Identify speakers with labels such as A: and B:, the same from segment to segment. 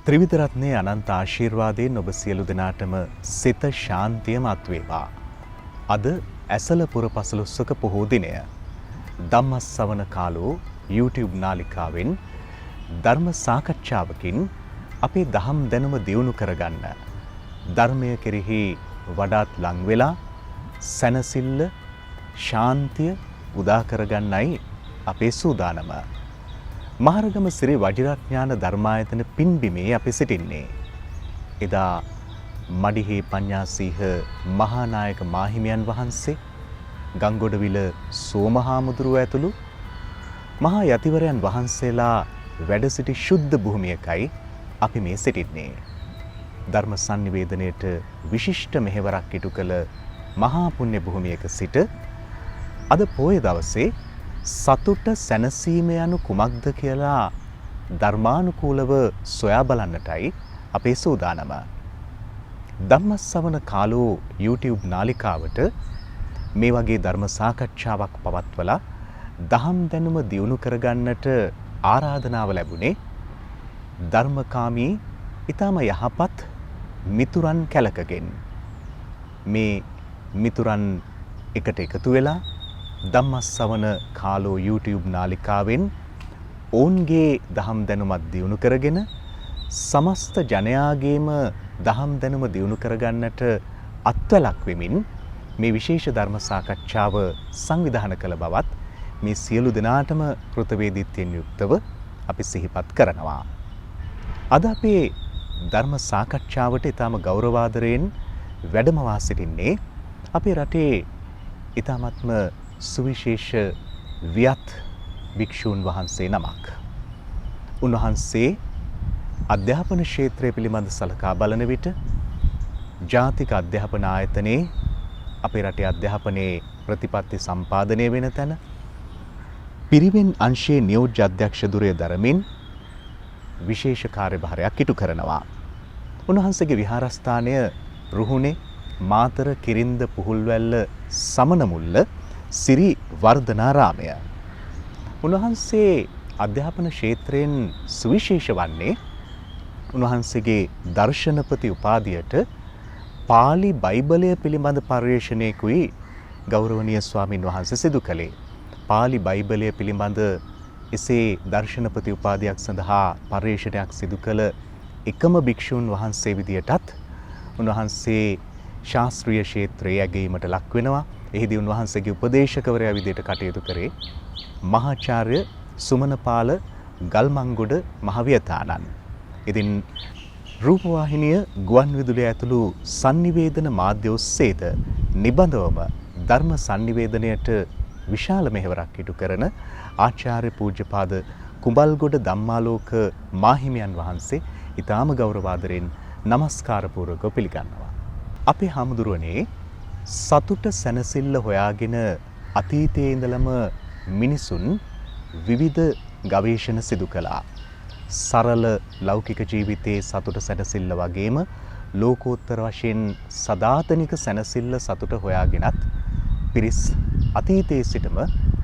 A: ත්‍රිවිධ රත්නයේ අනන්ත ආශිර්වාදයෙන් ඔබ සියලු දෙනාටම සිත ශාන්තියමත් වේවා. අද ඇසළ පුර පසළොස්වක පොහෝ දිනය. ධම්මස්සවන කාලෝ YouTube නාලිකාවෙන් ධර්ම සාකච්ඡාවකින් අපේ දහම් දැනුම දියුණු කරගන්න, ධර්මය කෙරෙහි වඩාත් ලං වෙලා සැනසෙල්ල, ශාන්තිය උදා කරගන්නයි අපේ සූදානම. මහරගම ශ්‍රී වජිරඥාන ධර්මායතන පින්බිමේ අපි සිටින්නේ. එදා මඩිහේ පඤ්ඤාසීහ මහානායක මාහිමියන් වහන්සේ, ගංගොඩවිල සෝමහාමුදුරුව ඇතුළු මහා යතිවරයන් වහන්සේලා වැඩ සිටි ශුද්ධ භූමියකයි අපි මේ සිටින්නේ. ධර්ම sannivedanයට විශිෂ්ට මෙහෙවරක් ඉටු කළ මහා පුණ්‍ය භූමියක සිට අද පොය දවසේ සතුට සැනසීම යනු කුමක්ද කියලා ධර්මානුකූලව සොයා බලන්නටයි අපේ සූදානම. ධම්මස්සවන කාලෝ YouTube නාලිකාවට මේ වගේ ධර්ම සාකච්ඡාවක් පවත්වලා දහම් දැනුම දියුණු කරගන්නට ආරාධනාව ලැබුණේ ධර්මකාමී ඊටම යහපත් මිතුරන් කැලකගෙන්. මේ මිතුරන් එකට එකතු වෙලා ධම්මස්සවන කාලෝ YouTube නාලිකාවෙන් ඔවුන්ගේ දහම් දැනුමත් දියුණු කරගෙන සමස්ත ජනයාගේම දහම් දැනුම දියුණු කරගන්නට අත්වලක් වෙමින් මේ විශේෂ ධර්ම සාකච්ඡාව සංවිධානය කළ බවත් මේ සියලු දෙනාටම කෘතවේදීත්වයෙන් යුක්තව අපි සිහිපත් කරනවා. අද අපේ ධර්ම සාකච්ඡාවට ඊටම ගෞරවාදරයෙන් වැඩමවා සිටින්නේ අපේ රටේ ඊටමත්ම සුවිශේෂ වියත් භික්ෂූන් වහන්සේ නමක්. උන්වහන්සේ අධ්‍යාපන ක්ෂේත්‍රය පිළිබඳ සලකා බලන විට ජාතික අධ්‍යාපන ආයතනයේ අපේ රටේ අධ්‍යාපනයේ ප්‍රතිපත්ති සම්පාදනය වෙන තැන පිරිවෙන් අංශයේ නියෝජ්‍ය අධ්‍යක්ෂ ධුරය දරමින් විශේෂ කාර්යභාරයක් ඉටු කරනවා. උන්වහන්සේගේ විහාරස්ථානය රුහුණේ මාතර කිරින්ද පුහුල්වැල්ල සමනමුල්ල සිරි වර්ධනාරාමය. උන්වහන්සේ අධ්‍යාපන ක්ෂේත්‍රයෙන් සුවිශේෂ වන්නේ උන්වහන්සේගේ දර්ශනපති උපාධියට පාලි බයිබලය පිළිබඳ පර්යේෂණයකුයි ගෞරවනීය ස්වාමින් වහන්සේ සිදු කළේ. පාලි බයිබලය පිළිබඳ එසේ දර්ශනපති උපාධියක් සඳහා පර්යේෂණයක් සිදු කළ එකම භික්ෂුන් වහන්සේ විදියටත් උන්වහන්සේ ශාස්ත්‍රීය ක්ෂේත්‍රයේ ඇගීමට ලක් වෙනවා. එහිදී උන්වහන්සේගේ උපදේශකවරයා විදියට කටයුතු කරේ මහාචාර්ය සුමනපාල ගල්මංගොඩ මහවියතාණන්. ඉතින් රූපවාහිනිය, ගුවන් විදුලිය ඇතුළු sannivedana මාධ්‍ය ඔස්සේද නිබඳවම ධර්ම sannivedanයට විශාල මෙහෙවරක් ඉටු කරන ආචාර්ය පූජ්‍යපාද කුඹල්ගොඩ ධම්මාලෝක මාහිමියන් වහන්සේ ඊටාම ගෞරවාදරෙන් নমස්කාර පූර්වකව පිළිගන්නවා. අපේ හාමුදුරුවනේ සතුට සැනසෙල්ල හොයාගෙන අතීතයේ ඉඳලම මිනිසුන් විවිධ ගවේෂණ සිදු කළා. සරල ලෞකික ජීවිතයේ සතුට සැනසෙල්ල වගේම ලෝකෝත්තර වශයෙන් සදාතනික සැනසෙල්ල සතුට හොයාගෙනත් පිරිස් අතීතයේ සිටම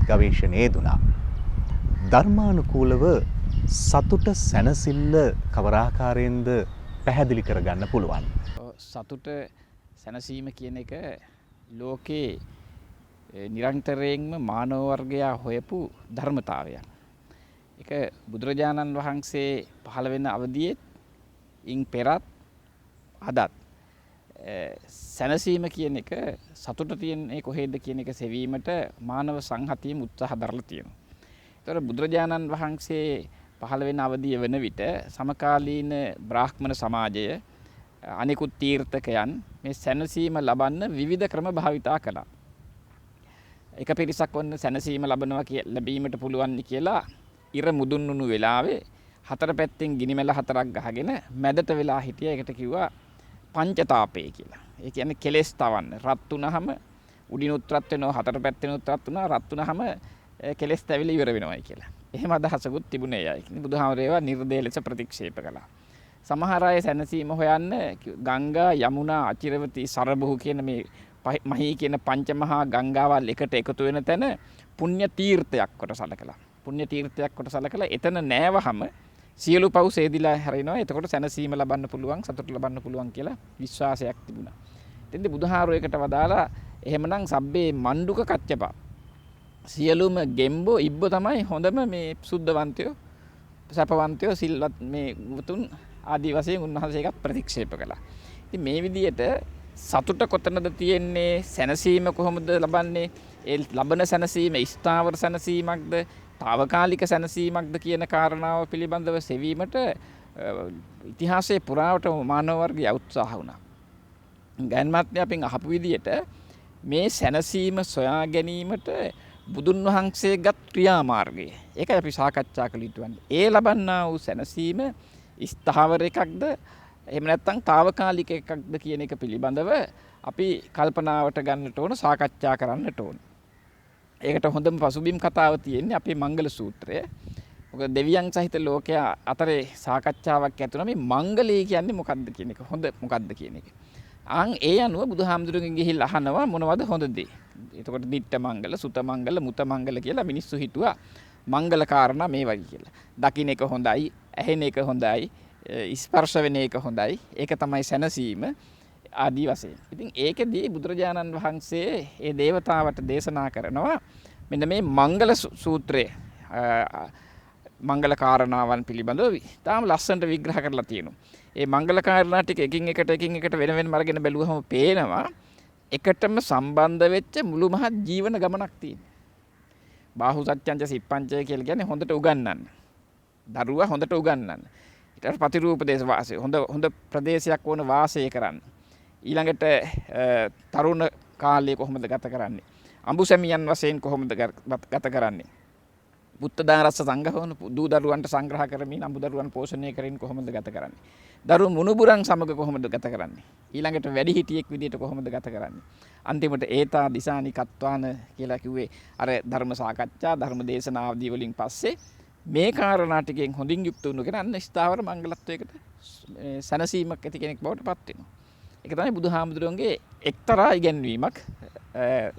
A: ගවේෂණයේ යෙදුණා. ධර්මානුකූලව සතුට සැනසෙල්ල කවරාකාරයෙන්ද පැහැදිලි කරගන්න පුළුවන්?
B: සතුට සැනසීම කියන එක ලෝකේ නිරන්තරයෙන්ම මානව වර්ගයා හොයපු ධර්මතාවයක්. ඒක බුදුරජාණන් වහන්සේ පහළ වෙන අවදියේ ඉන් පෙරත් අදත් සැනසීම කියන එක, සතුට තියෙන්නේ කොහෙද කියන එක සෙවීමට මානව සංහතියම උත්සාහ දරලා තියෙනවා. ඒතර බුදුරජාණන් වහන්සේ පහළ වෙන අවදිය වෙන විට සමකාලීන බ්‍රාහ්මණ සමාජය, අනිකුත් තීර්ථකයන් මේ සැනසීම ලබන්න විවිධ ක්‍රම භාවිතා කළා. එක පිරිසක් වන්න සැනසීම ලැබීමට පුළුවන් කියලා ඉර මුදුන්නුණු වෙලාවේ හතර පැත්තෙන් ගිනිමැල හතරක් ගහගෙන මැදට වෙලා හිටිය එකට කිව්වා පංචතාපේ කියලා. ඒ කියන්නේ කෙලෙස් තවන්න. රත් වුණාම උඩිනුත් රත් වෙනවා, හතර පැත්තෙනුත් රත් වුණා, රත් වුණාම කෙලෙස් තැවිලි ඉවර වෙනවායි කියලා. එහෙම අදහසකුත් තිබුණේ යයි. බුදුහාමරේ ඒවා නිර්දේ ලෙස ප්‍රතික්ෂේප කළා. සමහර අය සැනසීම හොයන්න ගංගා, යමුනා, අචිරවතී, සරබහු කියන මේ මහී කියන පංචමහා ගංගාවල් එකට එකතු වෙන තැන පුණ්‍ය තීර්ථයක් කොට සලකලා. පුණ්‍ය තීර්ථයක් කොට සලකලා එතන නෑවහම සියලු පව් සේදිලා හැරෙනවා. එතකොට සැනසීම ලබන්න පුළුවන්, සතුට ලබන්න පුළුවන් කියලා විශ්වාසයක් තිබුණා. ඉතින් බුදුහාරෝයකට වදාලා එහෙමනම් සබ්බේ මණ්ඩුක කච්චපා. සියලුම ගෙම්බෝ ඉබ්බෝ තමයි හොඳම මේ සුද්ධවන්තයෝ, සැපවන්තයෝ, සිල්වත් මේ මුතුන් ආදී වශයෙන් උන්වහන්සේ එකත් ප්‍රතික්ෂේප කළා. ඉතින් මේ විදිහට සතුට කොතනද තියෙන්නේ, සැනසීම කොහොමද ලබන්නේ, ඒ ලබන සැනසීම ස්ථාවර සැනසීමක්ද, తాවකාලික සැනසීමක්ද කියන කාරණාව පිළිබඳව සෙවීමට ඉතිහාසයේ පුරාවට මානව වර්ගය උත්සාහ වුණා. ගාන්මාත්මය අපෙන් අහපු විදිහට මේ සැනසීම සොයා ගැනීමට බුදුන් වහන්සේගත් ක්‍රියාමාර්ගය. ඒකයි අපි සාකච්ඡා කළ යුතු වන්නේ. ඒ ලබන්නා වූ සැනසීම ස්ථාවර එකක්ද එහෙම නැත්නම් తాවකාලික එකක්ද කියන එක පිළිබඳව අපි කල්පනාවට ගන්නට ඕන, සාකච්ඡා කරන්නට ඕන. ඒකට හොඳම පසුබිම් කතාව තියෙන්නේ අපේ මංගල සූත්‍රය. මොකද දෙවියන් සහිත ලෝකයා අතරේ සාකච්ඡාවක් ඇති වෙනවා මේ මංගලය කියන්නේ මොකක්ද කියන එක, හොඳ මොකක්ද කියන එක. ඒ අනුව බුදුහාමුදුරුවෝ ගිහිල්ලා අහනවා මොනවද හොඳ දේ. එතකොට දිට්ඨ මංගල, සුත මංගල, මුත මංගල කියලා මිනිස්සු හිතුවා මංගල කාරණා මේ වගේ කියලා. දකින්න එක හොඳයි, ඇහෙන එක හොඳයි, ස්පර්ශ වෙන එක හොඳයි. ඒක තමයි සැනසීම ආදී වශයෙන්. ඉතින් ඒකෙදී බුදුරජාණන් වහන්සේ ඒ දේවතාවට දේශනා කරනවා මෙන්න මේ මංගල සූත්‍රයේ මංගල කාරණාවන් පිළිබඳව තාම ලස්සනට විග්‍රහ කරලා තියෙනවා. ඒ මංගල කාරණා ටික එකින් එකට වෙන වෙනම අරගෙන බැලුවහම පේනවා එකටම සම්බන්ධ වෙච්ච මුළු මහත් ජීවන ගමනක් තියෙනවා. බාහු සත්‍යංච සිප්පංච කියලා කියන්නේ හොඳට උගන්වන්න. දරුවා හොඳට උගන්වන්න. ඊට පස්සේ ප්‍රතිරූප දේශ වාසය හොඳ ප්‍රදේශයක් වුණ වාසය කරන්න. ඊළඟට තරුණ කාලය කොහොමද ගත කරන්නේ? අඹුසැමියන් වශයෙන් කොහොමද ගත කරන්නේ? බුත්තදාරස්ස සංඝවන දූ දරුවන්ට සංග්‍රහ කරමින් අඹු දරුවන් පෝෂණය කරමින් කොහොමද ගත කරන්නේ? දරු මුණුබුරන් සමග කොහොමද ගත කරන්නේ? ඊළඟට වැඩිහිටියෙක් විදියට කොහොමද ගත කරන්නේ? අන්තිමට ඒතා දිසානි කත්වාන කියලා කිව්වේ අර ධර්ම සාකච්ඡා, ධර්ම දේශනා ආදී වලින් පස්සේ මේ කාරණා ටිකෙන් හොඳින් යුක්ත වුණු කෙනා අන්න ස්ථාවර මංගලත්වයකට සැනසීමක් ඇති කෙනෙක් බවට පත් වෙනවා. ඒක තමයි බුදුහාමුදුරන්ගේ එක්තරා ඉගැන්වීමක්.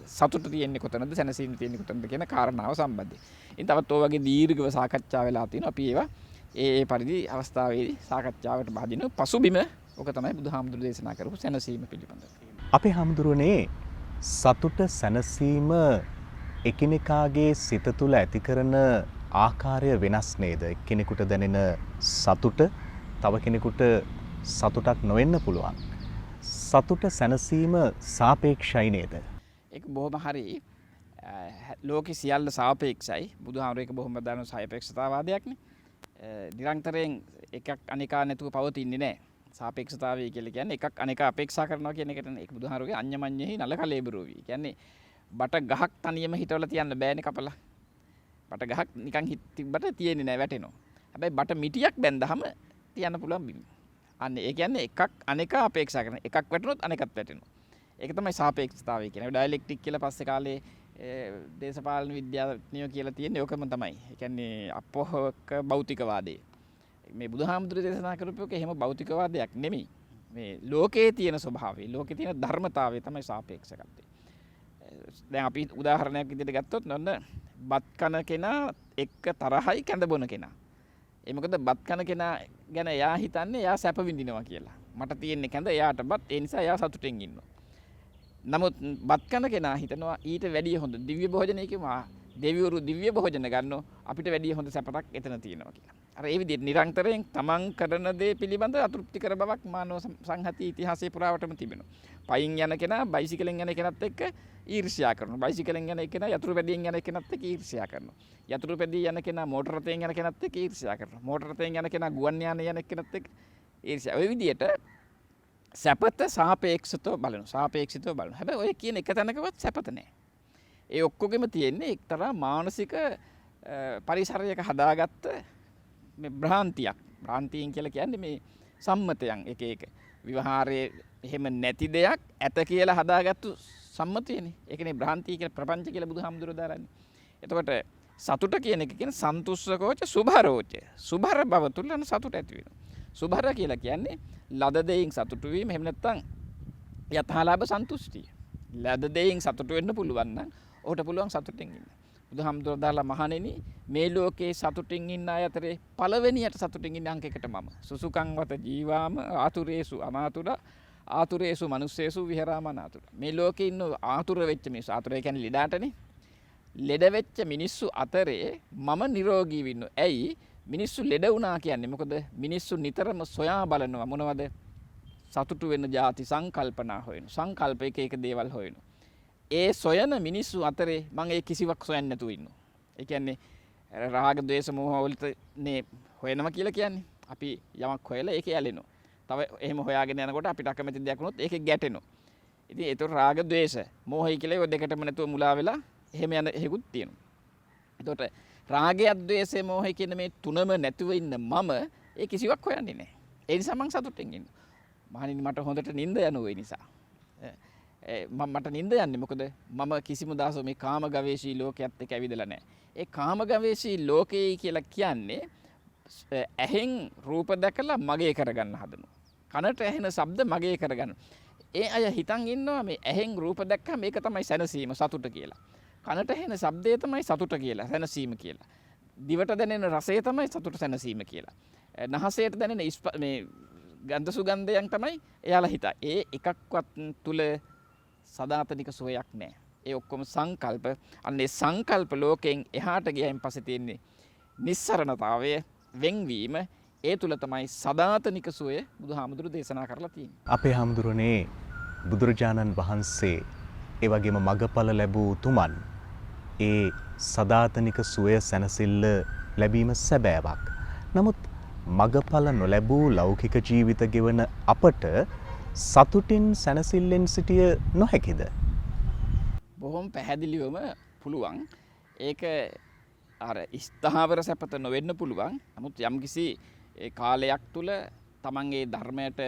B: සතුට තියෙන්නේ කොතනද, සැනසීම තියෙන්නේ කොතනද කියන කාරණාව සම්බන්ධයෙන්. ඉතින් තවත් ඔය වගේ දීර්ඝව සාකච්ඡා වෙලා තියෙනවා. අපි ඒවා ඒ පරිදි අවස්ථාවේදී සාකච්ඡාවට බහදින පසුබිම ඔක තමයි බුදුහාමුදුරු දේශනා කරපු සැනසීම පිළිබඳව.
A: අපේ හාමුදුරුවනේ සතුට සැනසීම එකිනෙකාගේ සිත තුළ ඇති කරන ආකාරය වෙනස් නේද? කෙනෙකුට දැනෙන සතුට තව කෙනෙකුට සතුටක් නොවෙන්න පුළුවන්. සතුට සැනසීම සාපේක්ෂයි නේද?
B: ඒක බොහොම හරි. ලෝකෙ සියල්ල සාපේක්ෂයි. බුදුහාමුදුරු ඒක බොහොම දාන සාපේක්ෂතාවාදයක්නේ. නිරන්තරයෙන් එකක් අනිකා නැතුව පවතින්නේ නැහැ. සාපේක්ෂතාවය කියලා කියන්නේ එකක් අනිකා අපේක්ෂා කරනවා කියන එකටනේ. ඒක බුදුහාමුදුරුගේ අඤ්ඤමඤ්ඤෙහි නල කලෙබරෝවි. කියන්නේ බට ගහක් තනියම හිටවලා තියන්න බෑනේ කපලා. බට ගහක් නිකන් තිබ්බට තියෙන්නේ නැහැ, වැටෙනවා. හැබැයි බට මිටියක් බැන්දහම තියන්න පුළුවන් බිම. අන්න ඒ කියන්නේ එකක් අනිකා අපේක්ෂා කරන. එකක් වැටුනොත් අනිකත් වැටෙනවා. ඒක තමයි සාපේක්ෂතාවය කියන්නේ. ඩයලෙක්ටික් කියලා පස්සේ කාලේ දේශපාලන විද්‍යාඥයෝ කියලා තියෙන්නේ ඕකම තමයි. ඒ කියන්නේ අපෝහක භෞතිකවාදය. මේ බුදුහාමුදුරේ දේශනා කරපු එක එහෙම භෞතිකවාදයක් නෙමෙයි. මේ ලෝකයේ තියෙන ස්වභාවය, ලෝකයේ තියෙන ධර්මතාවය තමයි සාපේක්ෂකත්වය. දැන් අපි උදාහරණයක් විදිහට ගත්තොත් නෝන බත් කන කෙනා එක්ක තරහයි කැඳ බොන කෙනා. ඒ මොකද බත් කන කෙනා ගැන එයා හිතන්නේ එයා සැප විඳිනවා කියලා. මට තියෙන්නේ කැඳ, එයාට බත්, ඒ නිසා එයා සතුටින් ඉන්නවා. නමුත් බත් කන කෙනා හිතනවා ඊට වැඩිය හොඳ දිව්‍ය භෝජනය කියනවා. දෙවිවරු දිව්‍ය භෝජන ගන්නෝ අපිට වැඩිය හොඳ සැපතක් එතන තියෙනවා කියලා. අර ඒ විදිහට නිරන්තරයෙන් තමන් කරන දේ පිළිබඳ අතෘප්තිකර බවක් මානව සංහතිය ඉතිහාසයේ පුරාවටම තිබෙනවා. පයින් යන කෙනා බයිසිකලෙන් යන කෙනත් එක්ක ඊර්ෂ්‍යා කරනවා. බයිසිකලෙන් යන කෙනා යතුරු පැදියෙන් යන කෙනත් එක්ක ඊර්ෂ්‍යා කරනවා. යතුරු පැදිය යන කෙනා මෝටර රථයෙන් යන කෙනත් එක්ක ඊර්ෂ්‍යා කරනවා. මෝටර රථයෙන් යන කෙනා ගුවන් යානයේ යන කෙනත් එක්ක ඊර්ෂ්‍යා. ඔය විදිහට සැපත සාපේක්ෂව බලනවා. හැබැයි ඔය කියන එක තැනකවත් සැපත නැහැ. ඒ ඔක්කොගෙම තියෙන්නේ එක්තරා මානසික පරිසරයක හදාගත්ත මේ භ්‍රාන්තියක්. භ්‍රාන්තියෙන් කියලා කියන්නේ මේ සම්මතයන් එක විවහාරයේ එහෙම නැති දෙයක් ඇත කියලා හදාගත්තු සම්මතයනේ. ඒකනේ භ්‍රාන්තිය කියලා ප්‍රපංච කියලා බුදුහාමුදුරුවෝ දාරන්නේ. එතකොට සතුට කියන එක කියන්නේ සන්තුෂ්කෝච සුභරෝච. සුභර බව තුල සතුට ඇති වෙනවා. සුභර කියලා කියන්නේ ලද දෙයින් සතුටු වීම, එහෙම නැත්නම් යථාලාභ සන්තුෂ්ටිය. ලද දෙයින් සතුටු වෙන්න පුළුවන් නම් ඔහුට පුළුවන් සතුටින් ඉන්න. බුදුහාමුදුරුවෝ දාලා මහණෙනි මේ ලෝකේ සතුටින් ඉන්න අය අතරේ පළවෙනියට සතුටින් ඉන්න අංක එකට මම. සුසුකං වත ජීවාම ආතුරේසු අමාතුරා ආතුරේසු මනුස්සේසු විහරාමනාතුර. මේ ලෝකේ ඉන්න ආතුර වෙච්ච මිනිස්සු. ආතුරේ කියන්නේ ලෙඩාටනේ. ලෙඩ වෙච්ච මිනිස්සු අතරේ මම නිරෝගී වෙන්න. ඇයි? මිනිස්සු ලෙඩ වුණා කියන්නේ මොකද? මිනිස්සු නිතරම සොයා බලනවා මොනවද? සතුටු වෙන ಜಾති සංකල්පනා හොයන. සංකල්ප එක දේවල් හොයන. ඒ සොයන මිනිස්සු අතරේ මම ඒ කිසිවක් සොයන්නේ නැතුව ඉන්නවා. ඒ කියන්නේ රාග ద్వේෂ මෝහ වලට නේ හොයනවා කියලා කියන්නේ. අපි යමක් හොයලා ඒකේ ඇලෙනවා. තව එහෙම හොයාගෙන යනකොට අපිට අකමැති දෙයක් වුණොත් ඒකේ ගැටෙනවා. ඉතින් ඒතර රාග ద్వේෂ මෝහය කියලා ඔය දෙකටම නැතුව මුලා වෙලා එහෙම යන හේකුත් තියෙනවා. එතකොට රාගය ద్వේෂය මෝහය කියන මේ තුනම නැතුව ඉන්න මම ඒ කිසිවක් හොයන්නේ නැහැ. ඒ නිසා මං සතුටින් ඉන්නවා. මහණෙනි මට හොඳට නිින්ද යනවා ඒ නිසා. මට නිින්ද යන්නේ මොකද මම කිසිම දවසක මේ කාම ගවේෂී ලෝකයක් එක්ක ඇවිදලා නැහැ. ඒ කාම ගවේෂී ලෝකේ කියලා කියන්නේ ඇහෙන් රූප දැකලා මගේ කරගන්න හදනවා. කනට ඇහෙන ශබ්ද මගේ කරගන්න. ඒ අය හිතන් ඉන්නවා මේ ඇහෙන් රූප දැක්කම මේක තමයි සැනසීම සතුට කියලා. කනට ඇහෙන ශබ්දය තමයි සතුට කියලා සැනසීම කියලා. දිවට දැනෙන රසය තමයි සතුට සැනසීම කියලා. නහසයට දැනෙන මේ ගන්ධ සුගන්ධයන් තමයි එයාලා හිතා. ඒ එකක්වත් තුල සදාතනික සුවයක් නැහැ. ඒ ඔක්කොම සංකල්ප. අන්න ඒ සංකල්ප ලෝකෙන් එහාට ගියයින් පස්සේ තියෙන්නේ නිස්සරණතාවය, වෙන්වීම. ඒ තුල තමයි සදාතනික සුවය බුදුහාමුදුරු දේශනා කරලා තියෙන්නේ.
A: අපේ හාමුදුරනේ බුදුරජාණන් වහන්සේ ඒ වගේම මගඵල ලැබූ තුමන් ඒ සදාතනික සුවය සැනසෙල්ල ලැබීම සැබෑවක්. නමුත් මගඵල නොලැබූ ලෞකික ජීවිත ගෙවන අපට සතුටින් සැනසෙල්ලෙන් සිටිය නොහැකිද?
B: බොහොම පැහැදිලිවම පුළුවන්. ඒක අර ස්ථාවර සැපත නොවෙන්න පුළුවන්. නමුත් යම්කිසි කාලයක් තුල තමන්ගේ ධර්මයට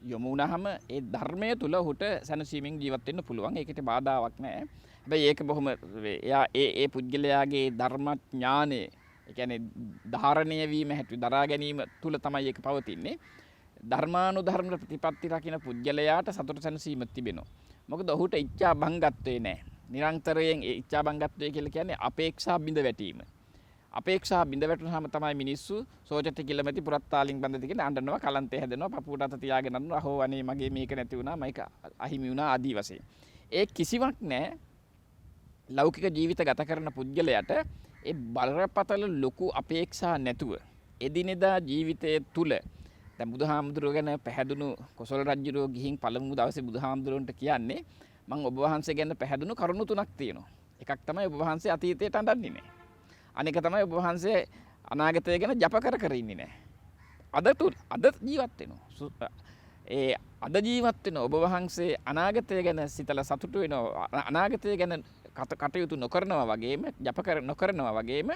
B: යොමු වුණාම ඒ ධර්මය තුල ඔහුට සැනසීමෙන් ජීවත් වෙන්න පුළුවන්. ඒකට බාධාවක් නැහැ. හැබැයි ඒක බොහොම එයා ඒ පුද්ගලයාගේ ධර්මඥානෙ ඒ කියන්නේ ධාරණය වීම හැටි දරා ගැනීම තුල තමයි ඒක පවතින්නේ. ධර්මානුධර්ම ප්‍රතිපත්ති රකින්න පුද්ගලයාට සතුට සැනසීම තිබෙනවා. මොකද ඔහුට ඉච්ඡා භංගත්වේ නැහැ. නිරන්තරයෙන් ඒ ඉච්ඡා භංගත්වය කියලා කියන්නේ අපේක්ෂා බිඳ වැටීම. අපේක්ෂා බිඳ වැටුනහම තමයි මිනිස්සු සෝචට කිලමැති පුරත්තාලින් බඳති කියන අඬනවා කලන්තේ හැදෙනවා පපුවට අත තියාගෙන අඬනවා අහෝ අනේ මගේ මේක නැති වුණා මේක අහිමි වුණා ආදී වශයෙන්. ඒ කිසිවක් නැහැ. ලෞකික ජීවිත ගත කරන පුද්ගලයාට ඒ බලරපතල ලොකු අපේක්ෂා නැතුව එදිනෙදා ජීවිතයේ තුල දැන් බුදුහාමුදුරුවෝ ගැන පැහැදුණු කොසල් රජුරෝ ගිහින් පළමු දවසේ බුදුහාමුදුරුවන්ට කියන්නේ මම ඔබ වහන්සේ ගැන පැහැදුණු කරුණු තුනක් තියෙනවා. එකක් තමයි ඔබ වහන්සේ අතීතයට අඬන්නේ නැහැ. අනික තමයි ඔබ වහන්සේ අනාගතය ගැන ජප කර ඉන්නේ නැහැ. අද ජීවත් වෙනවා. ඒ අද ජීවත් වෙන ඔබ වහන්සේ අනාගතය ගැන සිතලා සතුටු වෙනවා. අනාගතය ගැන කටයුතු නොකරනවා වගේම ජප නොකරනවා වගේම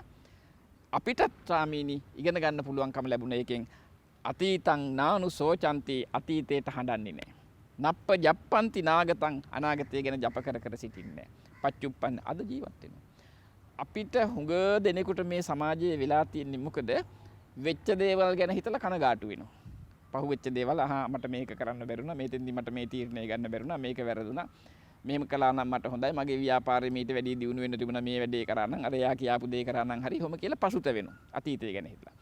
B: අපිටත් ස්වාමීනි ඉගෙන ගන්න පුළුවන්කම ලැබුණ එකෙන් අතීතං නානු සෝචන්ති අතීතයට හඬන්නේ නැහැ. නප්ප ජප්පන්ති නාගතං අනාගතය ගැන ජප කර සිටින්නේ නැහැ. පච්චුප්පන්න අද ජීවත් වෙනවා. අපිට හුඟ දෙනෙකුට මේ සමාජයේ වෙලා තියෙන්නේ මොකද? වෙච්ච දේවල් ගැන හිතලා කනගාටු වෙනවා. පහුවෙච්ච දේවල් මට මේක කරන්න බැරුණා, මේතෙන්දි මට මේ තීරණය ගන්න බැරුණා, මේක වැරදුනා. මෙහෙම කළා නම් මට හොඳයි, මගේ ව්‍යාපාරේ මීට වැඩි දියුණු වෙන්න තිබුණා, මේ වැඩේ කරා නම් අර එයා කියාපු දේ කරා නම් හරි කොහොම කියලා පසුතැවෙනවා. අතීතය ගැන හිතලා.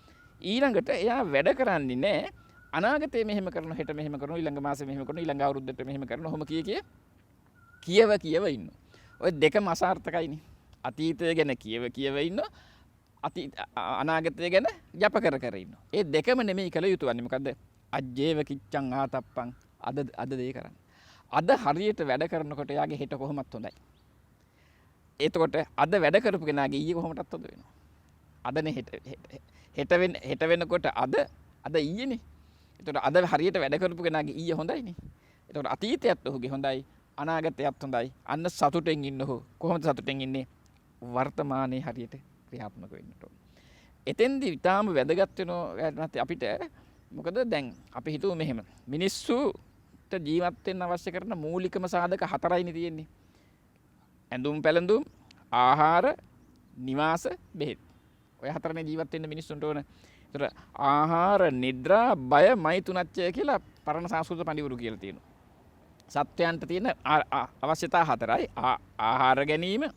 B: ඊළඟට එයා වැඩ කරන්නේ නැහැ. අනාගතේ මෙහෙම කරනවා, හෙට මෙහෙම කරනවා, ඊළඟ මාසෙ මෙහෙම කරනවා, ඊළඟ අවුරුද්දට මෙහෙම කරනවා. ඔහොම කියව ඉන්නවා. ඔය දෙකම අසාර්ථකයිනේ. අතීතය ගැන කියව ඉන්නවා. අනාගතය ගැන ජප කර ඉන්නවා. ඒ දෙකම නෙමෙයි කළ යුතු වන්නේ. මොකද්ද? අජ්ජේව කිච්ඡං ආතප්පං අද දේ කරන්න. අද හරියට වැඩ කරනකොට යාගේ හෙට කොහොමත් හොඳයි. එතකොට අද වැඩ කරපු කෙනාගේ ඊයේ කොහොමදත් හොඳ වෙනවා. අදනේ හෙට වෙනකොට අද ඊයේනේ. එතකොට අද හරියට වැඩ කරපු කෙනාගේ ඊයේ හොඳයිනේ. එතකොට අතීතයත් ඔහුගේ හොඳයි, අනාගතයත් හොඳයි. අන්න සතුටෙන් ඉන්න ඔහු. කොහොමද සතුටෙන් ඉන්නේ? වර්තමානයේ හරියට ක්‍රියාත්මක වෙන්නට ඕන. එතෙන්දී ඊටාම වැදගත් වෙනවා අපිට. මොකද දැන් අපි හිතුව මෙහෙම. මිනිස්සුට ජීවත් වෙන්න අවශ්‍ය කරන මූලිකම සාධක 4යිනේ තියෙන්නේ. ඇඳුම් පැළඳුම්, ආහාර, නිවාස, බෙහෙත්. ඔය 4නේ ජීවත් වෙන්න මිනිස්සුන්ට ඕන. ඒතර ආහාර, නිද්‍රා, බය, මෛතුනච්චය කියලා පරණ සංස්කෘත පඬිවරු කියලා තියෙනවා. සත්වයන්ට තියෙන අවශ්‍යතා 4යි. ආහාර ගැනීම,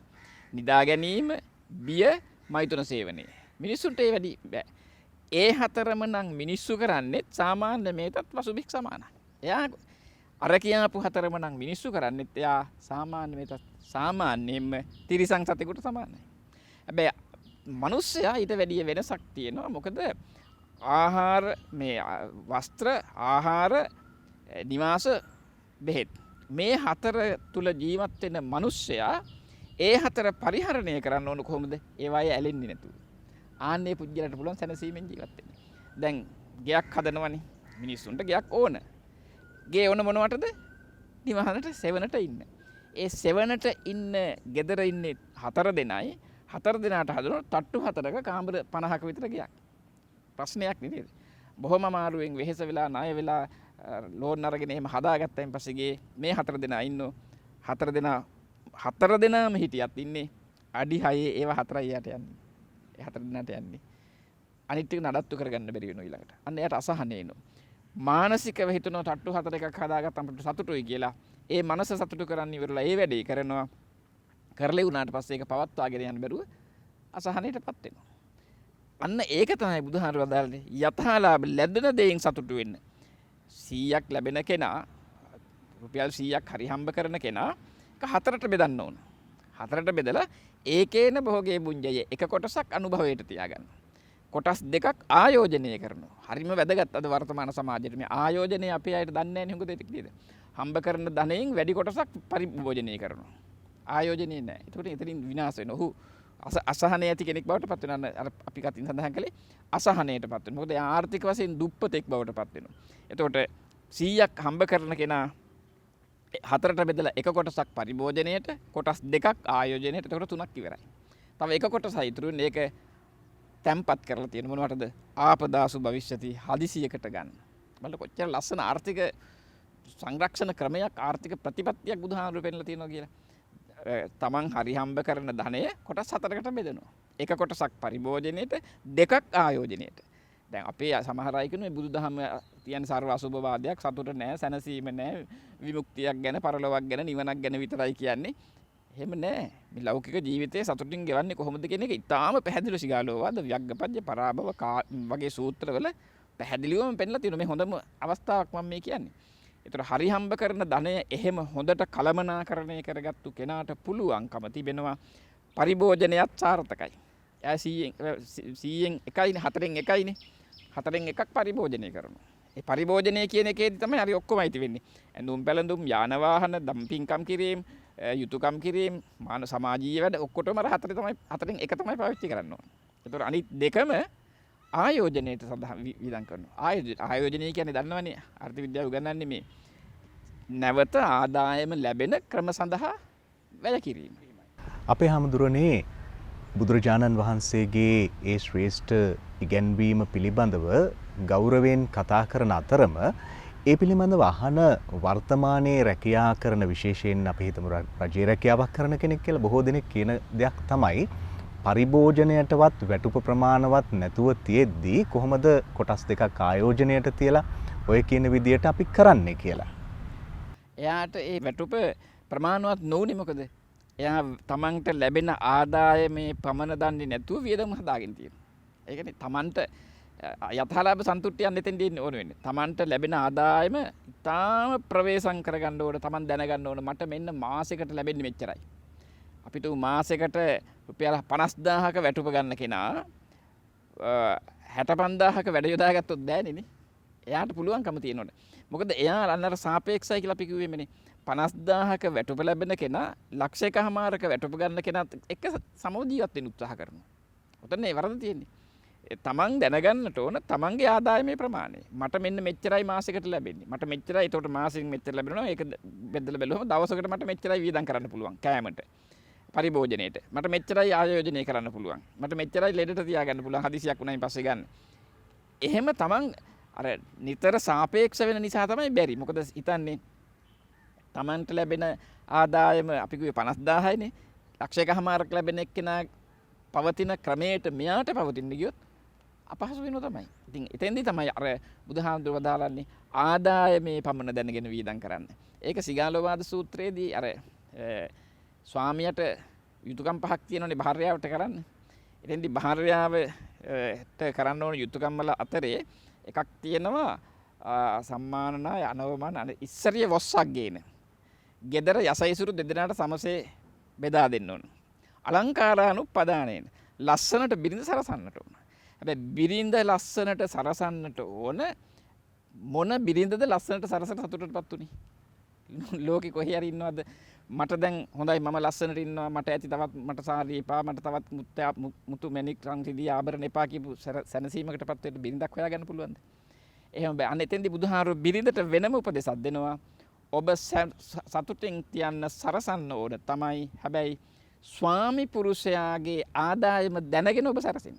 B: නිදා ගැනීම, බිය, මෛතුන සේවනය. මිනිස්සුන්ට ඒ වැඩි බෑ. ඒ හතරම නම් මිනිස්සු කරන්නෙත් සාමාන්‍ය මේතත් පසුබික් සමානයි. එයා අර කියපු හතරම නම් මිනිස්සු කරන්නෙත් එයා සාමාන්‍ය මේතත් සාමාන්‍යයෙන්ම තිරිසන් සතෙකුට සමානයි. හැබැයි මිනිස්සයා ඊට වැඩිය වෙනසක් තියෙනවා. මොකද ආහාර මේ වස්ත්‍ර ආහාර නිවාස බෙහෙත් මේ හතර තුල ජීවත් වෙන මිනිස්සයා ඒ හතර පරිහරණය කරන්න ඕන කොහොමද? ඒවායේ ඇලෙන්නේ නැතුව. ආන්නේ පුජ්‍යලට පුළුවන් සැනසීමෙන් ජීවත් වෙන්න. දැන් ගයක් හදනවනේ. මිනිස්සුන්ට ගයක් ඕන. ගේ ඕන මොනවටද? නිවහනට සෙවණට ඉන්න. ඒ සෙවණට ඉන්න ගෙදර ඉන්නේ හතර දෙනයි. හතර දෙනාට හදන තට්ටු හතරක කාමර 50ක විතර ගයක්. ප්‍රශ්නයක් නේද? බොහොම අමාරුවෙන් වෙහෙස වෙලා ණය වෙලා ලෝන් අරගෙන එහෙම හදාගත්තයින් පස්සේ ගේ මේ හතර දෙනා ඉන්නෝ. හතර දෙනාම හිටියත් ඉන්නේ අඩි 6 ඒව හතරයි යට යන්නේ. ඒ හතර දෙනාට යන්නේ. අනිත් ටික නඩත්තු කරගන්න බැරි වෙනවා ඊළඟට. අන්න එයාට අසහන එනවා. මානසිකව හිතනවා තට්ටු හතර එකක් හදාගත්තම සතුටුයි කියලා. ඒ මනස සතුටු කරන්න ඉවරලා ඒ වැඩේ කරනවා. කරලේ වුණාට පස්සේ ඒක පවත්වාගෙන යන්න බැරුව අසහනයටපත් වෙනවා. අන්න ඒක තමයි බුදුහාර වදාළේ යථාලාභ ලැබෙන දෙයින් සතුටු වෙන්න. 100ක් ලැබෙන කෙනා රුපියල් 100ක් හරි හම්බ කරන කෙනා ඒක හතරට බෙදන්න ඕන. හතරට බෙදලා ඒකේන භෝගේ බුඤ්ජය එක කොටසක් අනුභවයට තියාගන්න. කොටස් දෙකක් ආයෝජනය කරනවා. හරිම වැදගත් අද වර්තමාන සමාජයේ මේ ආයෝජනය අපේ අයට දන්නේ නැහැ නේ මොකද හම්බ කරන ධනයෙන් වැඩි කොටසක් පරිභෝජනය කරනවා. ආයෝජනය නැහැ. ඒකට එතනින් විනාශ වෙනවා. ඔහු අසහනය ඇති කෙනෙක් බවට පත් වෙනවා. අර අපි කතින් සඳහන් කළේ අසහනයටපත් වෙනවා. මොකද එයා ආර්ථික වශයෙන් දුප්පතෙක් බවට පත් වෙනවා. එතකොට 100ක් හම්බ කරන කෙනා හතරට බෙදලා එක කොටසක් පරිභෝජනයට, කොටස් දෙකක් ආයෝජනයට, එතකොට තුනක් ඉවරයි. තව එක කොටසයි ඉතුරු වෙන්නේ. ඒක තැම්පත් කරලා තියෙන මොනවටද? ආපදාසු භවිෂ්‍යති හදිසියකට ගන්න. බලන්න කොච්චර ලස්සන ආර්ථික සංරක්ෂණ ක්‍රමයක් ආර්ථික ප්‍රතිපත්තියක් බුදුහාමුදුරුවෝ පෙන්නලා තියෙනවා කියලා. තමන් හරි හම්බ කරන ධනය කොටස් හතරකට බෙදනවා. එක කොටසක් පරිභෝජනයට, දෙකක් ආයෝජනයට. දැන් අපේ සමහර අය කියනවා බුදුදහම තියෙන සර්ව අසුභවාදයක්, සතුට නැහැ, සැනසීම නැහැ, විමුක්තියක් ගැන, පරලොවක් ගැන, නිවනක් ගැන විතරයි කියන්නේ. එහෙම නෑ. මේ ලෞකික ජීවිතයේ සතුටින් ගෙවන්නේ කොහොමද කියන එක ඉතාම පැහැදිලි සිගාලෝවාද ව්‍යග්ගපජ්ජ පරාභව වගේ සූත්‍රවල පැහැදිලිවම පෙන්නලා තියෙනවා. මේ හොඳම අවස්ථාවක් මම මේ කියන්නේ. ඒතර හරි හම්බ කරන ධනය එහෙම හොඳට කළමනාකරණය කරගත්තු කෙනාට පුළුවන්කම තිබෙනවා පරිභෝජනයත් සාර්ථකයි. එයා 100න් එකයිනේ, 4න් එකයිනේ. 4න් එකක් පරිභෝජනය කරනවා. ඒ පරිභෝජනය කියන එකේදී තමයි හරි ඔක්කොමයි තිබෙන්නේ. ඇඳුම් පැළඳුම්, යාන වාහන, දම්පින්කම් කිරීම, යුතුයකම් කිරීම, මානව සමාජීය වැඩ ඔක්කොටම අර හතරෙන් එක තමයි පාවිච්චි කරන්න ඕන. ඒතර අනිත් දෙකම ආයෝජනයට සඳහා වියදම් කරනවා. ආයෝජනය කියන්නේ දන්නවනේ අර්ථ විද්‍යාව උගන්වන්නේ මේ නැවත ආදායම ලැබෙන ක්‍රම සඳහා වැය කිරීම.
A: අපේ හාමුදුරනේ බුදුරජාණන් වහන්සේගේ ඒ ශ්‍රේෂ්ඨ ඉගැන්වීම පිළිබඳව ගෞරවයෙන් කතා කරන අතරම ඒ පිළිබඳව අහන වර්තමානයේ රැකියා කරන විශේෂයෙන් අපි හිතමු රජයේ රැකියාවක් කරන කෙනෙක් කියලා බොහෝ දෙනෙක් කියන දෙයක් තමයි පරිභෝජනයටවත් වැටුප ප්‍රමාණවත් නැතුව තියෙද්දී කොහොමද කොටස් දෙකක් ආයෝජනයට තියලා ඔය කියන විදියට අපි කරන්නේ කියලා.
B: එයාට ඒ වැටුප ප්‍රමාණවත් නොවුනේ මොකද? එයා තමන්ට ලැබෙන ආදායමේ පමණ දන්නේ නැතුව වියදම හදාගෙන තියෙනවා. ඒ කියන්නේ තමන්ට යථාලාභ සන්තුෂ්ටියක් නෙතෙන්දී ඕන වෙන්නේ. තමන්ට ලැබෙන ආදායම ඉතාම ප්‍රවේශම් කරගන්න ඕන. තමන් දැනගන්න ඕන මට මෙන්න මාසෙකට ලැබෙන්නේ මෙච්චරයි. අපිට මාසෙකට රුපියල් 50000ක වැටුප ගන්න කෙනා 65000ක වැඩ යොදා ගත්තොත් බෑනේ. එයාට පුළුවන්කම තියෙනවනේ. මොකද එයා අන්නර සාපේක්ෂයි කියලා අපි කිව්වෙමනේ. 50000ක වැටුප ලැබෙන කෙනා ලක්ෂයකමාරක වැටුප ගන්න කෙනාත් එක්ක සමව ජීවත් වෙන්න උත්සාහ කරනවා. ඔතන ඒ වරද තියෙන්නේ. තමන් දැනගන්නට ඕන තමන්ගේ ආදායමේ ප්‍රමාණය. මට මෙන්න මෙච්චරයි මාසෙකට ලැබෙන්නේ. මට මෙච්චරයි. ඒකට මාසෙකින් මෙච්චර ලැබෙනවා. ඒක බෙදලා බැලුවම දවසකට මට මෙච්චරයි වියදම් කරන්න පුළුවන් කෑමට. පරිභෝජනයේට. මට මෙච්චරයි ආයෝජනය කරන්න පුළුවන්. මට මෙච්චරයි ලෙඩට තියාගන්න පුළුවන්. හදිසියක් වුණායින් පස්සේ ගන්න. එහෙම තමන් අර නිතර සාපේක්ෂ වෙන නිසා තමයි බැරි. මොකද හිතන්නේ තමන්ට ලැබෙන ආදායම අපි කිව්වේ 50000යිනේ. ලක්ෂයකමාරක් ලැබෙන එක්කෙනා පවතින ක්‍රමයට මෙයාට පවතින්න ගියොත් අපහසු වෙනවා තමයි. ඉතින් එතෙන්දී තමයි අර බුදුහාමුදුරුවෝ වදාළන්නේ ආදායමේ පමණ දැනගෙන වියදම් කරන්න. ඒක සිගාලෝවාද සූත්‍රයේදී අර ස්වාමියාට යුතුයකම් පහක් තියෙනවනේ භාර්යාවට කරන්න. එතෙන්දි භාර්යාවට කරන්න ඕන යුතුයකම් වල අතරේ එකක් තියෙනවා සම්මානනා අනවමාන ඉස්සරිය වොස්සක් ගේන. ගෙදර යසයිසුරු දෙදෙනාට සමසේ බෙදා දෙන්න ඕන. අලංකාරානුපදානේන ලස්සනට බිරිඳ සරසන්නට ඕන. හැබැයි බිරිඳ ලස්සනට සරසන්නට ඕන මොන බිරිඳද ලස්සනට සරසට සතුටටපත් උනේ? ලෝකෙ කොහේ හරි ඉන්නවද මට දැන් හොඳයි මම ලස්සනට ඉන්නවා මට ඇති තවත් මට සාරි එපා මට තවත් මුතු මැණික් රන් රිදී ආභරණ එපා කියපු සැනසීමකටපත් වෙන්න බිරිඳක් හොයාගන්න පුළුවන්ද? එහෙම බෑ. අන්න එතෙන්දී බුදුහාරු බිරිඳට වෙනම උපදේශයක් දෙනවා. ඔබ සතුටින් තියන්න සරසන්න ඕන තමයි. හැබැයි ස්වාමි පුරුෂයාගේ ආදායම දැනගෙන ඔබ සරසින්න.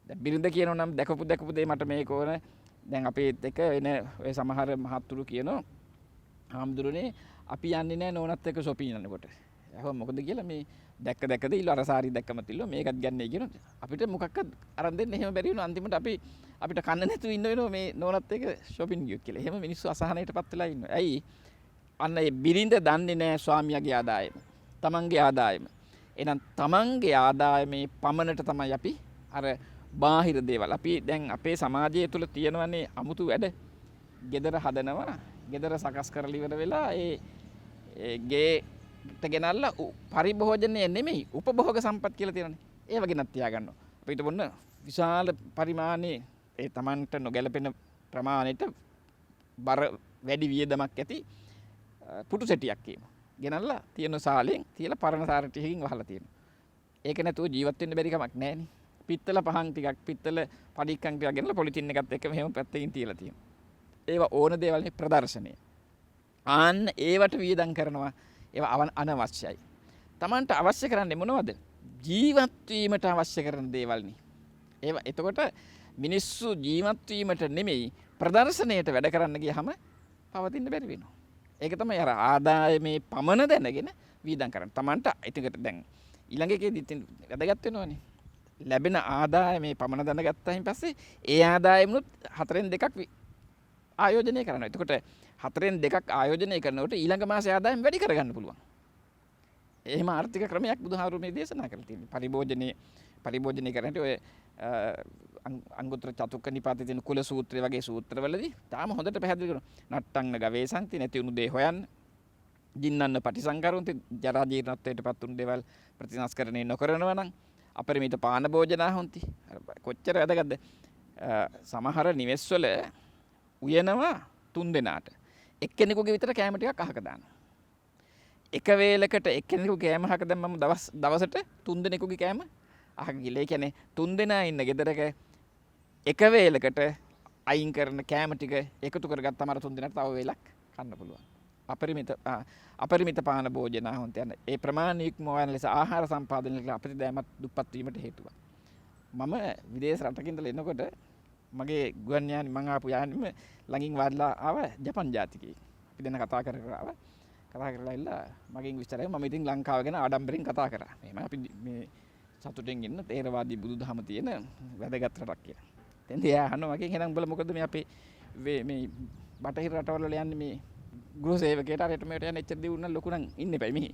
B: දැන් බිරිඳ කියනවා නම් දැකපු දේ මට මේක ඕන. දැන් අපේත් එක එන ඔය සමහර මහත්තුරු කියනවා හාමුදුරනේ අපි යන්නේ නැහැ නෝනත් එක්ක shopping යනකොට. එහෙනම් මොකද කියලා මේ දැක්ක දේ අර සාරි දැක්කම තිල්ලෝ මේකත් ගන්නයි කියනවා. අපිට මොකක්වත් අරන් දෙන්න එහෙම බැරි වෙනවා. අන්තිමට අපිට කන්න නැතුව ඉන්න වෙනවා මේ නෝනත් එක්ක shopping ගියොත් කියලා. එහෙම මිනිස්සු අසහනයටපත් වෙලා ඉන්නවා. ඇයි? අන්න ඒ බිරිඳ දන්නේ නැහැ ස්වාමියාගේ ආදායම. තමන්ගේ ආදායම. එහෙනම් තමන්ගේ ආදායමේ පමණට තමයි අපි අර බාහිර දේවල් අපි දැන් අපේ සමාජය තුළ තියෙනවනේ අමුතු වැඩ. ගෙදර හදනවා. ගෙදර සකස් කරලා ඉවර වෙලා ඒ ගේට ගෙනල්ලා පරිභෝජනය නෙමෙයි උපභෝග සම්පත් කියලා තියෙනනේ. ඒව ගෙනත් තියාගන්නවා. අපිට මොන විශාල පරිමාණයේ ඒ Tamanට නොගැලපෙන ප්‍රමාණයට බර වැඩි වියදමක් ඇති පුටු සෙටියක් කියමු. ගෙනල්ලා තියෙන සාලෙන් තියලා පරණ සාර ටිකකින් වහලා තියෙනවා. ඒක නැතුව ජීවත් වෙන්න බැරි කමක් නැහැනේ. පිත්තල පහන් ටිකක් පිත්තල පඩික්කම් ටිකක් ගෙනල්ලා පොලිතින් එකත් එක්ක මෙහෙම පැත්තකින් තියලා තියෙනවා. ඒවා ඕන දේවල් ප්‍රදර්ශනය. ආන්න ඒවට වියදම් කරනවා. ඒවා අනවශ්‍යයි. Tamanට අවශ්‍ය කරන්නේ මොනවද? ජීවත් වීමට අවශ්‍ය කරන දේවල්නේ. ඒවා එතකොට මිනිස්සු ජීවත් වීමට නෙමෙයි ප්‍රදර්ශනයට වැඩ කරන්න ගියහම පවතින්න බැරි වෙනවා. ඒක තමයි අර ආදායමේ පමණ දැනගෙන වියදම් කරන්න. Tamanට ඒකට දැන් ඊළඟ එකේදීත් වැදගත් වෙනවනේ. ලැබෙන ආදායමේ පමණ දැනගත්තායින් පස්සේ ඒ ආදායමුත් 4/2ක් ආයෝජනය කරනවා. එතකොට 4/2ක් ආයෝජනය කරනකොට ඊළඟ මාසේ ආදායම වැඩි කරගන්න පුළුවන්. එහෙම ආර්ථික ක්‍රමයක් බුදුහාරු මේ දේශනා කරලා තියෙනවා. පරිභෝජනය කරන්නට ඔය අංගුත්තර චතුක්ක නිපාතේ තියෙන කුල සූත්‍රය වගේ සූත්‍රවලදී තාම හොඳට පැහැදිලි කරනවා. නට්ටංන ගවේසන්ති නැති උණු දේ හොයන්න. ජින්නන්න පටිසංකරුන්ති ජරා ජීර්ණත්වයටපත් උණු දේවල් ප්‍රතිසංස්කරණය නොකරනවා නම් අපරිමිත පාන භෝජනා හොಂತಿ. කොච්චර වැදගත්ද? සමහර නිවෙස්වල උයනවා 3 දෙනාට. එක්කෙනෙකුගේ විතර කෑම ටිකක් අහක දානවා. එක වේලකට එක්කෙනෙකු කෑම අහක දැම්මම දවසට 3 දෙනෙකුගේ කෑම අහක ගිහලා. ඒ කියන්නේ 3 දෙනා ඉන්න ගෙදරක එක වේලකට අයින් කරන කෑම ටික එකතු කරගත්තම අර 3 දෙනාට තව වේලක් කන්න පුළුවන්. අපරිමිත පාන භෝජනා හොಂತಿ යන ඒ ප්‍රමාණිකම වන ලෙස ආහාර සම්පාදනය කළ අපිට දැමත් දුප්පත් වීමට හේතුවක්. මම විදේශ රටක ඉඳලා එනකොට මගේ ගුවන් යානි මං ආපු යානිම ළඟින් වාඩිලා ආව ජපන් ජාතිකයෙක්. අපි දැන් කතා කරලා ඉල්ලා මගෙන් විස්තරය මම ඉතින් ලංකාව ගැන ආඩම්බරෙන් කතා කරා. එහෙම අපි මේ සතුටෙන් ඉන්න තේරවාදී බුදුදහම තියෙන වැදගත් රටක් කියලා. දැන් එයා අහනවා මගෙන් එහෙනම් උඹලා මොකද මේ අපේ මේ බටහිර රටවල යන්නේ මේ ගෘහ සේවකයට අරයට මෙයට යන එච්චර දියුණු ලොකු නම් ඉන්න එපයි මෙහි.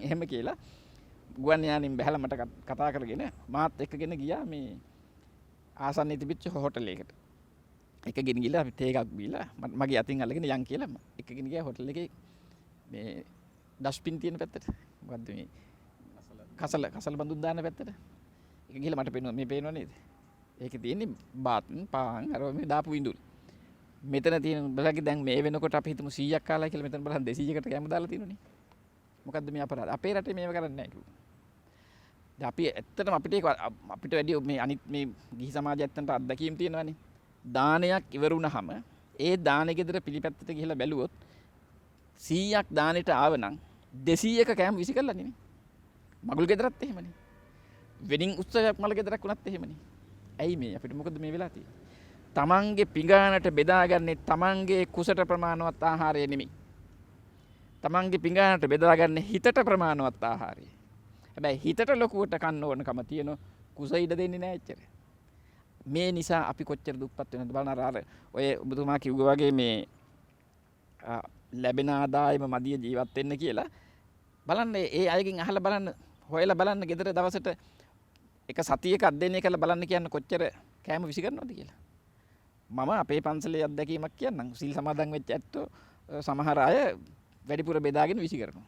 B: එහෙම කියලා ගුවන් යානින් බැලලා මට කතා කරගෙන මාත් එක්කගෙන ගියා මේ ආසන්නයේ තිබිච්ච හෝටල් එකකට. එකගෙන ගිහලා අපි තේ එකක් බීලා මගේ අතින් අල්ලගෙන යන් කියලා එකගෙන ගියා හෝටල් එකේ මේ ඩස්බින් තියෙන පැත්තට. මොකද්ද මේ කසල බඳුන් දාන පැත්තට. ඒක ගිහලා මට පේනවා මේ පේනව නේද? ඒකේ තියෙන්නේ බාත් පාන් අර මේ දාපු විඳුල්. මෙතන තියෙන බලකි දැන් මේ වෙනකොට අපි හිතමු 100ක් කාලා කියලා මෙතන බලන්න 200කට කැම දාලා තියෙනනේ. මොකද්ද මේ අපරාධ? අපේ රටේ මේව කරන්නේ නැහැ කිව්වා. දැන් අපි ඇත්තටම අපිට වැඩි මේ අනිත් මේ ගිහි සමාජය ඇත්තට අත්දැකීම් තියෙනවානේ. දානයක් ඉවර වුණාම ඒ දානෙ ගෙදර පිළිපැත්තට ගිහිල්ලා බැලුවොත් 100ක් දානෙට ආව නම් 200ක කැම විසි කරලා නෙමෙයි. මගුල් ගෙදරත් එහෙමනේ. වෙඩින් උත්සවයක් මල ගෙදරක් වුණත් එහෙමනේ. ඇයි මේ අපිට මොකද මේ වෙලා තියෙන්නේ? තමන්ගේ පිඟානට බෙදාගන්නේ තමන්ගේ කුසට ප්‍රමාණවත් ආහාරය නෙමෙයි. තමන්ගේ පිඟානට බෙදාගන්නේ හිතට ප්‍රමාණවත් ආහාරය. හැබැයි හිතට ලොකුවට කන්න ඕනකම තියෙන කුස ඉඩ දෙන්නේ නැහැ එච්චර. මේ නිසා අපි කොච්චර දුප්පත් වෙනවද බලන්න අර ඔය ඔබතුමා කිව්වා වගේ මේ ලැබෙන ආදායම මදිය ජීවත් වෙන්න කියලා බලන්න ඒ අයගෙන් අහලා බලන්න හොයලා බලන්න ගෙදර දවසට එක සතියක අධ්‍යයනය කරලා බලන්න කියන්න කොච්චර කෑම විසි කරනවද කියලා. මම අපේ පන්සලේ අත්දැකීමක් කියන්නම්. සිල් සමාදන් වෙච්ච ඇත්තෝ සමහර අය වැඩිපුර බෙදාගෙන විසි කරනවා.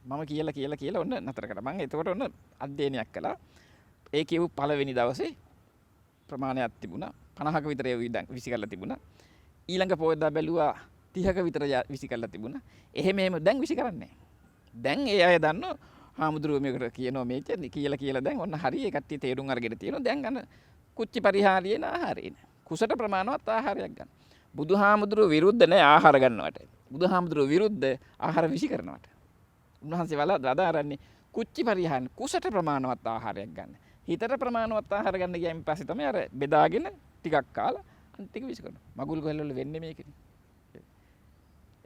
B: මම කියලා ඔන්න නතර කරා. මම එතකොට ඔන්න අධ්‍යයනයක් කළා. ඒ කියපු පළවෙනි දවසේ ප්‍රමාණයක් තිබුණා. 50ක විතර විසි කරලා තිබුණා. ඊළඟ පොයදා බැලුවා 30ක විතර විසි කරලා තිබුණා. එහෙම දැන් විසි කරන්නේ නැහැ. දැන් ඒ අය දන්නවා හාමුදුරුවෝ මේකට කියනවා මේක කියලා දැන් ඔන්න හරි ඒ කට්ටිය තේරුම් අරගෙන තියෙනවා. දැන් අන්න කුච්චි පරිහාරියන ආහාරේන කුසට ප්‍රමාණවත් ආහාරයක් ගන්න. බුදුහාමුදුරුවෝ විරුද්ධ නැහැ ආහාර ගන්නවට. බුදුහාමුදුරුවෝ විරුද්ධ ආහාර විසි කරනවට. උන්වහන්සේ වදාරන්නේ කුච්චි පරිහාරන කුසට ප්‍රමාණවත් ආහාරයක් ගන්න. හිතට ප්‍රමාණවත් ආහාර ගන්න ගියන් පස්සේ තමයි අර බෙදාගෙන ටිකක් කාලා අනිත් ටික විසි කරනවා. මගුල් ගහවල වෙන්නේ මේකනේ.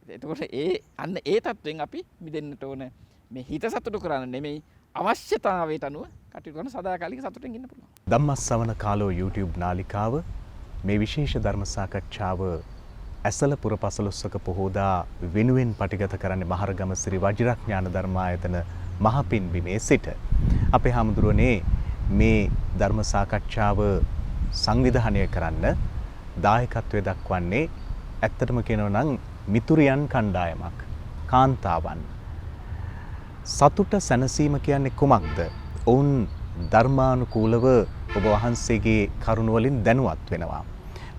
B: එතකොට අන්න ඒ තත්ත්වෙන් අපි මිදෙන්නට ඕන. මේ හිත සතුටු කරන්න නෙමෙයි අවශ්‍යතාවයට අනුව කටයුතු කරන සදාකාලික සතුටින් ඉන්න පුළුවන්.
A: ධම්මස්සවන කාලෝ YouTube නාලිකාව මේ විශේෂ ධර්ම සාකච්ඡාව ඇසල පුරපසළොස්වක පොහෝදා වෙනුවෙන් පටිගත කරන්නේ මහරගම ශ්‍රී වජිරඥාන ධර්මායතන මහපින්බිමේ සිට. අපේ හාමුදුරුවනේ මේ ධර්ම සාකච්ඡාව සංවිධානය කරන්න දායකත්වය දක්වන්නේ ඇත්තටම කියනවා නම් මිතුරියන් කණ්ඩායමක් කාන්තාවන්. සතුට සැනසීම කියන්නේ කුමක්ද? ඔවුන් ධර්මානුකූලව ඔබ වහන්සේගේ කරුණ වලින් දැනුවත් වෙනවා.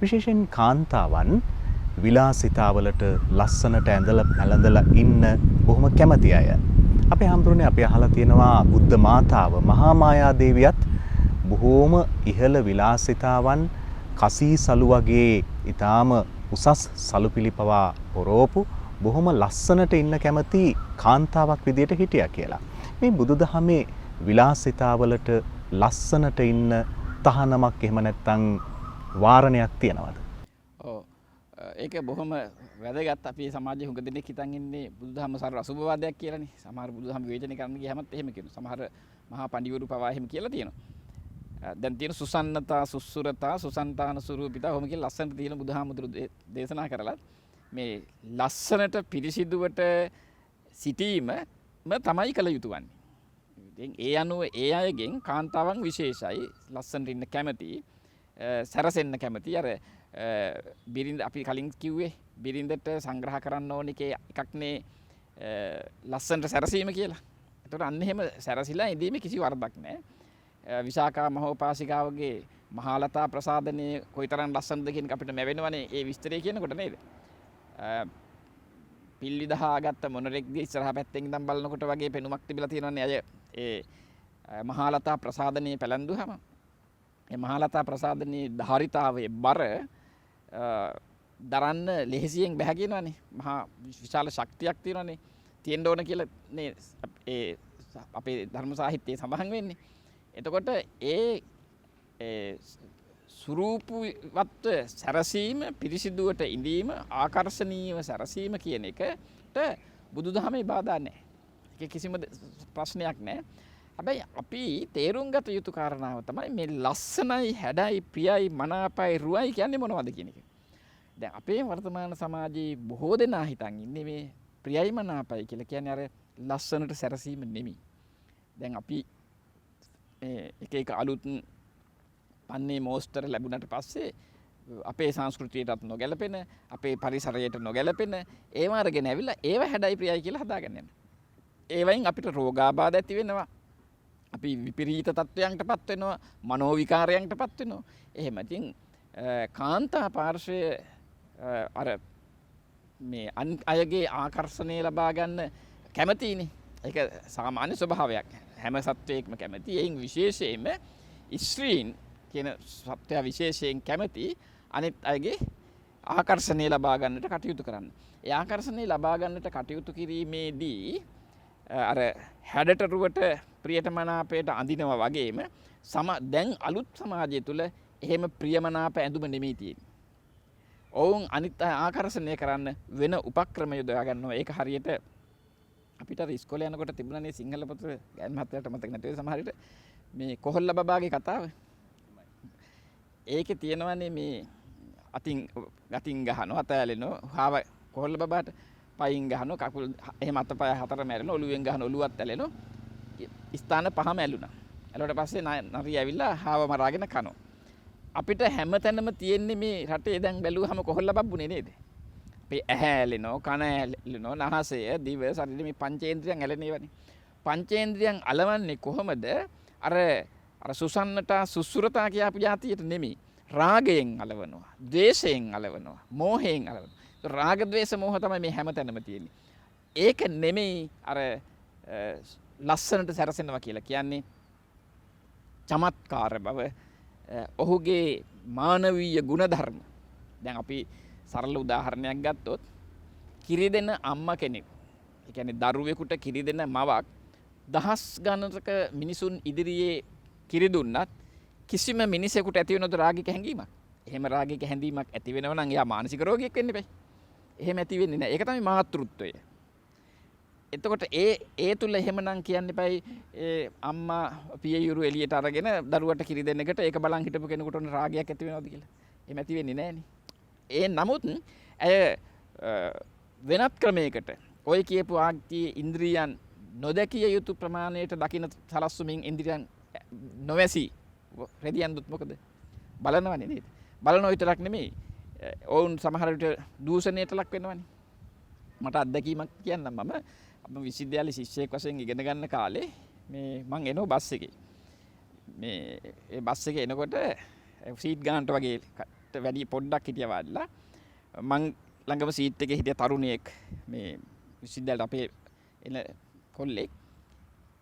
A: විශේෂයෙන් කාන්තාවන් විලාසිතාවලට ලස්සනට ඇඳලා ඉන්න බොහොම කැමති අය. අපේ හාමුදුරනේ අපි අහලා තියෙනවා බුද්ධ මාතාව මහා මායා දේවියත් බොහෝම ඉහළ විලාසිතාවන් කසී සලු වගේ ඊටාම උසස් සලුපිලි පවා පොරෝපු බොහොම ලස්සනට ඉන්න කැමති කාන්තාවක් විදියට හිටියා කියලා. මේ බුදුදහමේ විලාසිතාවලට ලස්සනට ඉන්න තහනමක් එහෙම නැත්නම් වාරණයක් තියනවද?
B: ඔව්. ඒක බොහොම වැදගත්. අපි සමාජයේ හුඟ දෙනෙක් හිතන් ඉන්නේ බුදුදහම සර්ව අසුභවාදයක් කියලානේ. සමහර බුදුදහම විවේචනය කරන්න ගියාමත් එහෙම කියනවා. සමහර මහා පඬිවරු පවා එහෙම කියලා තියෙනවා. දැන් තියෙන සුසන්නතා සුසුරතා සුසන්තාන ස්වරූපිතා ඔහොම කියලා ලස්සනට තියෙන බුදුහාමුදුරු දේශනා කරලා මේ ලස්සනට පිරිසිදුවට සිටීම තමයි කළ යුතු වන්නේ. ඉතින් ඒ අනුව ඒ අයගෙන් කාන්තාවන් විශේෂයි ලස්සනට ඉන්න කැමති සැරසෙන්න කැමති අර බිරිඳ අපි කලින් කිව්වේ බිරිඳට සංග්‍රහ කරන්න ඕන එකක්නේ ලස්සනට සැරසීම කියලා. ඒතකොට අන්න එහෙම සැරසිලා ඉඳීමේ කිසි වරදක් නැහැ. විසාකා මහෝපාසිකාවගේ මහලතා ප්‍රසාදනයේ කොයිතරම් ලස්සනද කියන අපිට මැවෙනවනේ ඒ විස්තරය කියනකොට නේද? පිල්ලි දහාගත්ත මොනරෙක්ගේ ඉස්සරහා පැත්තෙන් ඉඳන් බලනකොට වගේ පෙනුමක් තිබිලා තියෙනවනේ අය ඒ මහලතා ප්‍රසාදනයේ පැලැන්දුවම මේ මහලතා ප්‍රසාදනයේ ධාරිතාවයේ බර දරන්න ලෙහෙසියෙන් බෑ කියනවනේ. මහා විශාල ශක්තියක් තියෙනවනේ. තියෙන්න ඕන කියලා නේ ඒ අපේ ධර්ම සාහිත්‍යයේ සඳහන් වෙන්නේ. එතකොට ඒ සුරූපවත් සැරසීම පිරිසිදුවට ඉඳීම ආකර්ශනීයව සැරසීම කියන එකට බුදුදහමේ බාධා නැහැ. ඒක කිසිම ප්‍රශ්නයක් නැහැ. හැබැයි අපි තේරුම් ගත යුතු කාරණාව තමයි මේ ලස්සනයි හැඩයි ප්‍රියයි මනාපයි රුවයි කියන්නේ මොනවද කියන එක. දැන් අපේ වර්තමාන සමාජයේ බොහෝ දෙනා හිතන් ඉන්නේ මේ ප්‍රියයි මනාපයි කියලා කියන්නේ අර ලස්සනට සැරසීම නෙමෙයි. දැන් අපි එක අලුත් පන්නේ මෝස්තර ලැබුණට පස්සේ අපේ සංස්කෘතියටත් නොගැලපෙන අපේ පරිසරයට නොගැලපෙන ඒවා අරගෙන ඇවිල්ලා ඒව හැඩයි ප්‍රියයි කියලා හදාගන්න යනවා. ඒවයින් අපිට රෝගාබාධ ඇති වෙනවා. අපි විපරීත තත්ත්වයන්ටපත් වෙනවා, මනෝ විකාරයන්ටපත් වෙනවා. එහෙම ඉතින් කාන්තා පාර්ශ්වය අර මේ අයගේ ආකර්ෂණය ලබා ගන්න කැමතිනේ. ඒක සාමාන්‍ය ස්වභාවයක්. හැම සත්වයක්ම කැමති. එයින් විශේෂයෙන්ම ස්ත්‍රීන් කියන සත්වයා විශේෂයෙන් කැමති අනිත් අයගේ ආකර්ෂණය ලබා ගන්නට කටයුතු කරන්න. ඒ ආකර්ෂණය ලබා ගන්නට කටයුතු කිරීමේදී අර හැඩටරුවට ප්‍රියතමනාපයට අඳිනවා වගේම දැන් අලුත් සමාජය තුළ එහෙම ප්‍රියමනාප ඇඳුම නෙමෙයි තියෙන්නේ. ඔවුන් අනිත් අය ආකර්ෂණය කරන්න වෙන උපක්‍රම යොදා ගන්නවා. ඒක හරියට අපිට ඉස්කෝලේ යනකොට තිබුණනේ සිංහල පොත ගෑන් මහත්තයාට මතක නැති වෙයි සමහර විට මේ කොහොල්ල බබාගේ කතාව. ඒකේ තියෙනවනේ මේ අතින් ගහනවා අතෑලෙනවා හාව කොහොල්ල බබාට පයින් ගහනවා කකුල් එහෙම අතපය හතර මැරෙනවා ඔළුවෙන් ගහන ඔළුවත් ඇලෙනවා ස්ථාන පහම ඇලුනා. ඇලුවට පස්සේ නරිය ඇවිල්ලා හාව මරාගෙන කනවා. අපිට හැමතැනම තියෙන්නේ මේ රටේ දැන් බැලුවහම කොහොල්ල බබ්බුනේ නේද? අපේ ඇහැ ඇලෙනවා, කන ඇලෙනවා, නාසය, දිව, ශරීරය මේ පංචේන්ද්‍රියන් ඇලෙනේවනේ. පංචේන්ද්‍රියන් අලවන්නේ කොහොමද? අර සුසන්නතා සුසුරතා කියපු જાතියට නෙමෙයි. රාගයෙන් අලවනවා, ද්වේෂයෙන් අලවනවා, මෝහයෙන් අලවනවා. රාග ද්වේෂ මෝහ තමයි මේ හැමතැනම තියෙන්නේ. ඒක නෙමෙයි අර ලස්සනට සැරසෙනවා කියලා කියන්නේ චමත්කාර බව ඔහුගේ මානවීය ගුණධර්ම. දැන් අපි සරල උදාහරණයක් ගත්තොත් කිරි දෙන අම්මා කෙනෙක්. ඒ කියන්නේ දරුවෙකුට කිරි දෙන මවක් දහස් ගණනක මිනිසුන් ඉදිරියේ කිරි දුන්නත් කිසිම මිනිසෙකුට ඇති වෙනවද රාගික හැඟීමක්? එහෙම රාගික හැඟීමක් ඇති වෙනව නම් එයා මානසික රෝගියෙක් වෙන්න බෑ. එහෙම ඇති වෙන්නේ නැහැ. ඒක තමයි මාතෘත්වය. එතකොට ඒ තුල එහෙමනම් කියන්න එපයි අම්මා පියයුරු එළියට අරගෙන දරුවට කිරි දෙන්න එකට ඒක බලන් හිටපු කෙනෙකුට උන රාගයක් ඇති වෙනවද කියලා. එහෙම ඇති වෙන්නේ නැහනේ. නමුත් ඇය වෙනත් ක්‍රමයකට ඔය කියපු ආග්තියේ ඉන්ද්‍රියන් නොදැකිය යුතු ප්‍රමාණයට දකින්න සලස්වමින් ඉන්ද්‍රියන් නොවැසි රෙදියන් දුත් මොකද බලනවනේ නේද? බලනෝ විතරක් නෙමෙයි ඔවුන් සමහර විට දූෂණයට ලක් වෙනවනේ. මට අත්දැකීමක් කියන්නම් මම විශ්වවිද්‍යාලේ ශිෂ්‍යයෙක් වශයෙන් ඉගෙන ගන්න කාලේ මේ මං එනවා බස් එකේ. මේ ඒ බස් එකේ එනකොට සීට් ගන්නට වගේ වැඩි පොඩ්ඩක් හිටියා වාඩිලා මං ළඟම සීට් එකේ හිටිය තරුණියෙක් මේ විශ්වවිද්‍යාලේ අපේ එන කොල්ලෙක්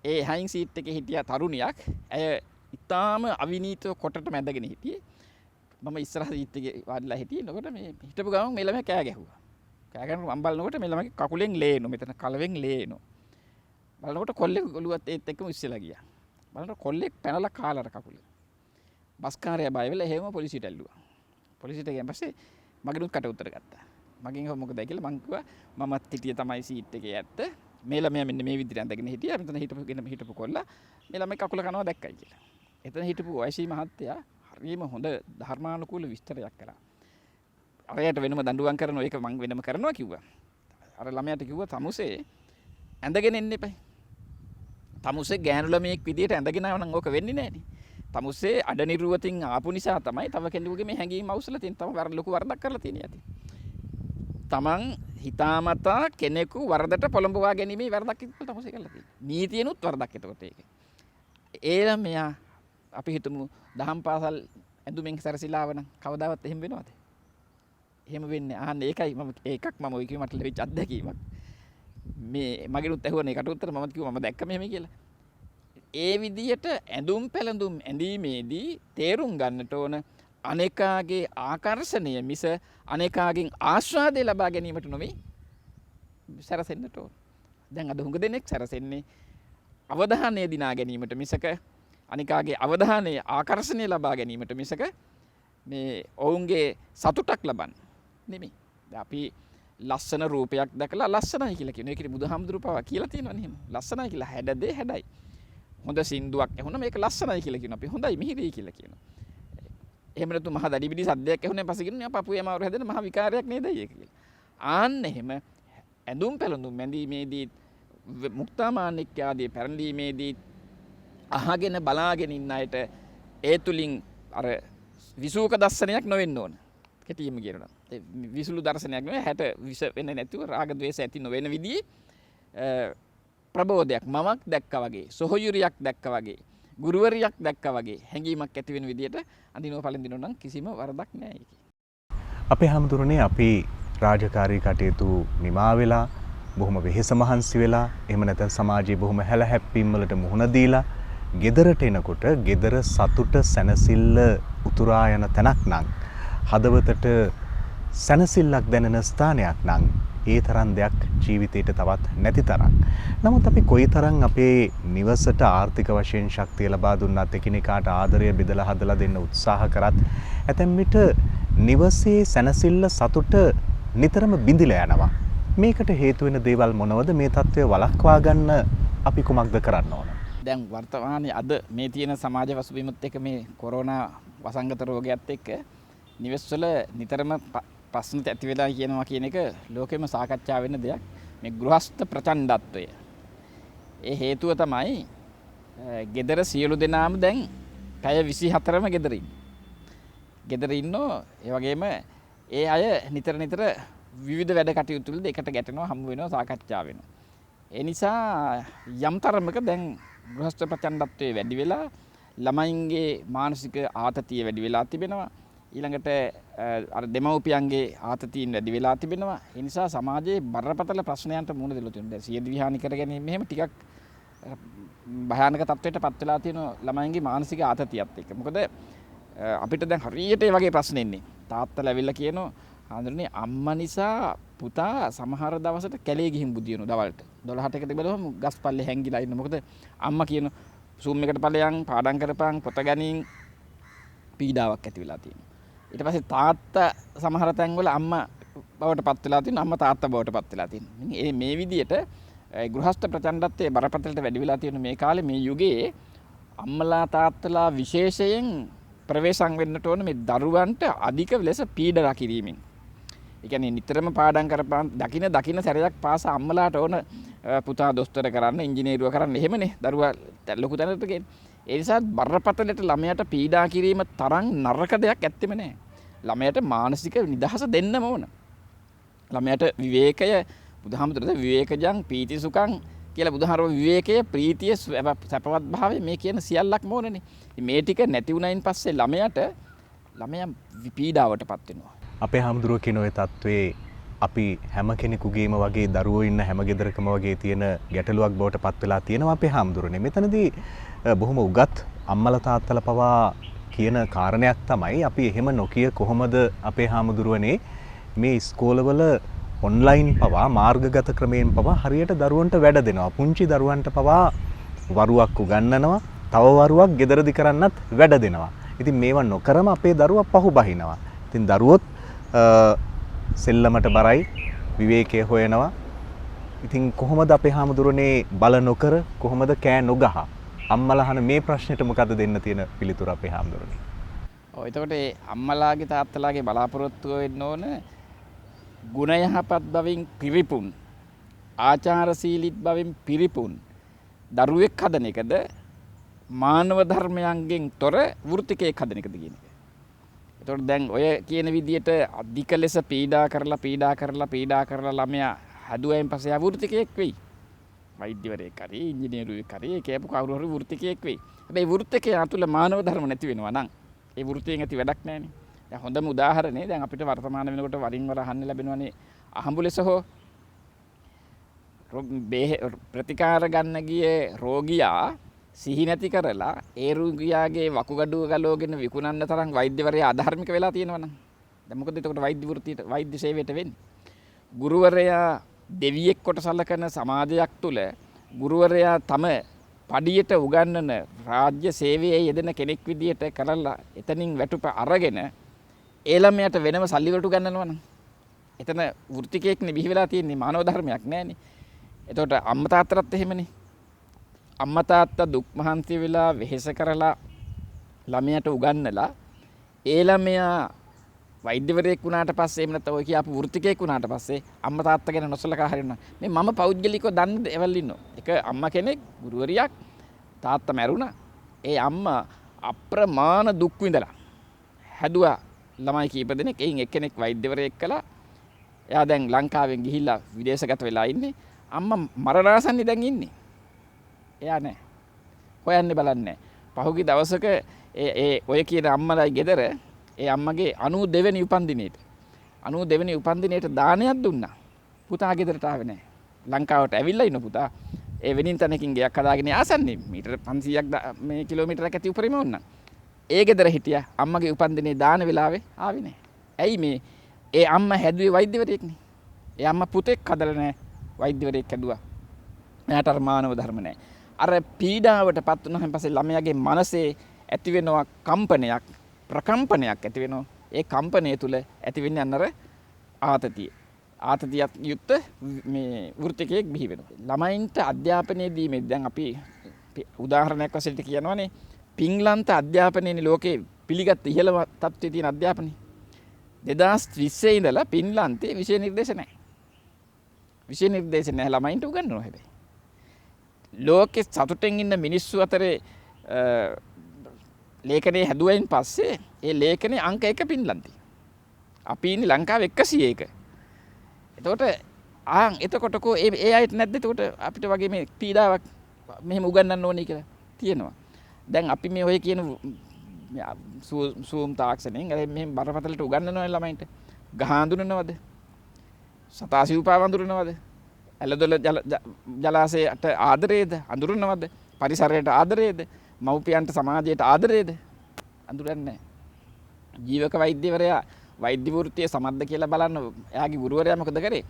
B: ඒ හයින් සීට් එකේ හිටිය තරුණියක් ඇය ඉතාම අවිනීතව කොටට මැදගෙන හිටියේ. මම ඉස්සරහ සීට් එකේ වාඩිලා හිටියේ. එනකොට මේ හිටපු ගමන් මේ ළමයා කෑ ගැහුවා. කෑ ගහන මම බලනකොට මේ ළමගේ කකුලෙන් ලේ එනවා. මෙතන කලවෙන් ලේ එනවා. බලනකොට කොල්ලෙක් ඔළුවත් ඒත් එක්කම ඉස්සෙලා ගියා. බලනකොට කොල්ලෙක් පැනලා කාලා කකුල. බස් කාර්යය බය වෙලා එහෙම පොලිසියට ඇල්ලුවා. පොලිසියට ගියන් පස්සේ මගෙනුත් කට උතර ගත්තා. මගෙන් මොකද කියලා මං කිව්වා මමත් හිටියේ තමයි සීට් එකේ ඇත්ත. මේ ළමයා මෙන්න මේ විදිහට ඇඳගෙන හිටියා. මෙතන හිටපු කොල්ලා මේ ළමයි කකුල කනවා දැක්කයි කියලා. එතන හිටපු වයසී මහත්තයා හරිම හොඳ ධර්මානුකූල විස්තරයක් කළා. අරයට වෙනම දඬුවම් කරනවා ඒක මං වෙනම කරනවා කිව්වා. අර ළමයාට කිව්වා තමුසේ ඇඳගෙන ඉන්න එපා. තමුසේ ගෑනු ළමයෙක් විදියට ඇඳගෙන ආව නම් ඕක වෙන්නේ නැහැනේ. තමුසේ අඩ නිරුවතින් ආපු නිසා තමයි තව කෙනෙකුගේ මේ හැඟීම් අවුස්සලා තියෙන. තම ලොකු වරදක් කරලා තියෙන යටි. තමන් හිතාමතා කෙනෙකු වරදට පොළඹවා ගැනීමේ වරදක් ඉක්මනට තමුසේ කරලා තියෙනවා. නීතියනොත් වරදක් එතකොට ඒක. ඒ ළමයා අපි හිතමු දහම් පාසල් ඇඳුමින් සැරසිලා ආව නම් කවදාවත් එහෙම වෙනවද? එහෙම වෙන්නේ ආන්න ඒකයි මම ඔය කිව්ව මට ලැබිච්ච අත්දැකීමක්. මේ මගෙනුත් ඇහුවනේ ඒකට උත්තර මමත් කිව්වා මම දැක්ක මෙහෙම කියලා. ඒ විදියට ඇඳුම් පැළඳුම් ඇඳීමේදී තේරුම් ගන්නට ඕන අනේකාගේ ආකර්ෂණය මිස අනේකාගෙන් ආස්වාදය ලබා ගැනීමට නොවේ සැරසෙන්නට ඕන. දැන් අද හුඟ දෙනෙක් සැරසෙන්නේ අවධානය දිනා ගැනීමට මිසක අනිකාගේ අවධානය ආකර්ෂණය ලබා ගැනීමට මිසක මේ ඔවුන්ගේ සතුටක් ලබන්න නෙමෙයි. අපි ලස්සන රූපයක් දැකලා ලස්සනයි කියලා කියනවා. ඒකේ බුදුහාමුදුරුවෝ පවා කියලා තියෙනවනේ එහෙම. ලස්සනයි කියලා හැඩදේ හැඩයි. හොඳ සින්දුවක් ඇහුණා මේක ලස්සනයි කියලා කියනවා. අපි හොඳයි මිහිරි කියලා කියනවා. එහෙම නැතු මහ දඩිබිඩි සද්දයක් ඇහුණා පස්සේ කියනවා පපුවේ අමාරු හැදෙන මහ විකාරයක් නේද ඒක කියලා. ආන්න එහෙම ඇඳුම් පැළඳුම් මැදීමේදී මුක්තාමානික්‍ය ආදී පැරණීමේදී අහගෙන බලාගෙන ඉන්න අයට ඒ තුලින් අර විසූක දර්ශනයක් නොවෙන්න ඕන. කෙටියෙන්ම කියනවා. විසුළු දර්ශනයක් නෙවෙයි 60 විස වෙන්නේ නැතුව රාග ද්වේෂ ඇති නොවන විදිහේ ප්‍රබෝධයක් මමක් දැක්කා වගේ, සොහොයුරියක් දැක්කා වගේ, ගුරුවරියක් දැක්කා වගේ හැඟීමක් ඇති වෙන විදිහට අඳිනව පළඳිනව නම් කිසිම වරදක් නැහැ ඒකේ.
A: අපේ හැමදෙරෝනේ අපි රාජකාරී කටයුතු නිමා වෙලා බොහොම වෙහෙස මහන්සි වෙලා එහෙම නැත්නම් සමාජයේ බොහොම හැලහැප්පීම් වලට මුහුණ දීලා ගෙදරට එනකොට ගෙදර සතුට සැනසෙල්ල උතුරා යන තැනක් නම් හදවතට සැනසෙල්ලක් දැනෙන ස්ථානයක් නම් ඒ තරම් දෙයක් ජීවිතේට තවත් නැති තරම්. නමුත් අපි කොයිතරම් අපේ නිවසට ආර්ථික වශයෙන් ශක්තිය ලබා දුන්නත් එකිනෙකාට ආදරය බෙදලා හදලා දෙන්න උත්සාහ කරත් ඇතැම් විට නිවසේ සැනසෙල්ල සතුට නිතරම බිඳිලා යනවා. මේකට හේතු වෙන දේවල් මොනවද? මේ தත්ත්වය වළක්වා ගන්න අපි කුමක්ද කරන්න ඕන?
B: දැන් වර්තමානයේ අද මේ තියෙන සමාජ පසුබිමත් එක්ක මේ කොරෝනා වසංගත රෝගයත් එක්ක නිවෙස්වල නිතරම ප්‍රශ්න ඇති වෙලා කියනවා කියන එක ලෝකෙම සාකච්ඡා වෙන දෙයක්. මේ ගෘහස්ත ප්‍රචණ්ඩත්වය. ඒ හේතුව තමයි ගෙදර සියලු දෙනාම දැන් පැය 24ම ගෙදර ඉන්නේ. ගෙදර ඉන්නෝ ඒ වගේම ඒ අය නිතර විවිධ වැඩ කටයුතු වලදී එකට ගැටෙනවා, හමු වෙනවා, සාකච්ඡා වෙනවා. ඒ නිසා යම් තරමක දැන් ගෘහස්ත ප්‍රචණ්ඩත්වයේ වැඩි වෙලා ළමයින්ගේ මානසික ආතතිය වැඩි වෙලා තිබෙනවා. ඊළඟට අර දෙමව්පියන්ගේ ආතතියින් වැඩි වෙලා තිබෙනවා. ඒ නිසා සමාජයේ බරපතල ප්‍රශ්නයන්ට මුහුණ දෙලා තියෙනවා. දැන් සියදිවි විහානි කර ගැනීම මෙහෙම ටිකක් භයානක තත්ත්වයට පත් වෙලා තියෙනවා ළමයින්ගේ මානසික ආතතියත් එක්ක. මොකද අපිට දැන් හරියට ඒ වගේ ප්‍රශ්න එන්නේ. තාත්තලා ඇවිල්ලා කියනවා හඳුනන්නේ අම්මා නිසා පුතා සමහර දවසට කැලේ ගිහින් බුදියනවා දවල්ට. 12ට එකට බලවම ගස් පල්ලේ හැංගිලා ඉන්න. මොකද අම්මා කියන සූම් එකට ඵලයන් පාඩම් කරපන් පොත ගනින් පීඩාවක් ඇති වෙලා තියෙනවා. ඊට පස්සේ තාත්තා සමහර තැන්වල අම්මා බවට පත් වෙලා තියෙනවා. අම්මා තාත්තා බවට පත් වෙලා තියෙනවා. මේ විදියට ගෘහස්ත ප්‍රචණ්ඩත්වයේ බරපතලට වැඩි වෙලා තියෙන මේ කාලේ මේ යුගයේ අම්මලා තාත්තලා විශේෂයෙන් ප්‍රවේශම් වෙන්නට ඕන මේ දරුවන්ට අධික ලෙස පීඩා කිරීමෙන්. ඒ කියන්නේ නිතරම පාඩම් කරපන් දකින සැරයක් පාසා අම්මලාට ඕන පුතා දොස්තර කරන්න, ඉංජිනේරුව කරන්න එහෙමනේ දරුවා ලොකු තැනකට ගේන්නේ. ඒ නිසා බරපතලට ළමයට පීඩා කිරීම තරම් නරක දෙයක් ඇත්තෙම නැහැ. ළමයට මානසික නිදහස දෙන්නම ඕන. ළමයට විවේකය බුදුහාමුදුරුවෝ විවේකජං පීතිසුඛං කියලා බුදුහාරව විවේකය ප්‍රීතිය සැපවත් භාවය මේ කියන සියල්ලක්ම ඕනනේ. මේ ටික නැති වුණයින් පස්සේ ළමයා පීඩාවටපත් වෙනවා.
A: අපේ හාමුදුරුවෝ කියන ওই තත්වයේ අපි හැම කෙනෙකුගේම වගේ දරුවෝ ඉන්න හැම ගෙදරකම වගේ තියෙන ගැටලුවක් බවට පත් වෙලා තියෙනවා අපේ හාමුදුරුවනේ. මෙතනදී බොහොම උගත් අම්මලා තාත්තලා පවා කියන කාරණයක් තමයි අපි එහෙම නොකිය කොහොමද අපේ හාමුදුරුවනේ මේ ඉස්කෝලවල ඔන්ලයින් පවා මාර්ගගත ක්‍රමයෙන් පවා හරියට දරුවන්ට වැඩ දෙනවා. පුංචි දරුවන්ට පවා වරුවක් උගන්වනවා. තව වරුවක් ගෙදරදි කරන්නත් වැඩ දෙනවා. ඉතින් මේවා නොකරම අපේ දරුවා පහු බහිනවා. ඉතින් දරුවොත් සෙල්ලමට බරයි විවේකයේ හොයනවා. ඉතින් කොහොමද අපේ හාමුදුරනේ බල නොකර කොහොමද කෑ නොගහ අම්මලා අහන මේ ප්‍රශ්නෙට මොකද දෙන්න තියෙන පිළිතුර අපේ හාමුදුරනේ?
B: ඔව් එතකොට ඒ අම්මලාගේ තාත්තලාගේ බලාපොරොත්තුව වෙන්න ඕන ගුණ යහපත් බවින් පිරිපුන් ආචාරශීලීත් බවින් පිරිපුන් දරුවෙක් හදන එකද මානව ධර්මයන්ගෙන් තොර වෘත්තිකයෙක් හදන එකද කියන එක. එතකොට දැන් ඔය කියන විදියට අධික ලෙස පීඩා කරලා ළමයා හදුවෙන් පස්සේ අවෘත්තිකයෙක් වෙයි. වෛද්‍යවරයෙක් හරි ඉංජිනේරුවෙක් හරි කියපු කවුරු හරි වෘත්තිකයෙක් වෙයි. හැබැයි වෘත්තිකයා තුල මානව ධර්ම නැති වෙනවා නම් ඒ වෘත්තියෙන් ඇති වැඩක් නැහැනේ. දැන් හොඳම උදාහරණේ දැන් අපිට වර්තමාන වෙනකොට වරින් වර අහන්න ලැබෙනවානේ අහඹු ලෙස හෝ ප්‍රතිකාර ගන්න ගියේ රෝගියා සිහි නැති කරලා ඒ රෝගියාගේ වකුගඩුව ගලවගෙන විකුණන්න තරම් වෛද්‍යවරයා අධාර්මික වෙලා තියෙනවනම් දැන් මොකද එතකොට වෛද්‍ය වෘත්තියට වෛද්‍ය සේවයට වෙන්නේ? ගුරුවරයා දෙවියෙක් කොට සලකන සමාජයක් තුල ගුරුවරයා තම පඩියට උගන්වන රාජ්‍ය සේවයේ යෙදෙන කෙනෙක් විදියට කරලා එතනින් වැටුප අරගෙන ඒ ළමයට වෙනම සල්ලි වලට උගන්වනවා නම් එතන වෘත්තිකයෙක්නේ බිහි වෙලා තියෙන්නේ මානව ධර්මයක් නැහැනේ. එතකොට අම්මා තාත්තටත් එහෙමනේ. අම්මා තාත්තා දුක් මහන්සි වෙලා වෙහෙස කරලා ළමයට උගන්වලා ඒ ළමයා වෛද්‍යවරයෙක් වුණාට පස්සේ එහෙම නැත්නම් ඔය කියාපු වෘත්තිකයෙක් වුණාට පස්සේ අම්මා තාත්තා ගැන නොසලකා හරිනවා. මේ මම පෞද්ගලිකව දන්න එවල් ඉන්නවා. එක අම්මා කෙනෙක් ගුරුවරියක් තාත්තා මැරුණා. ඒ අම්මා අප්‍රමාණ දුක් විඳලා හැදුවා ළමයි කීප දෙනෙක්. එයින් එක්කෙනෙක් වෛද්‍යවරයෙක් කළා. එයා දැන් ලංකාවෙන් ගිහිල්ලා විදේශගත වෙලා ඉන්නේ. අම්මා මරණාසන්නි දැන් ඉන්නේ. එයා නෑ. හොයන්නේ බලන්නේ. පහුගිය දවසක ඒ ඔය කියන අම්මලායි ගෙදර ඒ අම්මගේ 92 වෙනි උපන්දිනේට දානයක් දුන්නා. පුතා ගෙදරට ආවේ නැහැ. ලංකාවට ඇවිල්ලා ඉන්න පුතා. ඒ වෙනින් තැනකින් ගයක් හදාගෙන ආසන්නේ මීටර 500ක් මේ කිලෝමීටරයක් ඇති උපරිම වුණා. ඒ ගෙදර හිටියා අම්මගේ උපන්දිනේ දාන වෙලාවේ ආවේ නැහැ. ඇයි මේ? ඒ අම්මා හැදුවේ වෛද්‍යවරයෙක්නේ. ඒ අම්මා පුතෙක් හදලා නැහැ. වෛද්‍යවරයෙක් හැදුවා. එයාට අර මානව ධර්ම නැහැ. අර පීඩාවටපත් වුණාන් පස්සේ ළමයාගේ මනසේ ඇති වෙනවා කම්පනයක් ප්‍රකම්පනයක් ඇති වෙනවා. ඒ කම්පනය තුල ඇති වෙන්නේ අන්නර ආතතිය. ආතතියක් යුක්ත මේ වෘත්තිකයෙක් බිහි වෙනවා. ළමයින්ට අධ්‍යාපනයේදී මේ දැන් අපි උදාහරණයක් වශයෙන් කියනවානේ පින්ලන්ත අධ්‍යාපනයේනේ ලෝකේ පිළිගත් ඉහළම තත්ත්වයේ තියෙන අධ්‍යාපනය. 2020 ඉඳලා පින්ලන්තේ විෂය නිර්දේශ නැහැ. විෂය නිර්දේශ නැහැ ළමයින්ට උගන්වනවා හැබැයි. ලෝකෙ සතුටෙන් ඉන්න මිනිස්සු අතරේ ලේඛනයේ හැදුවයින් පස්සේ ඒ ලේඛනයේ අංක 1 පින්ලන්තේ. අපි ඉන්නේ ලංකාවේ 101. එතකොට ඒ අයට නැද්ද එතකොට අපිට වගේ මේ පීඩාවක් මෙහෙම උගන්වන්න ඕනේ කියලා තියෙනවා. දැන් අපි මේ ඔය කියන සූම් තාක්ෂණයෙන් මෙහෙම බරපතලට උගන්වනවා ළමයින්ට. ගහ අඳුරනවද? සතා සිව්පා වඳුරනවද? ඇලදොල ජලාශයට ආදරේද? අඳුරනවද? පරිසරයට ආදරේද? මව්පියන්ට සමාජයට ආදරේද? අඳුරන්නේ නැහැ. ජීවක වෛද්‍යවරයා වෛද්‍ය වෘත්තිය සමත්ද කියලා බලන්න එයාගේ ගුරුවරයා මොකද කරේ?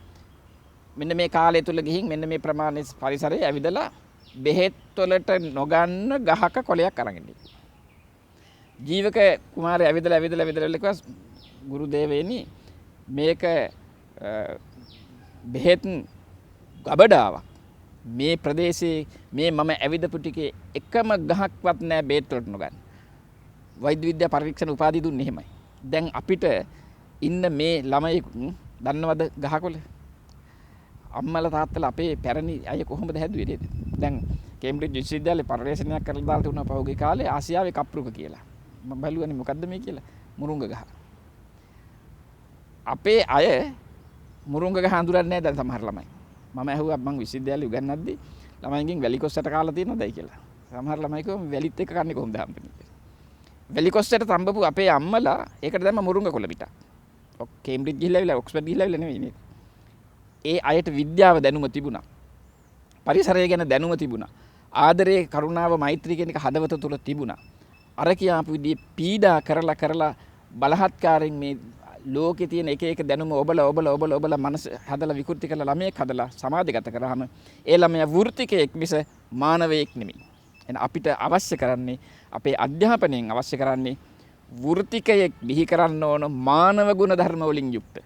B: මෙන්න මේ කාලය තුල ගිහින් මෙන්න මේ ප්‍රමාණය පරිසරයේ ඇවිදලා බෙහෙත් වලට නොගන්න ගහක කොලයක් අරන් ඉන්නේ. ජීවක කුමාරයා ඇවිදලා කිව්වා ගුරු දේවේනි මේක බෙහෙත් ගබඩාවක්. මේ ප්‍රදේශයේ මේ මම ඇවිදපු ටිකේ එකම ගහක්වත් නැහැ බෙහෙත් වලට නොගන්න. වෛද්‍ය විද්‍යා පරීක්ෂණ උපාධිය දුන්නේ එහෙමයි. දැන් අපිට ඉන්න මේ ළමයෙකු දන්නවද ගහකොළ? අම්මලා තාත්තලා අපේ පැරණි අය කොහොමද හැදුවේ නේද? දැන් කේම්බ්‍රිජ් විශ්වවිද්‍යාලේ පරිශනාවක් කරලා දාලා තිබුණා පහුගිය කාලේ ආසියාවේ කප්රුක කියලා. මම බැලුවානේ මොකද්ද මේ කියලා. මුරුංග ගහ. අපේ අය මුරුංග ගහ හඳුරන්නේ නැහැ දැන් සමහර ළමයි. මම ඇහුවා මම විශ්වවිද්‍යාලේ උගන්වද්දී ළමයින්ගෙන් වැලිකොස්සට කාලා තියෙනවදයි කියලා. සමහර ළමයි කිව්වා වැලිත් එක්ක කන්නේ කොහොමද හම්බෙන්නේ? වැලිකොස්සට තම්බපු අපේ අම්මලා ඒකට දැම්ම මුරුංග කොළ පිටක්. කේම්බ්‍රිජ් ගිහිල්ලා ඔක්ස්ෆර්ඩ් ගිහිල්ලා නෙවෙයි නේද? ඒ අයට විද්‍යාව දැනුම තිබුණා. පරිසරය ගැන දැනුම තිබුණා. ආදරේ, කරුණාව, මෛත්‍රී කියන එක හදවත තුල තිබුණා. අර කියාපු විදිහේ පීඩා කරලා බලහත්කාරයෙන් මේ ලෝකේ තියෙන එක දැනුම ඔබලා මනස හදලා විකෘති කරලා ළමයෙක් හදලා සමාජගත කරාම ඒ ළමයා වෘත්තිකයෙක් මිස මානවයෙක් නෙමෙයි. එහෙනම් අපිට අවශ්‍ය කරන්නේ අපේ අධ්‍යාපනයෙන් අවශ්‍ය කරන්නේ වෘත්තිකයෙක් බිහි කරන්න ඕන මානව ගුණ ධර්ම වලින් යුක්ත.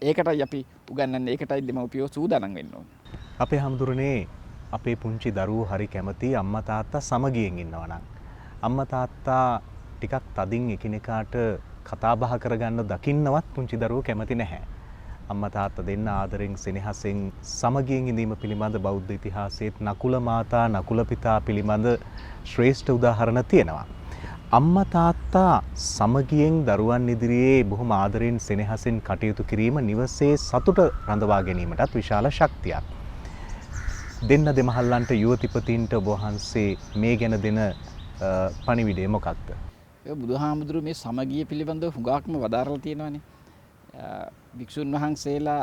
B: ඒකටයි අපි උගන්වන්නේ. ඒකටයි දෙමව්පියෝ සූදානම් වෙන්න ඕනේ.
A: අපේ හැමදුරනේ අපේ පුංචි දරුවෝ හරි කැමති අම්මා තාත්තා සමගියෙන් ඉන්නවා නම් අම්මා තාත්තා ටිකක් තදින් එකිනෙකාට කතා බහ කරගන්න දකින්නවත් පුංචි දරුවෝ කැමති නැහැ. අම්මා තාත්තා දෙන්න ආදරෙන් සෙනෙහසෙන් සමගියෙන් ඉඳීම පිළිබඳ බෞද්ධ ඉතිහාසයේත් නකුල මාතා නකුල පිතා පිළිබඳ ශ්‍රේෂ්ඨ උදාහරණ තියෙනවා. අම්මා තාත්තා සමගියෙන් දරුවන් ඉදිරියේ බොහොම ආදරෙන් සෙනෙහසෙන් කටයුතු කිරීම නිවසේ සතුට රඳවා ගැනීමටත් විශාල ශක්තියක්. දෙන්න දෙමහල්ලන්ට යුවතිපතින්ට ඔබ වහන්සේ මේ ගැන දෙන පණිවිඩය මොකක්ද?
B: බුදුහාමුදුරුවෝ මේ සමගිය පිළිබඳව හුඟක්ම වදාරලා තියෙනවානේ. භික්ෂුන් වහන්සේලා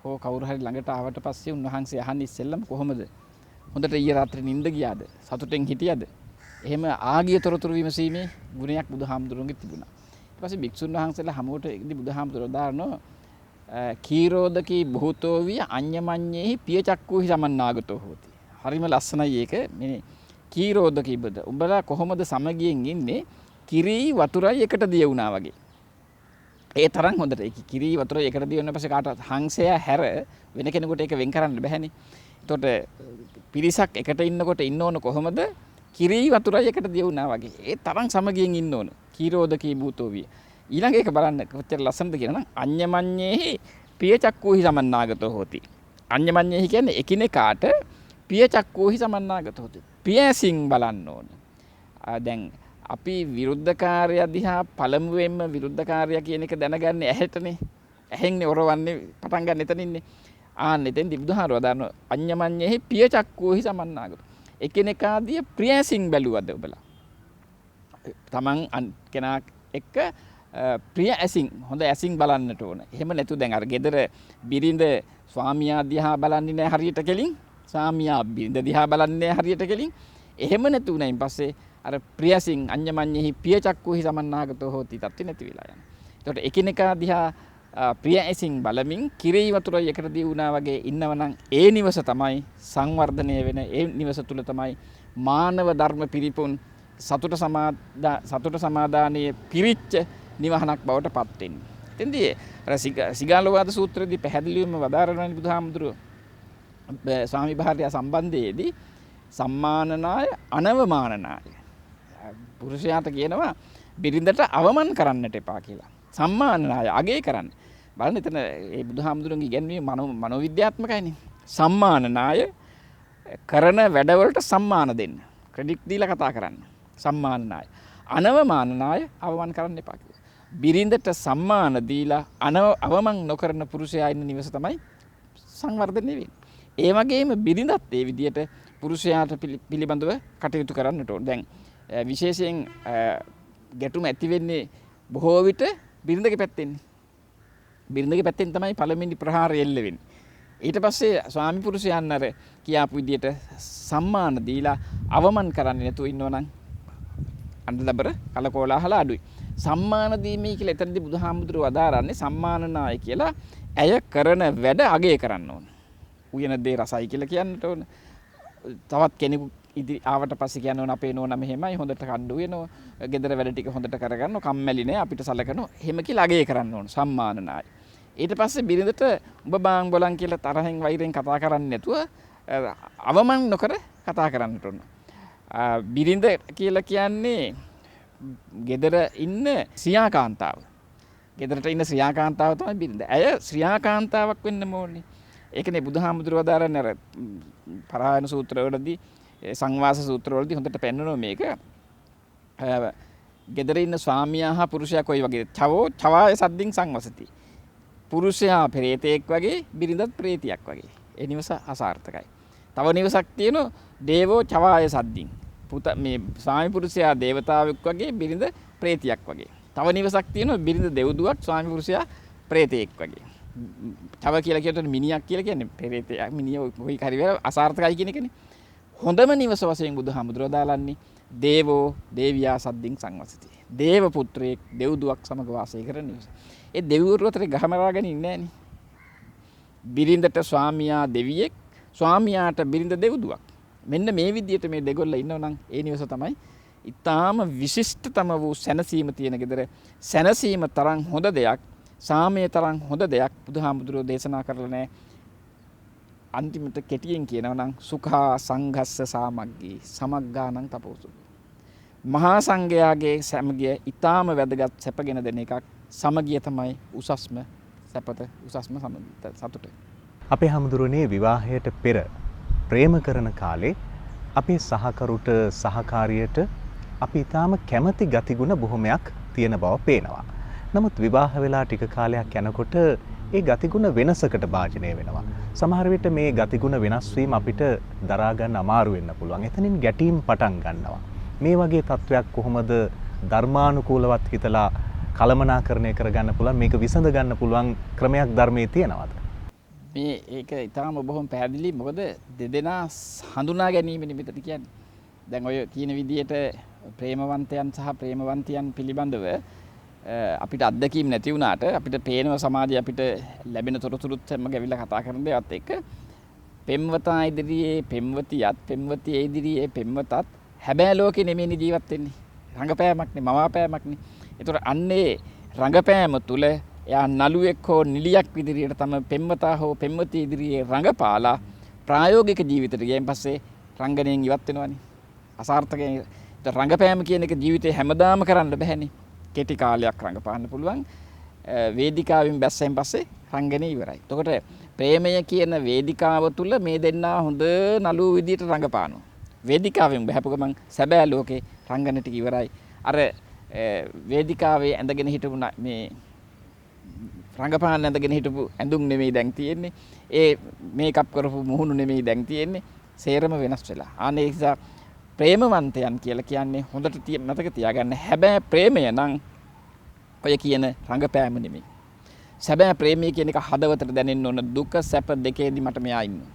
B: හෝ කවුරු හරි ළඟට ආවට පස්සේ උන්වහන්සේ අහන්නේ ඉස්සෙල්ලම කොහොමද? හොඳට ඊයේ රාත්‍රියේ නිින්ද ගියාද? සතුටෙන් හිටියද? එහෙම ආගිය තොරතුරු විමසීමේ ගුණයක් බුදුහාමුදුරුවන්ගේ තිබුණා. ඊට පස්සේ භික්ෂුන් වහන්සේලා හමුවට ඉදි බුදුහාමුදුරුවෝ දානවා කීරෝදකී බොහෝතෝ විය අඤ්ඤමඤ්ඤේහි පියචක්කුහි සමන්නාගතෝ හෝති. හරිම ලස්සනයි ඒක. මේ කීරෝදකී බද. උඹලා කොහොමද සමගියෙන් ඉන්නේ? කිරි වතුරයි එකට දිය වුණා වගේ. ඒ තරම් හොඳට ඒක කිරි වතුරයි එකට දිය වුණා පස්සේ කාටවත් හංසය හැර වෙන කෙනෙකුට ඒක වෙන් කරන්න බැහැනේ. එතකොට පිරිසක් එකට ඉන්නකොට ඉන්න ඕන කොහොමද? කිරි වතුරයි එකට දිය වුණා වගේ. ඒ තරම් සමගියෙන් ඉන්න ඕන. කීරෝදකී භූතෝ විය. ඊළඟ එක බලන්න කොච්චර ලස්සනද කියනනම් අඤ්ඤමඤ්ඤේහි පියචක්කුහි සමන්නාගතෝ හෝති. අඤ්ඤමඤ්ඤේහි කියන්නේ එකිනෙකාට පියචක්කුහි සමන්නාගතෝ හෝති. පියසින් බලන්න ඕන. දැන් අපි විරුද්ධකාරය දිහා පළමුවෙන්ම විරුද්ධකාරය කියන එක දැනගන්නේ ඇහැටනේ. ඇහෙන්නේ ඔරවන්නේ පටන් ගන්න එතනින්නේ. එතෙන්දී බුදුහාරව දාන අඤ්ඤමඤ්ඤේහි පියචක්කුහි සමන්නාගතෝ. එකිනෙකාදී ප්‍රියසින් බැලුවද ඔබලා? තමන් කෙනා එක්ක ප්‍රිය ඇසින් හොඳ ඇසින් බලන්නට ඕන. එහෙම නැතු දැන් අර ගෙදර බිරිඳ ස්වාමියා දිහා බලන්නේ නැහැ හරියට කෙලින්. ස්වාමියා බිරිඳ දිහා බලන්නේ හරියට කෙලින්. එහෙම නැතු උනයින් පස්සේ අර ප්‍රියසින් අඤ්ඤමඤ්ඤෙහි පියචක්කුහි සමන්නාගතෝ හෝති තත්ති නැති වෙලා යනවා. ඒකට එකිනෙකා දිහා ප්‍රිය ඇසින් බලමින් කිරි වතුරයි එකට දී වුණා වගේ ඉන්නවනම් ඒ නිවස තමයි සංවර්ධනය වෙන. ඒ නිවස තුල තමයි මානව ධර්ම පිරිපුන් සතුට සමාදානයේ පිරිච්ච නිවහනක් බවට පත් වෙන්නේ. එතෙන්දී අර සිගාලෝවාද සූත්‍රයේදී පැහැදිලිවම වදාරනවානේ බුදුහාමුදුරුවෝ ස්වාමි භාර්යා සම්බන්ධයේදී සම්මානනාය අනවමානනාය. පුරුෂයාට කියනවා බිරිඳට අවමන් කරන්නට එපා කියලා. සම්මාන නාය අගය කරන්න. බලන්න එතන ඒ බුදුහාමුදුරන්ගේ ඉගැන්වීම මනෝවිද්‍යාත්මකයිනේ. සම්මාන නාය කරන වැඩවලට සම්මාන දෙන්න. ක්‍රෙඩිට් දීලා කතා කරන්න. සම්මාන නාය. අනවමාන නාය අවමන් කරන්න එපා කිව්වා. බිරිඳට සම්මාන දීලා අවමන් නොකරන පුරුෂයා ඉන්න නිවස තමයි සංවර්ධනය වෙන්නේ. ඒ වගේම බිරිඳත් ඒ විදියට පුරුෂයාට පිළිබඳව කටයුතු කරන්නට ඕන. දැන් විශේෂයෙන් ගැටුම ඇති වෙන්නේ බොහෝ විට බිරිඳගේ පැත්තෙන්. බිරිඳගේ පැත්තෙන් තමයි පළවෙනි ප්‍රහාරය එල්ල වෙන්නේ. ඊට පස්සේ ස්වාමි පුරුෂයන් අර කියාපු විදියට සම්මාන දීලා අවමන් කරන්නේ නැතුව ඉන්නවනම් අඬලබර කලකෝලාහල අඩුයි. සම්මාන දීමේ කියලා එතනදී බුදුහාමුදුරුවෝ අදාරන්නේ සම්මානනාය කියලා ඇය කරන වැඩ අගය කරන්න ඕන. උයන දේ රසයි කියලා කියන්නට ඕන. තවත් කෙනෙකු ඉදිරි ආවට පස්සේ කියන්න ඕන අපේ නෝනා මෙහෙමයි හොඳට කණ්ඩු වෙනවා. ගෙදර වැඩ ටික හොඳට කරගන්නවා. කම්මැලි නෑ අපිට සලකනවා. එහෙම කියලා අගය කරන්න ඕන සම්මානනාය. ඊට පස්සේ බිරිඳට උඹ බාන් බොලන් කියලා තරහෙන් වෛරෙන් කතා කරන්නේ නැතුව අවමන් නොකර කතා කරන්නට ඕන. බිරිඳ කියලා කියන්නේ ගෙදර ඉන්න ශ්‍රියාකාන්තාව. ගෙදරට ඉන්න ශ්‍රියාකාන්තාව තමයි බිරිඳ. ඇය ශ්‍රියාකාන්තාවක් වෙන්න ඕනේ. ඒකනේ බුදුහාමුදුරුවෝ දාරන්නේ අර පරායන සූත්‍රවලදී සංවාස සූත්‍රවලදී හොඳට පෙන්වනවා මේක. ගෙදර ඉන්න ස්වාමියා හා පුරුෂයා කොයි වගේද? චවාය සද්දින් සංවසති. පුරුෂයා ප්‍රේතෙක් වගේ බිරිඳත් ප්‍රේතියක් වගේ. ඒ නිවස අසාර්ථකයි. තව නිවසක් තියෙනවා දේවෝ චවාය සද්දින්. මේ ස්වාමි පුරුෂයා දේවතාවෙක් වගේ බිරිඳ ප්‍රේතියක් වගේ. තව නිවසක් තියෙනවා බිරිඳ දෙව්දුවක් ස්වාමි පුරුෂයා ප්‍රේතෙක් වගේ. තව කියලා කියනකොට මිනිහක් කියලා කියන්නේ ප්‍රේතයක් මිනිහ කොයි හරි වෙලා අසාර්ථකයි කියන එකනේ. හොඳම නිවස වශයෙන් බුදුහාමුදුරුවෝ දාලන්නේ දේවෝ දේවියා සද්දින් සංවසති. දේව පුත්‍රයෙක් දෙව්දුවක් සමග වාසය කරන නිවස. ඒ දෙවිවරු අතරේ ගහමරාගෙන ඉන්නේ නැහනේ. බිරිඳට ස්වාමියා දෙවියෙක්, ස්වාමියාට බිරිඳ දෙව්දුවක්. මෙන්න මේ විදිහට මේ දෙගොල්ල ඉන්නව නම් ඒ නිවස තමයි ඊටාම විශිෂ්ටතම වූ සැනසීම තියෙන ගෙදර. සැනසීම තරම් හොඳ දෙයක්, සාමයේ තරම් හොඳ දෙයක් බුදුහාමුදුරුවෝ දේශනා කරලා නැහැ. අන්තිමට කෙටියෙන් කියනවා නම් සුඛා සංඝස්ස සාමග්ගී සමග්ගානං තපෝසු. මහා සංඝයාගේ සමගිය ඊටාම වැදගත් සැපගෙන දෙන එකක්. සමගිය තමයි උසස්ම සැපත, උසස්ම සතුට.
A: අපේ හැමදෙරුවනේ විවාහයට පෙර ප්‍රේම කරන කාලේ අපේ සහකරුට සහකාරියට අපි ඊටාම කැමති ගතිගුණ බොහොමයක් තියෙන බව පේනවා. නමුත් විවාහ වෙලා ටික කාලයක් යනකොට ඒ ගතිගුණ වෙනසකට භාජනය වෙනවා. සමහර විට මේ ගතිගුණ වෙනස් වීම අපිට දරා ගන්න අමාරු වෙන්න පුළුවන්. එතනින් ගැටීම් පටන් ගන්නවා. මේ වගේ තත්වයක් කොහොමද ධර්මානුකූලවත් හිතලා කළමනාකරණය කරගන්න පුළුවන්, මේක විසඳ ගන්න පුළුවන් ක්‍රමයක් ධර්මයේ තියෙනවද?
B: මේ ඒක ඊටාම බොහොම පැහැදිලි. මොකද දෙදෙනා හඳුනා ගැනීමනේ මෙතන කියන්නේ. දැන් ඔය කියන විදිහට ප්‍රේමවන්තයන් සහ ප්‍රේමවන්තියන් පිළිබඳව අපිට අත්දැකීම් නැති වුණාට අපිට පේනව සමාජයේ අපිට ලැබෙන තොරතුරුත් හැම ගැවිලා කතා කරන දේවත් එක්ක පෙම්වතා ඉදිරියේ පෙම්වතියත් පෙම්වතිය ඉදිරියේ පෙම්වතත් හැබෑ ලෝකෙ නෙමෙයි ජීවත් වෙන්නේ. රංගපෑමක්නේ, මවාපෑමක්නේ. ඒතර අන්නේ රංගපෑම තුල එයා නළුවෙක් හෝ නිලියක් විදිහට තම පෙම්වතා හෝ පෙම්වතිය ඉදිරියේ රංගපාලා ප්‍රායෝගික ජීවිතයට ගියන් පස්සේ රංගනයෙන් ඉවත් වෙනවනේ. අසාර්ථකයෙන් රංගපෑම කියන එක ජීවිතේ හැමදාම කරන්න බැහැනේ. කෙටි කාලයක් රංගපාන්න පුළුවන්. වේදිකාවෙන් බැස්සෙන් පස්සේ රංගනේ ඉවරයි. එතකොට ප්‍රේමය කියන වේදිකාව තුල මේ දෙන්නා හොඳ නළුව විදිහට රංගපානවා. වේදිකාවෙන් බහැපු ගමන් සැබෑ ලෝකේ රංගන ටික ඉවරයි. අර වේදිකාවේ ඇඳගෙන හිටපු මේ රංගපාන ඇඳගෙන හිටපු ඇඳුම් නෙමෙයි දැන් තියෙන්නේ. ඒ මේකප් කරපු මුහුණු නෙමෙයි දැන් තියෙන්නේ. සේරම වෙනස් වෙලා. අනේ නිසා ප්‍රේමවන්තයන් කියලා කියන්නේ හොඳට මතක තියාගන්න. හැබැයි ප්‍රේමය නම් ඔය කියන රංගපෑම නෙමෙයි. සැබෑ ප්‍රේමය කියන එක හදවතට දැනෙන්න ඕන. දුක සැප දෙකේදී මට මෙයා ඉන්නවා.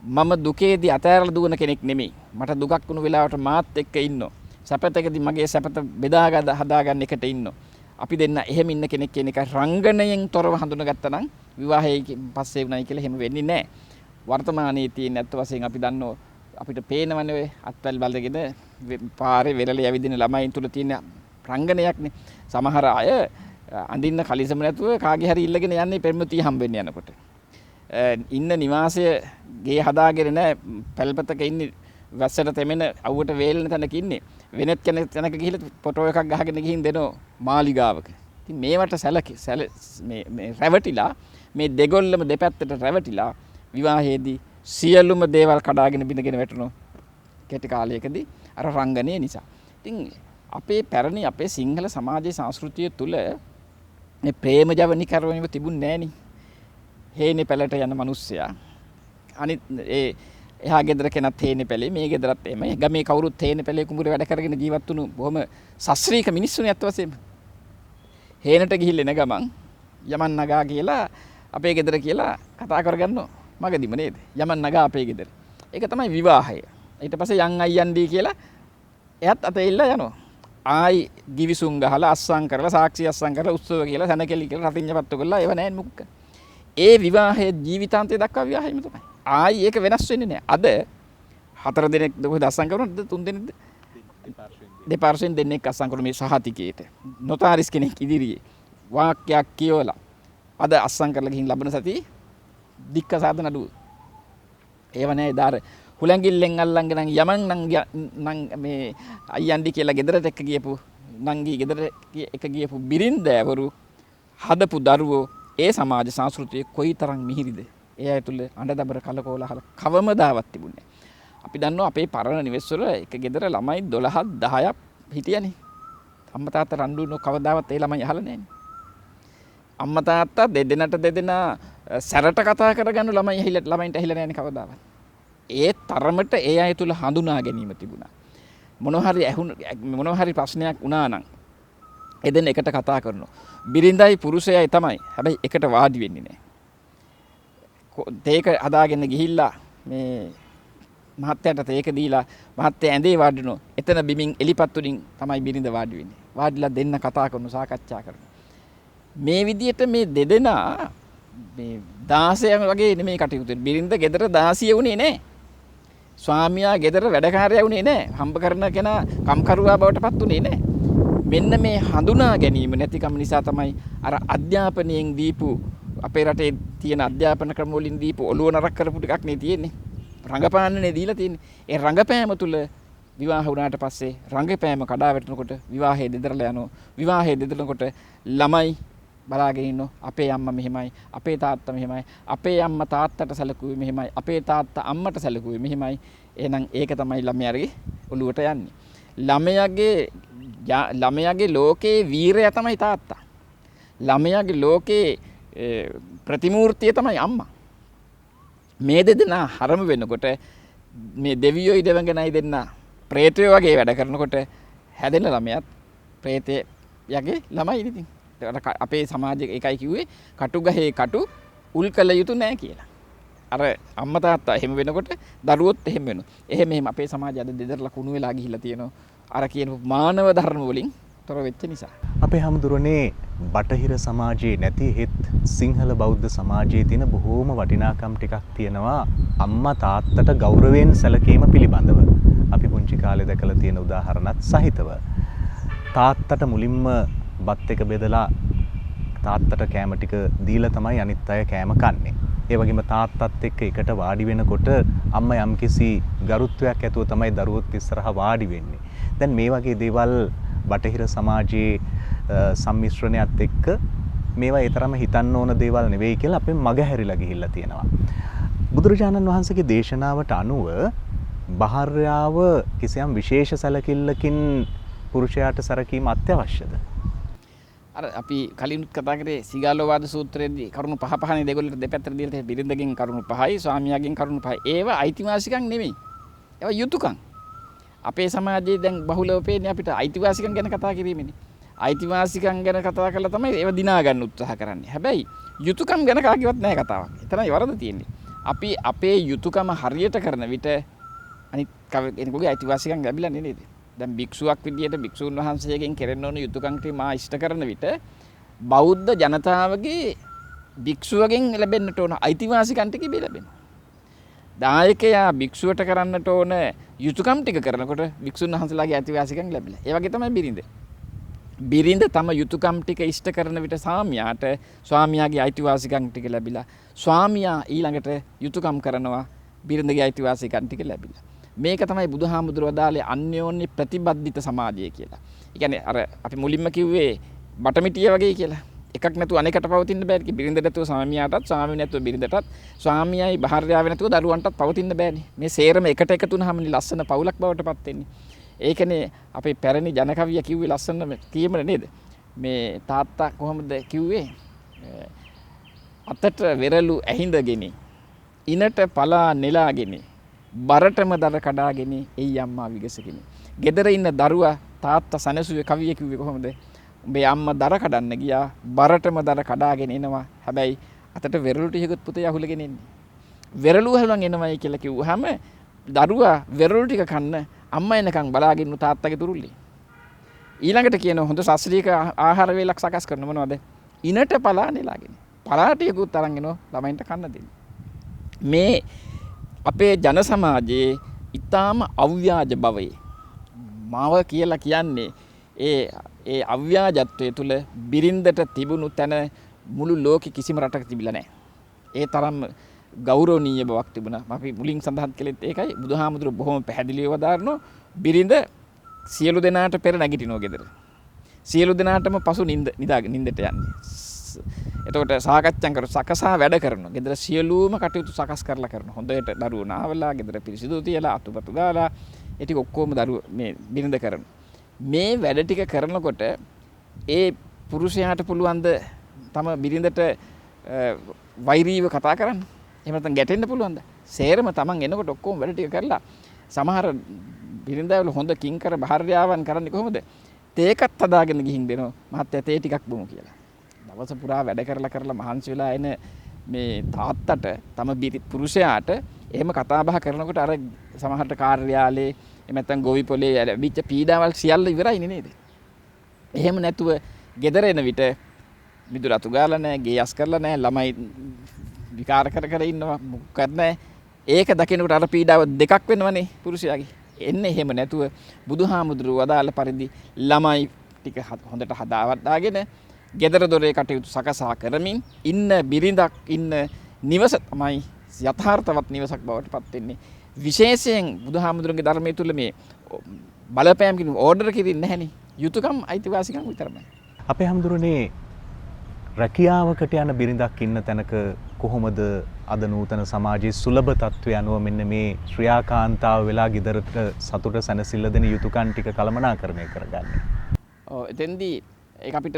B: මම දුකේදී අතෑරලා දුවන කෙනෙක් නෙමෙයි. මට දුකක් වුණු වෙලාවට මාත් එක්ක ඉන්නවා. සැපතකදී මගේ සැපත බෙදාගන්න හදාගන්න එකට ඉන්නවා. අපි දෙන්න එහෙම ඉන්න කෙනෙක් කියන එක රංගනයෙන් තොරව හඳුනගත්තා නම් විවාහයෙන් පස්සේ වුණයි කියලා එහෙම වෙන්නේ නැහැ. වර්තමානයේ තියෙන ඇත්ත වශයෙන් අපි දන්නෝ අපිට පේනවනේ ඔය අත්වල බලගෙන පාරේ වෙරළ යවිදින ළමයින් තුල තියෙන රංගනයක්නේ. සමහර අය අඳින්න කලිසම නැතුව කාගේ හරි ඉල්ලගෙන යන්නේ පෙම්වතිය හම්බෙන්න යනකොට. ඉන්න නිවාසය ගේ හදාගෙන නැහැ. පැල්පතක ඉන්නේ වැස්සට තෙමෙන අවුවට වේලෙන තැනක ඉන්නේ. වෙනත් කෙනෙක් තැනක ගිහිල්ලා ෆොටෝ එකක් ගහගෙන ගිහින් දෙනෝ මාලිගාවක. ඉතින් මේවට මේ රැවටිලා මේ දෙගොල්ලම දෙපැත්තට රැවටිලා විවාහයේදී සියලුම දේවල් කඩාගෙන බිඳගෙන වැටුණා කෙටි කාලයකදී අර රංගනය නිසා. ඉතින් අපේ පැරණි අපේ සිංහල සමාජයේ සංස්කෘතිය තුල මේ ප්‍රේම ජවනිකරණයම තිබුණේ නෑනේ. හේනේ පැලට යන මිනිස්සයා අනිත් එහා ගෙදර කෙනත් හේනේ පැලේ මේ ගෙදරත් එහෙමයි. ගමේ කවුරුත් හේනේ පැලේ කුඹුරේ වැඩ කරගෙන ජීවත් වුණු බොහොම ශාස්ත්‍රීය මිනිස්සුනේ අත් වශයෙන්ම. හේනට ගිහිල්ලා එන ගමන් යමන් නගා කියලා අපේ ගෙදර කියලා කතා කරගන්නවා මගදීම නේද? යමන් නගා අපේ ගෙදර. ඒක තමයි විවාහය. ඊට පස්සේ යන් අයියන්ඩී කියලා එයත් අතෙල්ලා යනවා. ආයි ගිවිසුම් ගහලා අස්සම් කරලා සාක්ෂි අස්සම් කරලා උත්සව කියලා සැනකෙලි කියලා රතිඤ්ඤපත්තු කරලා ඒව නැහැ මුක්ක. ඒ විවාහයේ ජීවිතාන්තය දක්වා විවාහයම තමයි. ආයි ඒක වෙනස් වෙන්නේ නැහැ. අද 4 දෙනෙක් කොහෙද අස්සම් කරනවද 3 දෙනෙක්ද? දෙපාර්ශ්වෙන් දෙන්නෙක් අස්සම් කරන මේ සහතිකයේට. නොතාරිස් කෙනෙක් ඉදිරියේ වාක්‍යයක් කියවලා අද අස්සම් කරලා ගිහින් ලබන සතියේ දික්ක සාධන අඩුව. ඒව නැහැ දාර හුලංගිල්ලෙන් අල්ලංගෙන යමන් නම් මේ අයියන්ඩි කියලා ගෙදරට එක්ක ගියපු නංගි ගෙදර එක ගියපු බිරින්දෑවරු හදපු දරුවෝ ඒ සමාජ සංස්කෘතිය කොයිතරම් මිහිරිද? ඒ අය තුල අඬදබර කලකෝලහල කවමදාවත් තිබුණේ නැහැ. අපි දන්නවා අපේ පරණ නිවෙස්වල එක ගෙදර ළමයි 12ක් 10ක් හිටියනේ. අම්මා තාත්තා රණ්ඩු කවදාවත් ඒ ළමයි අහලා නැහැනේ. අම්මා තාත්තා දෙදෙනා සැරට කතා කරගන්න ළමයින්ට ඇහිලා නැහැනේ කවදාවත්. ඒ තරමට ඒ අය තුල හඳුනා ගැනීම තිබුණා. මොනවා හරි ප්‍රශ්නයක් වුණා නම් එදෙන එකට කතා කරනවා. බිරිඳයි පුරුෂයයි තමයි. හැබැයි එකට වාඩි වෙන්නේ නැහැ. තේක හදාගෙන ගිහිල්ලා මේ මහත්තයාට තේක දීලා මහත්තයා ඇඳේ වාඩිනෝ. එතන බිමින් එලිපත් වලින් තමයි බිරිඳ වාඩි වෙන්නේ. වාඩිලා දෙන්න කතා කරනවා සාකච්ඡා කරනවා. මේ විදිහට මේ දෙදෙනා මේ 16 වගේ නෙමෙයි කටයුතු. බිරිඳ ගෙදර 16 වුණේ නැහැ. ස්වාමියා ගෙදර වැඩකාරයා වුණේ නැහැ. හම්බ කරන කෙනා කම්කරුවා බවට පත් වුණේ නැහැ. මෙන්න මේ හඳුනා ගැනීම නැතිකම නිසා තමයි අර අධ්‍යාපනයෙන් දීපු අපේ රටේ තියෙන අධ්‍යාපන ක්‍රම වලින් දීපු ඔළුව නරක කරපු ටිකක් නේ තියෙන්නේ. රංගපාන්නනේ දීලා තියෙන්නේ. ඒ රංගපෑම තුල විවාහ වුණාට පස්සේ රංගපෑම කඩා වැටෙනකොට විවාහයේ දෙදරලා යනවා. විවාහයේ දෙදරනකොට ළමයි බලාගෙන ඉන්නෝ අපේ අම්මා මෙහෙමයි අපේ තාත්තා මෙහෙමයි අපේ අම්මා තාත්තට සැලකුවේ මෙහෙමයි අපේ තාත්තා අම්මට සැලකුවේ මෙහෙමයි. එහෙනම් ඒක තමයි ළමයාගේ ඔළුවට යන්නේ. ළමයාගේ ලෝකේ වීරයා තමයි තාත්තා. ළමයාගේ ලෝකේ ප්‍රතිමූර්තිය තමයි අම්මා. මේ දෙදෙනා හරම වෙනකොට මේ දෙවියෝ ඉදවගෙනයි දෙන්න ප්‍රේතයෝ වගේ වැඩ කරනකොට හැදෙන ළමයාත් ප්‍රේතයගේ ළමයි ඉතින්. අපේ සමාජයේ එකයි කිව්වේ කටු ගහේ කටු උල් කළ යුතු නෑ කියලා. අර අම්මා තාත්තා එහෙම වෙනකොට දරුවොත් එහෙම වෙනවා. එහෙම අපේ සමාජය අද දෙදරලා කුණු වෙලා ගිහිල්ලා තියෙනවා. අර කියන මානව ධර්ම වලින් තොර වෙච්ච නිසා.
A: අපේ හැමදුරනේ බටහිර සමාජයේ නැති හෙත් සිංහල බෞද්ධ සමාජයේ තියෙන බොහෝම වටිනාකම් ටිකක් තියෙනවා අම්මා තාත්තට ගෞරවයෙන් සැලකීම පිළිබඳව. අපි පුංචි කාලේ දැකලා තියෙන උදාහරණත් සහිතව. තාත්තට මුලින්ම බත් එක බෙදලා තාත්තට කෑම ටික දීලා තමයි අනිත් අය කෑම කන්නේ. ඒ වගේම තාත්තත් එක්ක එකට වාඩි වෙනකොට අම්මා යම්කිසි ගරුත්වයක් ඇතුව තමයි දරුවොත් ඉස්සරහා වාඩි වෙන්නේ. දැන් මේ වගේ දේවල් බටහිර සමාජයේ සම්මිශ්‍රණයත් එක්ක මේවා ඒ තරම හිතන්න ඕන දේවල් නෙවෙයි කියලා අපෙන් මගහැරිලා ගිහිල්ලා තියෙනවා. බුදුරජාණන් වහන්සේගේ දේශනාවට අනුව භාර්යාව කිසියම් විශේෂ සැලකිල්ලකින් පුරුෂයාට සැරකීම අත්‍යවශ්‍යද?
B: අර අපි කලින් කතා කරේ සිගාලෝවාද සූත්‍රයේදී කරුණු පහ පහනේ දෙගොල්ලට දෙපැත්තට දීලා තියෙන බිරිඳගෙන් කරුණු 5යි ස්වාමියාගෙන් කරුණු 5යි. ඒවා අයිතිවාසිකම් නෙමෙයි. ඒවා යුතුයකම්. අපේ සමාජයේ දැන් බහුලව පේන්නේ අපිට අයිතිවාසිකම් ගැන කතා කිරීමනේ. අයිතිවාසිකම් ගැන කතා කරලා තමයි ඒව දිනා ගන්න උත්සාහ කරන්නේ. හැබැයි යුතුයකම් ගැන කාගේවත් නැහැ කතාවක්. එතනයි වරද තියෙන්නේ. අපි අපේ යුතුයකම හරියට කරන විට අනිත් කෙනෙකුගේ අයිතිවාසිකම් ලැබිලා නේද? දැන් භික්ෂුවක් විදියට භික්ෂුන් වහන්සේගෙන් කෙරෙන්න ඕන යුතුයකම් මා ඉෂ්ට කරන විට බෞද්ධ ජනතාවගේ භික්ෂුවගෙන් ලැබෙන්නට ඕන අයිතිවාසිකම් ටික ලැබෙනවා. දායකයා භික්ෂුවට කරන්නට ඕන යුතුයකම් ටික කරනකොට භික්ෂුන් වහන්සේලාගේ අයිතිවාසිකම් ලැබිලා. ඒ වගේ තමයි බිරිඳ. බිරිඳ තම යුතුයකම් ටික ඉෂ්ට කරන විට ස්වාමියාට ස්වාමියාගේ අයිතිවාසිකම් ටික ලැබිලා. ස්වාමියා ඊළඟට යුතුයකම් කරනවා බිරිඳගේ අයිතිවාසිකම් ටික ලැබිලා. මේක තමයි බුදුහාමුදුරුවෝ දාලේ අන්‍යෝන්‍ය ප්‍රතිබද්ධිත සමාජය කියලා. ඒ කියන්නේ අර අපි මුලින්ම කිව්වේ බටමිටිය වගේ කියලා. එකක් නැතුව අනෙකට පවතින්න බෑනේ. බිරිඳ නැතුව ස්වාමියාටත්, ස්වාමී නැතුව බිරිඳටත්, ස්වාමියයි භාර්යාව නැතුව දරුවන්ටත් පවතින්න බෑනේ. මේ සේරම එකට එකතු වුනහමනේ ලස්සන පවුලක් බවට පත් වෙන්නේ. ඒකනේ අපේ පැරණි ජනකවිය කිව්වේ ලස්සන කියමන නේද? මේ තාත්තා කොහොමද කිව්වේ? අතට වෙරළු ඇහිඳගෙන ඉනට පලා නෙලාගෙන බරටම දර කඩාගෙන එයි අම්මා විගසගෙන. ගෙදර ඉන්න දරුවා තාත්තා සනසුවේ කවිය කිව්වේ කොහොමද? උඹේ අම්මා දර කඩන්න ගියා බරටම දර කඩාගෙන එනවා. හැබැයි අතට වෙරළු ටිකකුත් පුතේ අහුලගෙන එන්නේ. වෙරළු අහුලන් එනවයි කියලා කිව්වහම දරුවා වෙරළු ටික කන්න අම්මා එනකන් බලාගෙන ඉන්න තාත්තගේ තුරුල්ලේ. ඊළඟට කියන හොඳ ශාස්ත්‍රීය ආහාර වේලක් සකස් කරන මොනවද? ඉනට පලා නෙලාගෙන. පලා ටිකකුත් අරන් එනවා ළමයින්ට කන්න දෙන්න. මේ අපේ ජන සමාජයේ ඊටාම අව්‍යාජ බවයි. මාව කියලා කියන්නේ ඒ අව්‍යාජත්වයේ තුල බිරින්දට තිබුණු තැන මුළු ලෝකෙ කිසිම රටක තිබිලා නැහැ. ඒ තරම් ගෞරවනීය බවක් තිබුණා. අපි මුලින් සඳහන් කළෙත් ඒකයි. බුදුහාමුදුරු බොහොම පැහැදිලිව වදාරනවා බිරිඳ සියලු දෙනාට පෙර නැගිටිනවා ගෙදර. සියලු දෙනාටම පසු නිින්දට යන්නේ. එතකොට සාකච්ඡා කර සකසා වැඩ කරනවා. ගෙදර සියලුම කටයුතු සකස් කරලා කරනවා. හොඳට දරුවෝ නාවලා ගෙදර පිරිසිදු තියලා අතුපතු දාලා ඒ ටික ඔක්කොම දරුවෝ මේ බිරිඳ කරනවා. මේ වැඩ ටික කරනකොට ඒ පුරුෂයාට පුළුවන් ද තම බිරිඳට වෛරීව කතා කරන්න? එහෙම නැත්නම් ගැටෙන්න පුළුවන්ද? සේරම තමන් එනකොට ඔක්කොම වැඩ ටික කරලා සමහර බිරිඳවල හොඳ කිංකර භාර්යාවන් කරන්නේ කොහොමද? තේකත් හදාගෙන ගිහින් දෙනවා. මහත්තයා තේ ටිකක් බොමු කියලා. දවස පුරා වැඩ කරලා මහන්සි වෙලා එන මේ තාත්තට තම පුරුෂයාට එහෙම කතා බහ කරනකොට අර සමහරට කාර්යාලයේ එහෙම නැත්නම් ගොවි පොලේ ලැබිච්ච පීඩාවල් සියල්ල ඉවරයිනේ නේද? එහෙම නැතුව ගෙදර එන විට මිදුල අතු ගාලා නැහැ, ගේ යස් කරලා නැහැ, ළමයි විකාර කර ඉන්නවා මොකක්ද නැහැ. ඒක දකිනකොට අර පීඩාව දෙකක් වෙනවනේ පුරුෂයාගේ. එන්නේ එහෙම නැතුව බුදුහාමුදුරුවෝ වදාළ පරිදි ළමයි ටික හොඳට හදාවදාගෙන ගෙදර දොරේ කටයුතු සකසා කරමින් ඉන්න බිරිඳක් ඉන්න නිවස තමයි යථාර්ථවත් නිවසක් බවට පත් වෙන්නේ. විශේෂයෙන් බුදුහාමුදුරන්ගේ ධර්මයේ තුල මේ බලපෑම් කියන ඕඩර් කිරින්නේ නැහෙනි. යුතුයකම් අයිතිවාසිකම් විතරමයි.
A: අපේ හැමදුරනේ රැකියාවකට යන බිරිඳක් ඉන්න තැනක කොහොමද අද නූතන සමාජයේ සුලභ තත්ත්වය අනුව මෙන්න මේ ශ්‍රියාකාන්තාව වෙලා ගෙදරට සතුට සැනසෙල්ල දෙන යුතුයකම් ටික කළමනාකරණය කරගන්නේ?
B: ඔව් එතෙන්දී ඒක අපිට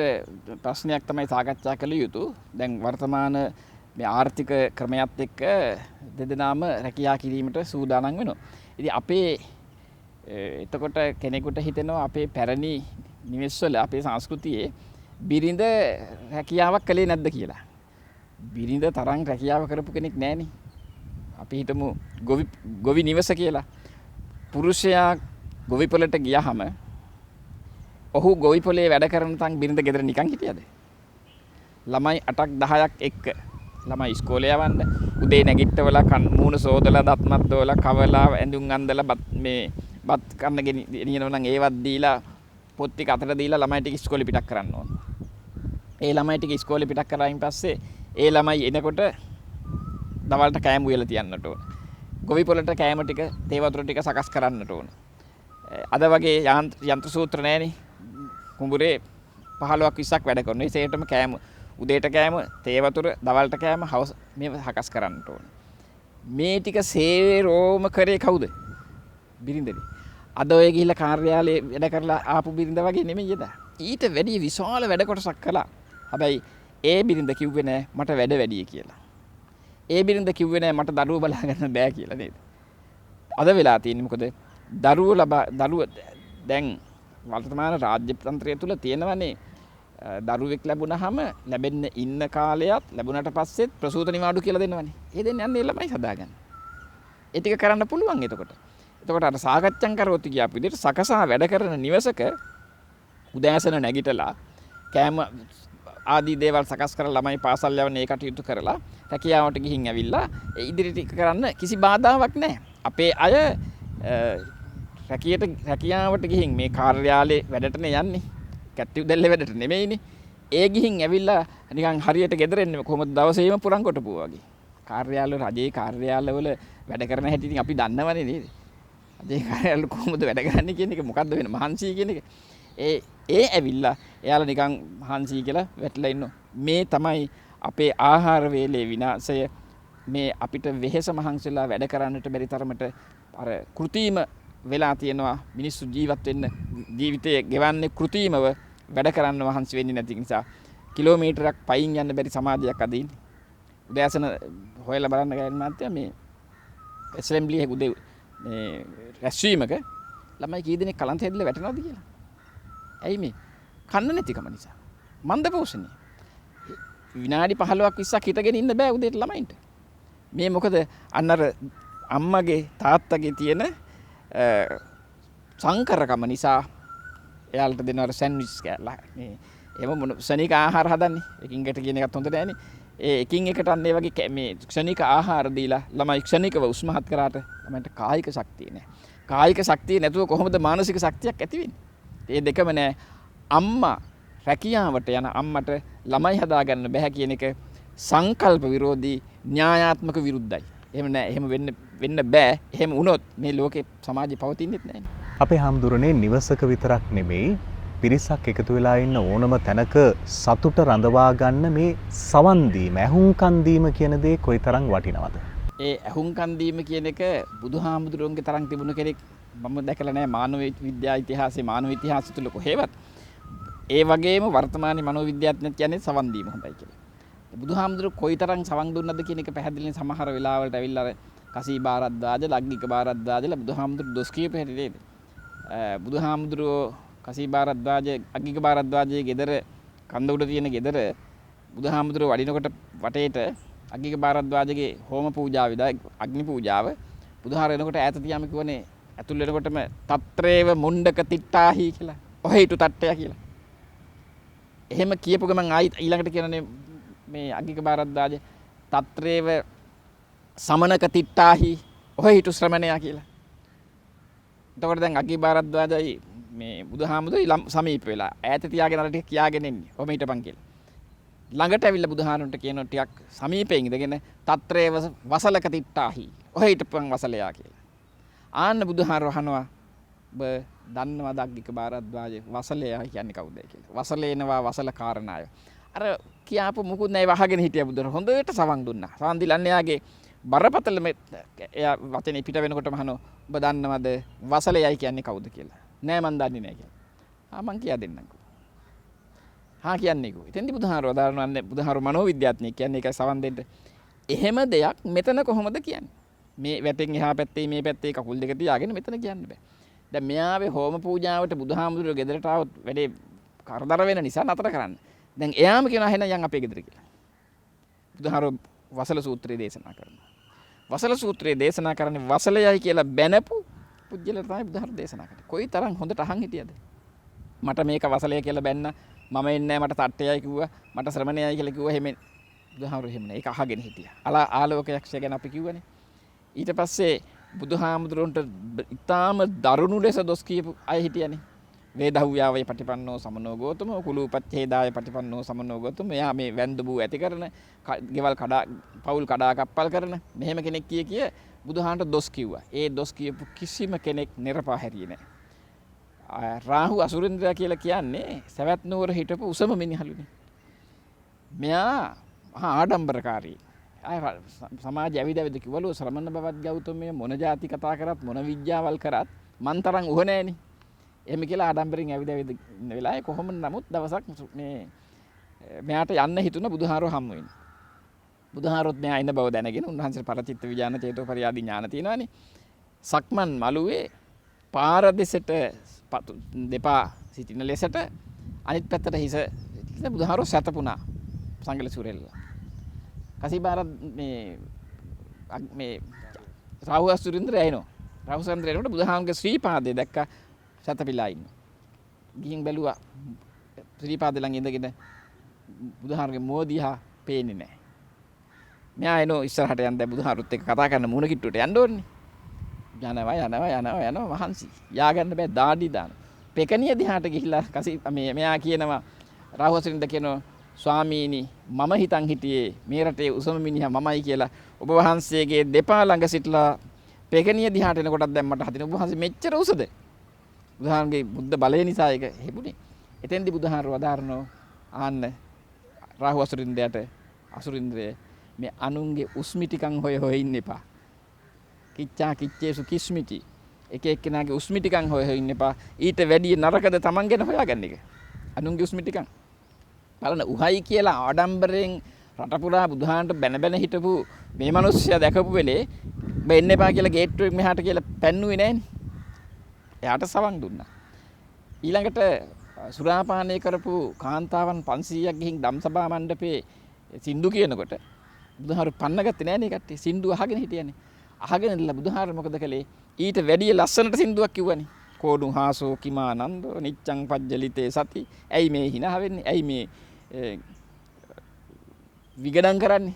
B: ප්‍රශ්නයක් තමයි සාකච්ඡා කළ යුතු. දැන් වර්තමාන මේ ආර්ථික ක්‍රමයත් එක්ක දෙදෙනාම රැකියා කිරීමට සූදානම් වෙනවා. ඉතින් අපේ එතකොට කෙනෙකුට හිතෙනවා අපේ පැරණි නිවෙස්වල අපේ සංස්කෘතියේ බිරිඳ රැකියාවක් කළේ නැද්ද කියලා. බිරිඳ තරම් රැකියාව කරපු කෙනෙක් නැහෙනි. අපි හිතමු ගොවි නිවස කියලා. පුරුෂයා ගොවි පොළට ගියහම ඔහු ගොවි පොලේ වැඩ කරන තන් බිරිඳ ගෙදර නිකන් හිටියද? ළමයි 8ක් 10ක් එක්ක ළමයි ඉස්කෝලේ යවන්න උදේ නැගිට්ටවලා මූණ සෝදලා දත්මත් දෝලා කවලා ඇඳුම් අඳලා බත් කන්න ගෙනියනවා නම් ඒවත් දීලා පොත් ටික අතට දීලා ළමයි ටික ඉස්කෝලේ පිටක් කරන්න ඕන. ඒ ළමයි ටික ඉස්කෝලේ පිටක් කරායින් පස්සේ ඒ ළමයි එනකොට දවල්ට කෑම උයලා තියන්නට ඕන. ගොවි පොළට කෑම ටික තේ වතුර ටික සකස් කරන්නට ඕන. අද වගේ යන්ත්‍ර සූත්‍ර නැහැනේ. කුඹුරේ 15ක් 20ක් වැඩ කරනවා. ඒ සේරටම කෑම උදේට කෑම, තේ වතුර, දවල්ට කෑම, හවස මේ සකස් කරන්නට ඕන. මේ ටික සේරෝම කරේ කවුද? බිරිඳනේ. අද ඔය ගිහිල්ලා කාර්යාලයේ වැඩ කරලා ආපු බිරිඳ වගේ නෙමෙයි එදා. ඊට වැඩි විශාල වැඩ කොටසක් කළා. හැබැයි ඒ බිරිඳ කිව්වේ නෑ මට වැඩ වැඩි කියලා. ඒ බිරිඳ කිව්වේ නෑ මට දරුවෝ බලා ගන්න බෑ කියලා නේද? අද වෙලා තියෙන්නේ මොකද? දරුවෝ දැන් වර්තමාන රාජ්‍ය තන්ත්‍රය තුල තියෙනවනේ දරුවෙක් ලැබුණාම ලැබෙන්න ඉන්න කාලයත් ලැබුණට පස්සෙත් ප්‍රසූත නිවාඩු කියලා දෙනවනේ. ඒ දෙන්නේ යන්නේ ළමයි හදාගන්න. ඒ ටික කරන්න පුළුවන් එතකොට. එතකොට අර සාකච්ඡා කරවති කියපු විදිහට සකසා වැඩ කරන නිවසක උදෑසන නැගිටලා කෑම ආදී දේවල් සකස් කරලා ළමයි පාසල් යවන ඒ කටයුතු කරලා රැකියාවට ගිහින් ඇවිල්ලා ඉදිරි ටික කරන්න කිසි බාධාවක් නැහැ. අපේ අය රැකියාවට ගිහින් මේ කාර්යාලේ වැඩටනේ යන්නේ. කැට්ටි උදැල්ලේ වැඩට නෙමෙයිනේ. ඒ ගිහින් ඇවිල්ලා නිකන් හරියට ගෙදර එන්නේ කොහොමද දවසේම පුරන් කොටපුවා වගේ. කාර්යාලවල රජයේ කාර්යාලවල වැඩ කරන හැටි ඉතින් අපි දන්නවනේ නේද? රජයේ කාර්යාලවල කොහොමද වැඩ කරන්නේ කියන එක මොකද්ද වෙන මහන්සිය කියන එක. ඒ ඇවිල්ලා එයාලා නිකන් හාන්සි කියලා වැටලා ඉන්නවා. මේ තමයි අපේ ආහාර වේලේ විනාශය. මේ අපිට වෙහෙස මහන්සිලා වැඩ කරන්නට බැරි තරමට අර කෘතිම වෙලා තියෙනවා. මිනිස්සු ජීවත් වෙන්න ජීවිතය ගෙවන්නේ කෘතිමව වැඩ කරන්න මහන්සි වෙන්නේ නැති නිසා කිලෝමීටරයක් පයින් යන්න බැරි සමාජයක් අද ඉන්නේ. උදෑසන හොයලා බලන්න ගෑන් මාත්‍යා මේ ඇසෙම්බලි එක උදේ මේ රැස්වීමක ළමයි කී දෙනෙක් කලන්ත හැදිලා වැටෙනවද කියලා. ඇයි මේ? කන්න නැතිකම නිසා. මන්ද පෝෂණය. විනාඩි 15ක් 20ක් හිටගෙන ඉන්න බෑ උදේට ළමයින්ට. මේ මොකද අන්නර අම්මගේ තාත්තගේ තියෙන සංකරකම නිසා එයාලට දෙනවර සෑන්ඩ්විච් කෑල්ලා. මේ එහෙම මොන ක්ෂණික ආහාර හදන්නේ. එකින් එකට කියන එකත් හොඳ නෑනේ. ඒ එකින් එකට අන්න ඒ වගේ මේ ක්ෂණික ආහාර දීලා ළමයි ක්ෂණිකව උස්මහත් කරාට ළමයින්ට කායික ශක්තිය නෑ. කායික ශක්තිය නැතුව කොහොමද මානසික ශක්තියක් ඇති වෙන්නේ? ඒ දෙකම නෑ. අම්මා රැකියාවට යන අම්මට ළමයි හදාගන්න බෑ කියන එක සංකල්ප විරෝධී න්‍යායාත්මක විරුද්ධයි. එහෙම නෑ. එහෙම වෙන්න බෑ. එහෙම වුණොත් මේ ලෝකේ සමාජය පවතින්නෙත් නෑනේ.
A: අපේ හාමුදුරනේ නිවසක විතරක් නෙමෙයි පිරිසක් එකතු වෙලා ඉන්න ඕනම තැනක සතුට රඳවා ගන්න මේ සවන් දීම, ඇහුම්කන් දීම කියන දේ කොයිතරම් වටිනවද?
B: ඒ ඇහුම්කන් දීම කියන එක බුදුහාමුදුරුවන්ගේ තරම් තිබුණ කෙනෙක් මම දැකලා නැහැ මානව විද්‍යා ඉතිහාසයේ මානව ඉතිහාසය තුල කොහෙවත්. ඒ වගේම වර්තමානයේ මනෝවිද්‍යාඥයන් කියන්නේ සවන් දීම හොඳයි කියලා. බුදුහාමුදුරුවෝ කොයිතරම් සවන් දුන්නද කියන එක පැහැදිලිව සමහර වෙලාවලට ඇවිල්ලා අර කසී බාරද්දාජ, ලග්ගික බාරද්දාජලා බුදුහාමුදුරුවෝ දොස් කියපු හැටි නේද? බුදුහාමුදුරුවෝ කසී බාරද්දාජ, අග්ගික බාරද්දාජයේ ගෙදර කන්ද උඩ තියෙන ගෙදර බුදුහාමුදුරුවෝ වඩිනකොට වටේට අග්ගික බාරද්දාජගේ හෝම පූජාවේද අග්නි පූජාව බුදුහාර එනකොට ඈත තියාම කිව්වනේ ඇතුල් වෙනකොටම తත්‍රේව මුණ්ඩක තිට්ටාහි කියලා. ඔහෙයිටු තට්ටය කියලා. එහෙම කියපු ගමන් ආයි ඊළඟට කියනනේ මේ අග්ගික බාරද්දාජ తත්‍රේව සමනක තිට්ටාහි ඔහෙයිටු ශ්‍රමණයා කියලා. එතකොට දැන් අග්ගික බාරද්දාජයි මේ බුදුහාමුදුරුවෝ සමීප වෙලා ඈත තියාගෙන අර ටික කියාගෙන ඉන්නේ. ඔහම හිටපන් කියලා. ළඟට ඇවිල්ලා බුදුහාමුදුරන්ට කියනවා ටිකක් සමීපයෙන් ඉඳගෙන తත්‍රේව වසලක තිට්ටාහි. ඔහෙ හිටපන් වසලයා කියලා. ආන්න බුදුහාමුදුරුවෝ අහනවා ඔබ දන්නවද අග්ගික බාරද්වාජ වසලයා කියන්නේ කවුද කියලා. වසලේනවා වසල කාරණාය. අර කියාපු මුකුත් නැහැ වහගෙන හිටියා බුදුහාමුදුරුවෝ. හොඳට සවන් දුන්නා. සවන් දීලා එයාගේ බරපතල එයා වචනේ පිට වෙනකොටම අහනවා ඔබ දන්නවද වසලයයි කියන්නේ කවුද කියලා. නෑ මන් දන්නේ නෑ කියලා. මං කියා දෙන්නම්කෝ. කියන්නේකෝ. එතෙන්දි බුදුහාරව දානවන්නේ බුදුහාර මනෝවිද්‍යාඥයෙක් කියන්නේ ඒකයි සවන් දෙන්න. එහෙම දෙයක් මෙතන කොහොමද කියන්නේ? මේ වැටෙන් එහා පැත්තේ මේ පැත්තේ කකුල් දෙක තියාගෙන මෙතන කියන්න බෑ. දැන් මෙයාවේ හෝම පූජාවට බුදුහාමුදුරුවෝ ගෙදරට ආවොත් වැඩේ කරදර වෙන නිසා නතර කරන්න. දැන් එයාම කියනවා එහෙනම් යන් අපේ ගෙදර කියලා. බුදුහාර වසල සූත්‍රය දේශනා කරනවා. වසල සූත්‍රය දේශනා කරන්නේ වසලයයි කියලා බැනපු පුජ්‍යල තමයි බුදුහාර දේශනා කරන්නේ. කොයි තරම් හොඳට අහන් හිටියද? මට මේක වසලය කියලා බැන්න මම එන්නේ මට තට්ටයයි කිව්වා මට ශ්‍රමණයයි කියලා කිව්වා එහෙම බුදුහාමුදුරුවෝ එහෙම නෑ. ඒක අහගෙන හිටියා. ආලෝකයක්ෂය ගැන අපි කිව්වනේ. ඊට පස්සේ බුදුහාමුදුරුවන්ට ඊටාම දරුණු ලෙස දොස් කියපු අය හිටියනේ. වේදහුයාවේ පටිපන්නෝ සමනෝ ගෝතමෝ කුලූපච්ඡේදාය පටිපන්නෝ සමනෝ ගෝතමෝ. එයා මේ වැන්දබු ඇති කරන ගෙවල් කඩා පවුල් කඩා කප්පල් කරන මෙහෙම කෙනෙක් කිය බුදුහාන්ට දොස් කිව්වා. ඒ දොස් කියපු කිසිම කෙනෙක් නිරපා හැරියේ නෑ. රාහු අසුරේන්ද්‍රයා කියලා කියන්නේ සවැත් නුවර හිටපු උසම මිනිහලුනේ. මෙයා ආඩම්බරකාරී. සමාජය ඇවිද කිව්වලු ශ්‍රමණ බවත් ගෞතමයේ මොන જાති කතා කරත් මොන විද්‍යාවල් කරත් මන් තරම් උහ නෑනේ. එහෙම කියලා ආඩම්බරෙන් ඇවිද ඉන්න වෙලාවේ කොහොම නමුත් දවසක් මේ මෙයාට යන්න හිතුණ බුදුහාරෝ හම්බ වෙන්න. බුදුහාරොත් මෙයා ඉන්න බව දැනගෙන උන්වහන්සේ පරචිත්ත විඥාන චේතෝපරියාදී ඥාන තියෙනවානේ. සක්මන් මළුවේ පාර දෙසට දෙපා සිටින ලෙසට අනිත් පැත්තට හිස බුදුහාරෝ සැතපුණා සංගල සූරෙල්ලා. කසිබාර මේ රාහු අසුරින්ද්‍රය එනවා. රාහු සුරින්ද්‍රය එනකොට බුදුහාමුගේ ශ්‍රී පාදයේ දැක්ක සැතපීලා ඉන්නවා. ගිහින් බැලුවා ශ්‍රී පාදේ ළඟ ඉඳගෙන බුදුහාමුගේ මෝදියා පේන්නේ නැහැ. මෙයා එනෝ ඉස්සරහට යන්න දැන් බුදුහාරුත් එක්ක කතා කරන මුණ කිට්ටුවට යන්න ඕනේ. යනවා මහන්සි. යා ගන්න බෑ දාඩි දාන. පෙකණිය දිහාට ගිහිල්ලා මෙයා කියනවා රාහු අසුරින්ද්‍ර කියනවා ස්වාමීනි මම හිතන් හිටියේ මේ රටේ උසම මිනිහා මමයි කියලා. ඔබ වහන්සේගේ දෙපා ළඟ සිටලා පෙකණිය දිහාට එනකොටත් දැන් මට හිතෙනවා ඔබ වහන්සේ මෙච්චර උසද? බුදුහාමගේ බුද්ධ බලය නිසා ඒක හැබුණේ. එතෙන්දී බුදුහාම වදාරනෝ ආන්න රාහු අසුරින්දයට අසුරින්ද්‍රය මේ අනුන්ගේ උස්මිටිකම් හොය හොය ඉන්න එපා. කිච්චා කිච්චේසු කිස්මිටි. එක එක්කෙනාගේ උස්මිටිකම් හොය හොය ඉන්න එපා. ඊට වැඩිය නරකද Taman ගැන හොයාගන්න එක. අනුන්ගේ උස්මිටිකම්. බලන්න උහයි කියලා ආඩම්බරයෙන් රට පුරා බුදුහාමට බැන බැන හිටපු මේ මිනිස්සයා දැකපු වෙලේ බෙන්න එපා කියලා ගේට්ටුවෙන් මෙහාට කියලා පැන්නුවේ නෑනේ. එයාට සවන් දුන්නා. ඊළඟට සුරාපානය කරපු කාන්තාවන් 500ක් ගිහින් ධම්සභා මණ්ඩපේ සින්දු කියනකොට බුදුහාරු පන්න ගත්තේ නෑනේ කට්ටිය. සින්දු අහගෙන හිටියනේ. අහගෙන ඉඳලා බුදුහාරු මොකද කළේ? ඊට වැඩිය ලස්සනට සින්දුවක් කිව්වනේ. කෝඩු හාසෝ කිමානන්දෝ නිච්ඡං පජ්ජලිතේ සති. ඇයි මේ hina වෙන්නේ? ඇයි මේ විගඩම් කරන්නේ?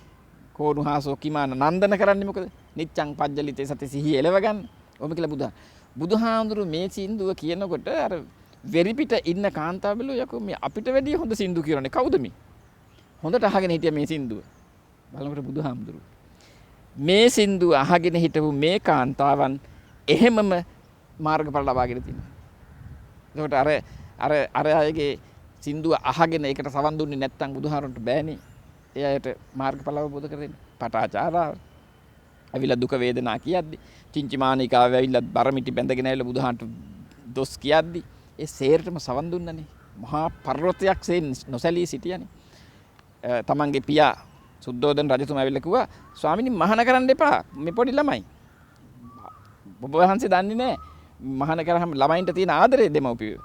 B: කෝඩු හාසෝ කිමාන නන්දන කරන්නේ මොකද? නිච්ඡං පජ්ජලිතේ සති සිහිය එලව ගන්න. ඔබ කියලා බුදුහාමුදුරු මේ සින්දුව කියනකොට අර වෙරිපිට ඉන්න කාන්තාවලු යකෝ මේ අපිට වැඩිය හොඳ සින්දු කියනනේ කවුද මේ? හොඳට අහගෙන හිටිය මේ සින්දුව. බලනකොට බුදුහාමුදුරු මේ සින්දුව අහගෙන හිටපු මේ කාන්තාවන් එහෙමම මාර්ගඵල ලබාගෙන තිනවා. ඒකට අර අයගේ සින්දුව අහගෙන ඒකට සවන් දුන්නේ නැත්නම් බුදුහාරන්ට බෑනේ. ඒ අයට මාර්ගඵල අවබෝධ කරගන්න. පටාචාරාව අවිලා දුක වේදනා කියද්දි චින්චිමානිකාව ඇවිල්ලා බරමිටි බැඳගෙන ඇවිල්ලා බුදුහාන්ට දොස් කියද්දි ඒ සේරටම සවන් දුන්නනේ. මහා පර්වතයක් සේ නොසැලී සිටියානේ. තමන්ගේ පියා සුද්ධෝදන රජතුමා ඇවිල්ලා කිව්වා ස්වාමීනි මහාන කරන්න එපා මේ පොඩි ළමයි. ඔබ වහන්සේ දන්නේ නැහැ මහාන කරාම ළමයින්ට තියෙන ආදරේ දෙමව්පියෝ.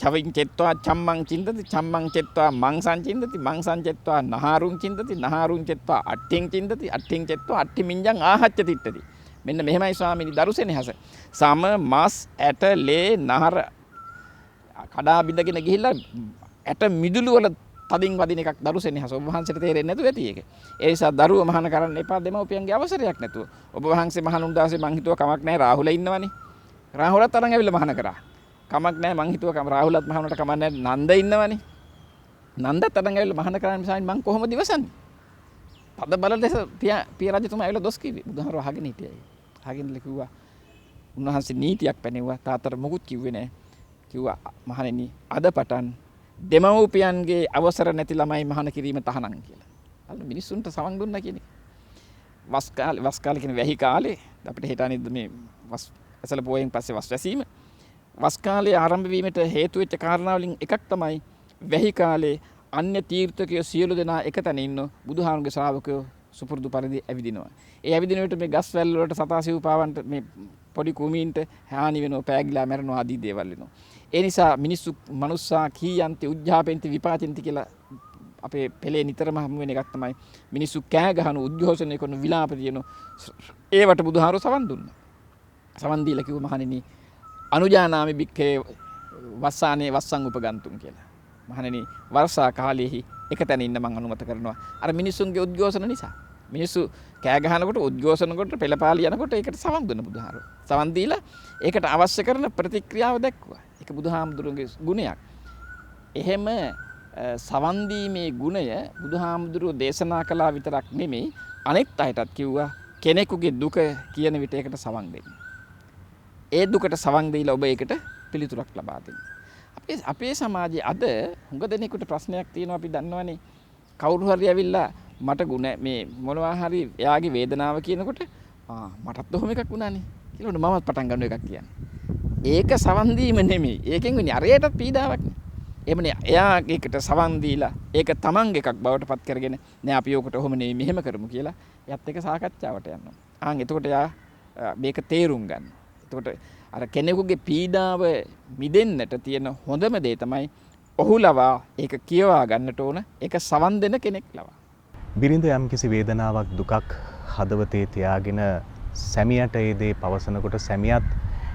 B: චවින් චෙත්වා චම්මං චින්දති චම්මං චෙත්වා මංසං චින්දති මංසං චෙත්වා නහාරුං චින්දති නහාරුං චෙත්වා අට්ඨින් චින්දති අට්ඨින් චෙත්වා අට්ඨි මිඤ්ඤං ආහච්ච තිට්ඨති. මෙන්න මෙහෙමයි ස්වාමීනි දරුසෙනෙහස. සම මස් ඇට ලේ නහර කඩා බිඳගෙන ගිහිල්ලා ඇට මිදුළු වල තදින් වදින එකක් දරුසෙනෙහස. ඔබ වහන්සේට තේරෙන්නේ නැතුව ඇති ඒක. ඒ නිසා දරුව මහාන කරන්න එපා දෙමව්පියන්ගේ අවසරයක් නැතුව. ඔබ වහන්සේ මහානුන් දාසේ මං හිතුවා කමක් නැහැ රාහුල ඉන්නවනේ. රාහුලත් අරන් ඇවිල්ලා මහාන කරා. කමක් නැහැ මං හිතුවා රාහුලත් මහානට කමක් නැහැ නන්ද ඉන්නවනේ. නන්දත් අරන් ඇවිල්ලා මහාන කරාන් නිසා මං කොහොමද ඉවසන්නේ? පද බල දෙස පිය රජතුමා ඇවිල්ලා දොස් කිව්වේ. බුදුහාරව අහගෙන හිටියයි. අහගෙන කිව්වා උන්වහන්සේ නීතියක් පැනෙව්වා. තාතර මොකුත් කිව්වේ නැහැ. කිව්වා මහණෙනි අද පටන් දෙමව්පියන්ගේ අවසර නැති ළමයි මහාන කිරීම තහනම් කියලා. අන්න මිනිස්සුන්ට සවන් දුන්නා කියන එක. වස් කාලේ කියන වැහි කාලේ අපිට හෙට අනිද්ද මේ වස් ඇසල පොයෙන් පස්සේ වස් වැසීම. වස් කාලේ ආරම්භ වීමට හේතු වෙච්ච කාරණා වලින් එකක් තමයි වැහි කාලේ අන්‍ය තීර්ථකයෝ සියලු දෙනා එක තැන ඉන්න බුදුහාමුදුරගේ ශ්‍රාවකයෝ සුපුරුදු පරිදි ඇවිදිනවා. ඒ ඇවිදින විට මේ ගස් වැල් වලට සතාසිව් පාවන්ට මේ පොඩි කුමීන්ට හානි වෙනවා, පෑගිලා මැරෙනවා ආදී දේවල් වෙනවා. ඒ නිසා මිනිස්සු මනුස්සා කීයන්ති උජ්ජාපෙන්ති විපාචෙන්ති කියලා අපේ පෙළේ නිතරම හමු වෙන එකක් තමයි මිනිස්සු කෑ ගහන උද්ඝෝෂණය කරන විලාප දිනන ඒවට බුදුහාරෝ සවන් දුන්නා. සවන් දීලා කිව්ව මහණෙනි අනුජානාමි බික්කේ වස්සානේ වස්සං උපගන්තුම් කියලා. මහණෙනි වර්ෂා කාලයේහි එක තැන ඉන්න මං අනුමත කරනවා. අර මිනිස්සුන්ගේ උද්ඝෝෂණ නිසා. මිනිස්සු කෑ ගහනකොට උද්ඝෝෂණ කොට පෙළපාලි යනකොට ඒකට සවන් දුන්න බුදුහාරෝ. සවන් දීලා ඒකට අවශ්‍ය කරන ප්‍රතික්‍රියාව දැක්වුවා. ඒක බුදුහාමුදුරුවෝගේ ගුණයක්. එහෙම සවන් දීමේ ගුණය බුදුහාමුදුරුවෝ දේශනා කළා විතරක් නෙමෙයි අනෙක් අයටත් කිව්වා කෙනෙකුගේ දුක කියන විට ඒකට සවන් දෙන්න. ඒ දුකට සවන් දීලා ඔබ ඒකට පිළිතුරක් ලබා දෙන්න. අපේ සමාජයේ අද හුඟ දෙනෙකුට ප්‍රශ්නයක් තියෙනවා අපි දන්නවනේ. කවුරු හරි ඇවිල්ලා මට ගුණ මේ මොනවා හරි එයාගේ වේදනාව කියනකොට මටත් ඔහොම එකක් වුණානේ කියලා මමත් පටන් ගන්න එකක් කියන්නේ. ඒක සවන් දීම නෙමෙයි. ඒකෙන් වෙන්නේ අරයටත් පීඩාවක් නේ. එහෙමනේ එයාගේකට සවන් දීලා ඒක තමන්ගේ එකක් බවට පත් කරගෙන නෑ අපි ඕකට ඔහොම නෙමෙයි මෙහෙම කරමු කියලා එයත් එක සාකච්ඡාවට යනවා. එතකොට එයා මේක තේරුම් ගන්න. එතකොට අර කෙනෙකුගේ පීඩාව මිදෙන්නට තියෙන හොඳම දේ තමයි ඔහු ලවා ඒක කියවා ගන්නට ඕන. ඒක සවන් දෙන කෙනෙක් ලවා.
A: බිරිඳ යම්කිසි වේදනාවක් දුකක් හදවතේ තියාගෙන සැමියාට ඒ දේ පවසනකොට සැමියාත්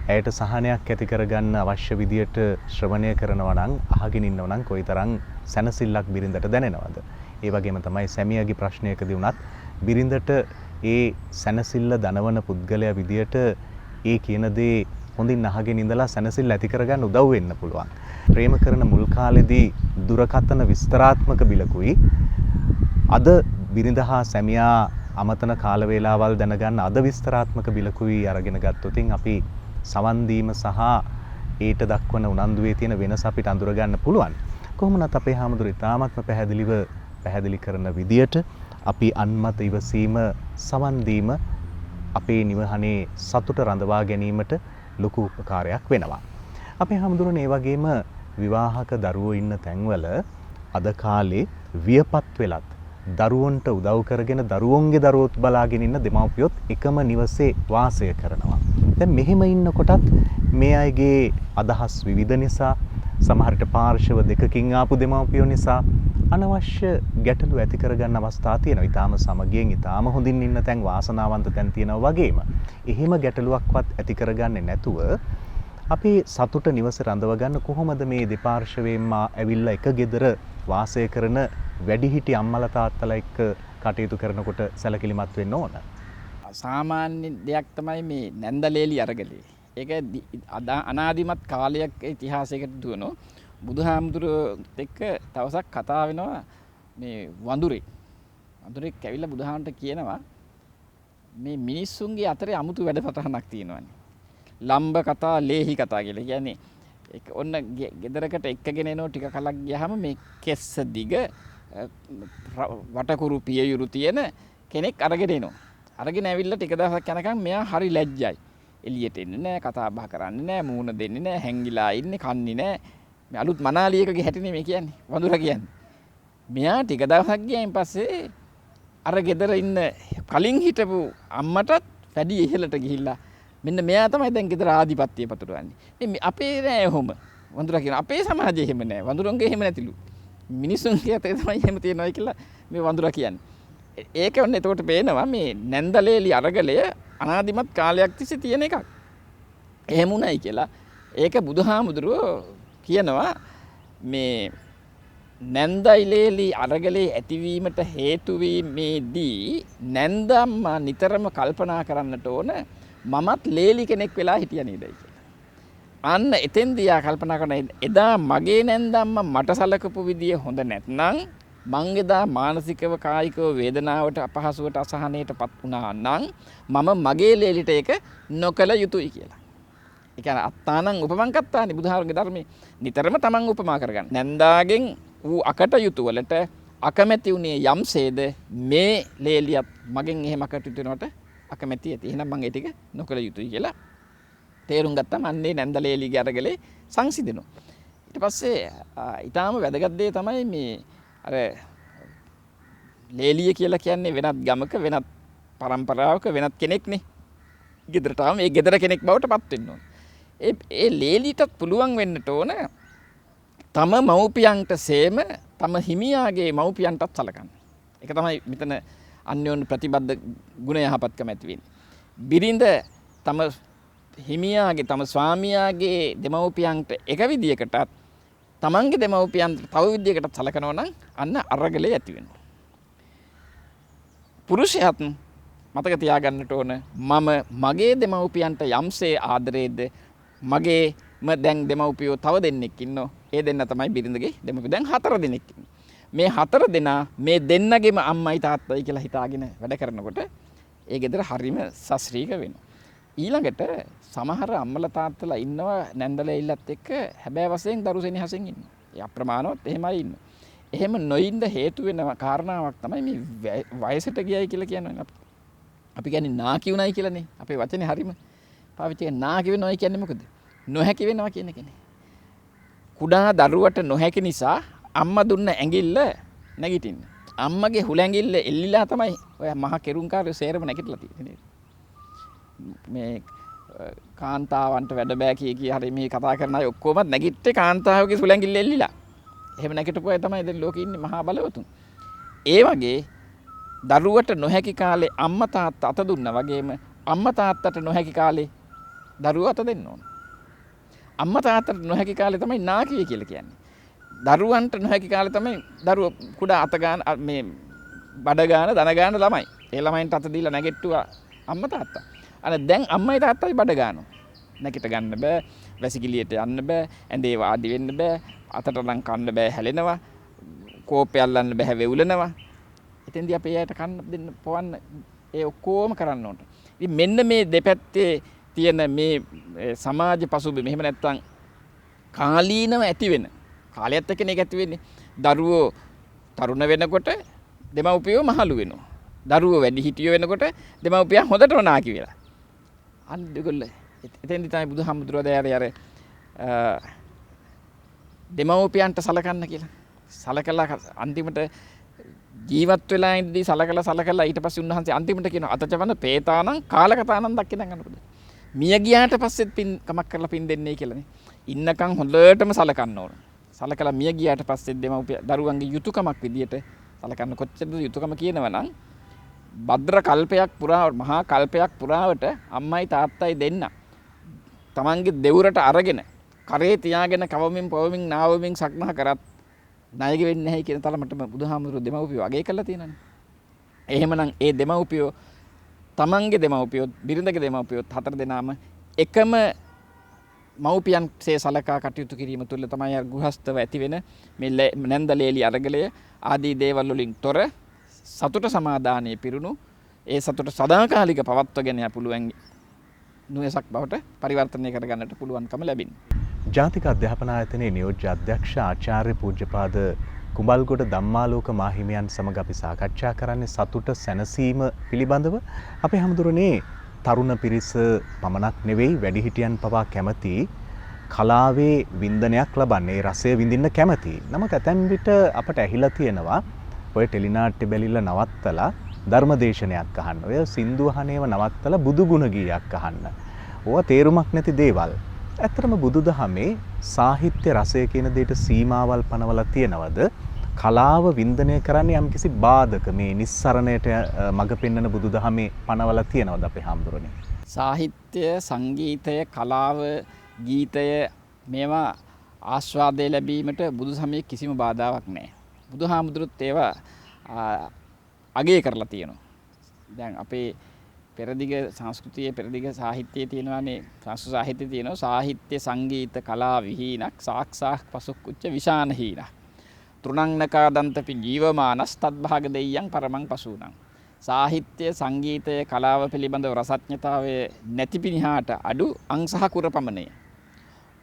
A: ඇයට සහනයක් ඇති කරගන්න අවශ්‍ය විදියට ශ්‍රවණය කරනවා නම් අහගෙන ඉන්නවා නම් කොයිතරම් සැනසෙල්ලක් බිරිඳට දැනෙනවද? ඒ වගේම තමයි සැමියාගේ ප්‍රශ්නයකදී වුණත් බිරිඳට ඒ සැනසෙල්ල දනවන පුද්ගලයා විදියට ඒ කියන දේ හොඳින් අහගෙන ඉඳලා සැනසෙල්ල ඇති කරගන්න උදව් වෙන්න පුළුවන්. ප්‍රේම කරන මුල් කාලෙදී දුරකථන විස්තරාත්මක බිලකුයි අද බිරිඳ හා සැමියා අමතන කාල වේලාවල් දැනගන්න අද විස්තරාත්මක බිලකුයි අරගෙන ගත්තොතින් අපි සවන් දීම සහ ඊට දක්වන උනන්දුවේ තියෙන වෙනස අපිට අඳුර ගන්න පුළුවන්. කොහොමනත් අපේ හාමුදුරුවෝ ඉතාමත්ම පැහැදිලිව පැහැදිලි කරන විදියට අපි අන්මත ඉවසීම සවන් දීම අපේ නිවහනේ සතුට රඳවා ගැනීමට ලොකු උපකාරයක් වෙනවා. අපේ හාමුදුරුවනේ ඒ වගේම විවාහක දරුවෝ ඉන්න තැන්වල අද කාලේ වියපත් වෙලත් දරුවන්ට උදව් කරගෙන දරුවන්ගේ දරුවොත් බලාගෙන ඉන්න දෙමව්පියොත් එකම නිවසේ වාසය කරනවා. දැන් මෙහෙම ඉන්නකොටත් මේ අයගේ අදහස් විවිධ නිසා සමහරට පාර්ශව දෙකකින් ආපු දෙමව්පියෝ නිසා අනවශ්‍ය ගැටලු ඇති කරගන්න අවස්ථා තියෙනවා. ඊටාම සමගියෙන් ඊටාම හොඳින් ඉන්න තැන් වාසනාවන්ත තැන් තියෙනවා වගේම. එහෙම ගැටලුවක්වත් ඇති කරගන්නේ නැතුව අපි සතුට නිවස රඳව ගන්න කොහොමද මේ දෙපාර්ශවයෙන්ම ඇවිල්ලා එක ගෙදර වාසය කරන වැඩිහිටි අම්මලා තාත්තලා එක්ක කටයුතු කරනකොට සැලකිලිමත් වෙන්න ඕන.
B: සාමාන්‍ය දෙයක් තමයි මේ නැන්දලේලි අරගලේ. ඒක අනාදිමත් කාලයක් ඉතිහාසයකට දුවනවා. බුදුහාමුදුරුවොත් එක්ක දවසක් කතා වෙනවා මේ වඳුරෙක්. වඳුරෙක් ඇවිල්ලා බුදුහාමන්ට කියනවා මේ මිනිස්සුන්ගේ අතරේ අමුතු වැඩසටහනක් තියෙනවානේ. ලම්බ කතා, ලේහි කතා කියලා. කියන්නේ ඔන්න ගෙදරකට එක්කගෙන එනෝ ටික කලක් ගියාම මේ කෙස්ස දිග වටකුරු පියයුරු තියෙන කෙනෙක් අරගෙන එනවා. අරගෙන ඇවිල්ලා ටික දවසක් යනකම් මෙයා හරි ලැජ්ජයි. එළියට එන්නේ නැහැ, කතා බහ කරන්නේ නැහැ, මූණ දෙන්නේ නැහැ, හැංගිලා ඉන්නේ, කන්නේ නැහැ. මේ අලුත් මනාලියකගේ හැටිනේ මේ කියන්නේ. වඳුර කියන්නේ. මෙයා ටික දවසක් ගියායින් පස්සේ අර ගෙදර ඉන්න කලින් හිටපු අම්මටත් වැඩි ඉහළට ගිහිල්ලා මෙන්න මෙයා තමයි දැන් ගෙදර ආධිපත්‍යය පතුරවන්නේ. මේ අපේ නෑ ඔහොම. වඳුරා කියන අපේ සමාජයේ එහෙම නෑ. වඳුරන්ගේ එහෙම නැතිලු. මිනිසුන්ගේ අතේ තමයි එහෙම තියෙනවා කියලා මේ වඳුරා කියන්නේ. ඒක ඔන්න එතකොට පේනවා මේ නැන්දලේලි අරගලය අනාදිමත් කාලයක් තිස්සේ තියෙන එකක්. එහෙම උණයි කියලා. ඒක බුදුහාමුදුරුවෝ කියනවා මේ නැන්දයිලේලි අරගලේ ඇතිවීමට හේතු වීමේදී නැන්දම්මා නිතරම කල්පනා කරන්නට ඕන මමත් ලේලි කෙනෙක් වෙලා හිටිය නේදයි කියලා. අන්න එතෙන්දී ආ කල්පනා කරන එදා මගේ නැන්දම්මා මට සලකපු විදිය හොඳ නැත්නම් මං එදා මානසිකව කායිකව වේදනාවට අපහසුවට අසහනයටපත් වුණා නම් මම මගේ ලේලිට ඒක නොකළ යුතුයි කියලා. ඒ කියන්නේ අත්තානං උපමං කත්තානි බුදුහාරගේ ධර්මයේ නිතරම තමන් උපමා කරගන්න. නැන්දාගෙන් ඌ අකටයුතු වලට අකමැති උනේ යම්සේද මේ ලේලියත් මගෙන් එහෙම අකටයුතු වෙනවට අකමැති ඇති. එහෙනම් මම ඒ ටික නොකළ යුතුයි කියලා තේරුම් ගත්තාම අන්නේ නැන්දලේලිගේ අරගලේ සංසිඳෙනවා. ඊට පස්සේ ඊටාම වැදගත් දේ තමයි මේ අර ලේලිය කියලා කියන්නේ වෙනත් ගමක වෙනත් පරම්පරාවක වෙනත් කෙනෙක්නේ. ගෙදරට ආවම ඒ ගෙදර කෙනෙක් බවට පත් වෙන්න ඕන. ඒ ලේලියටත් පුළුවන් වෙන්නට ඕන තම මව්පියන්ට සේම තම හිමියාගේ මව්පියන්ටත් සලකන්න. ඒක තමයි මෙතන අන්‍යෝන්‍ය ප්‍රතිබද්ධ ගුණ යහපත්කම ඇති වෙන්නේ. බිරිඳ තම හිමියාගේ තම ස්වාමියාගේ දෙමව්පියන්ට එක විදියකටත් තමන්ගේ දෙමව්පියන් තව විදියකටත් සලකනවා නම් අන්න අරගලේ ඇති වෙනවා. පුරුෂයාත් මතක තියාගන්නට ඕන මම මගේ දෙමව්පියන්ට යම්සේ ආදරේද මගේම දැන් දෙමව්පියෝ තව දෙන්නෙක් ඉන්නෝ. ඒ දෙන්න තමයි බිරිඳගේ දෙමව්පියෝ. දැන් 4 දෙනෙක් ඉන්නවා. මේ 4 දෙනා මේ දෙන්නගේම අම්මයි තාත්තයි කියලා හිතාගෙන වැඩ කරනකොට ඒ ගෙදර හරිම සස්ත්‍රීක වෙනවා. ඊළඟට සමහර අම්මලා තාත්තලා ඉන්නවා නැන්දලෙයිලත් එක්ක හැබෑ වශයෙන් දරු සෙනෙහසෙන් ඉන්නවා. ඒ අප්‍රමාණවත් එහෙමයි ඉන්නවා. එහෙම නොඉන්න හේතු වෙන කාරණාවක් තමයි මේ වයසට ගියයි කියලා කියන්නේ. අපි කියන්නේ නාකි උනායි කියලානේ. අපේ වචනේ හරිම පාවිච්චි කරන නාකි වෙනවයි කියන්නේ මොකද? නොහැකි වෙනවා කියන එකනේ. කුඩා දරුවට නොහැකි නිසා අම්මා දුන්න ඇඟිල්ල නැගිටින්න. අම්මගේ හුළැඟිල්ල එල්ලිලා තමයි ඔය මහා කෙරුම්කාරයෝ සේරම නැගිටලා තියෙන්නේ. මේ කාන්තාවන්ට වැඩ බෑ කිය හරි මේ කතා කරන අය ඔක්කොම නැගිට්ටේ කාන්තාවගේ හුළැඟිල්ල එල්ලිලා. එහෙම නැගිටපු අය තමයි දැන් ලෝකේ ඉන්නේ මහා බලවතුන්. ඒ වගේ දරුවට නොහැකි කාලේ අම්මා තාත්තා අත දුන්නා වගේම අම්මා තාත්තට නොහැකි කාලේ දරුවා අත දෙන්න ඕන. අම්මා තාත්තට නොහැකි කාලේ තමයි නාකිය කියලා කියන්නේ. දරුවන්ට නොහැකි කාලේ තමයි දරුව කුඩා අත ගන්න මේ බඩ ගන්න දන ගන්න ළමයි. ඒ ළමයින්ට අත දීලා නැගිට්ටුවා අම්මා තාත්තා. අර දැන් අම්මයි තාත්තයි බඩ ගන්නවා. නැගිට ගන්න බෑ, වැසිකිළියට යන්න බෑ, ඇඳේ වාඩි වෙන්න බෑ, අතට නම් කන්න බෑ හැලෙනවා, කෝපය අල්ලන්න බෑ වෙවුලනවා. එතෙන්දී අපේ අයට කන්න දෙන්න පවන්න ඒ ඔක්කොම කරන්න ඕන. ඉතින් මෙන්න මේ දෙපැත්තේ තියෙන මේ සමාජ පසුබිම එහෙම නැත්නම් කාලීනව ඇති වෙන කාලයත් එක්ක මේක ඇති වෙන්නේ. දරුවෝ තරුණ වෙනකොට දෙමව්පියෝ මහලු වෙනවා. දරුවෝ වැඩි හිටියෝ වෙනකොට දෙමව්පියන් හොඳට නාකි වෙලා. අන්න ඒගොල්ල එතෙන්දි තමයි බුදුහාමුදුරුවෝ දැන් දෙමව්පියන්ට සලකන්න කියලා. සලකලා අන්තිමට ජීවත් වෙලා ඉඳි සලකලා ඊට පස්සේ උන්වහන්සේ අන්තිමට කියනවා අතචවන පේතානම් කාලකතානම් දක්කිනම් අනුකද. මිය ගියාට පස්සෙත් පින් කමක් කරලා පින් දෙන්නේ කියලානේ. ඉන්නකම් හොඳටම සලකන්න ඕන. සලකලා මිය ගියාට පස්සෙත් දෙමව්පිය දරුවන්ගේ යුතුයකමක් විදියට සලකන්න කොච්චරද යුතුයකම කියනවා නම් භද්‍ර කල්පයක් පුරා මහා කල්පයක් පුරාවට අම්මයි තාත්තයි දෙන්න තමන්ගේ දෙවුරට අරගෙන කරේ තියාගෙන කවමින් පවමින් නාවමින් සක්මහ කරත් ණයග වෙන්නේ නැහැ කියන තරමට බුදුහාමුදුරුවෝ දෙමව්පියෝ අගය කළා තියෙනවානේ. එහෙමනම් ඒ දෙමව්පියෝ තමන්ගේ දෙමව්පියෝ බිරිඳගේ දෙමව්පියෝ හතර දෙනාම එකම මව්පියන්සේ සලකා කටයුතු කිරීම තුළ තමයි අර ගෘහස්තව ඇති වෙන මේ නැන්දලේලි අරගලය ආදී දේවල් වලින් තොර සතුට සමාදානයේ පිරුණු ඒ සතුට සදාකාලික පවත්වගෙන යන්න පුළුවන් නුවසක් බවට පරිවර්තනය කරගන්නට පුළුවන්කම ලැබෙනවා.
A: ජාතික අධ්‍යාපන ආයතනයේ නියෝජ්‍ය අධ්‍යක්ෂ ආචාර්ය පූජ්‍යපාද කුඹල්ගොඩ ධම්මාලෝක මාහිමියන් සමග අපි සාකච්ඡා කරන්නේ සතුට සැනසීම පිළිබඳව. අපේ හැමදෙරෝනේ තරුණ පිරිස පමණක් නෙවෙයි වැඩිහිටියන් පවා කැමති කලාවේ වින්දනයක් ලබන්නේ රසය විඳින්න කැමති. නමුත් ඇතැම් විට අපට ඇහිලා තියෙනවා ඔය ටෙලිනාට්‍ය බැලිලා නවත්තලා ධර්මදේශනයක් අහන්න. ඔය සින්දු අහනේව නවත්තලා බුදු ගුණ ගීයක් අහන්න. ඕවා තේරුමක් නැති දේවල්. ඇත්තටම බුදුදහමේ සාහිත්‍ය රසය කියන දෙයට සීමාවල් පනවලා තියෙනවද? කලාව වින්දනය කරන්නේ යම්කිසි බාධක මේ නිස්සරණයට මඟ පෙන්වන බුදුදහමේ පනවලා තියෙනවද අපේ හාමුදුරනේ?
B: සාහිත්‍ය, සංගීතය, කලාව, ගීතය මේවා ආස්වාදය ලැබීමට බුදුදහමේ කිසිම බාධාවක් නැහැ. බුදුහාමුදුරුවොත් ඒවා අගය කරලා තියෙනවා. දැන් අපේ පෙරදිග සංස්කෘතියේ පෙරදිග සාහිත්‍යයේ තියෙනවානේ සංස්කෘත සාහිත්‍යයේ තියෙනවා සාහිත්‍ය සංගීත කලා විහීනක් සාක්ෂාක් පසුක්කුච්ච විශාන හීනක් තෘණංනකාදන්තපි ජීවමානස් තත්භාග දෙයයන් පරමං පසූනං. සාහිත්‍ය සංගීතය කලාව පිළිබඳව රසඥතාවය නැති පිණිහාට අඩු අංශහ කුර පමණය.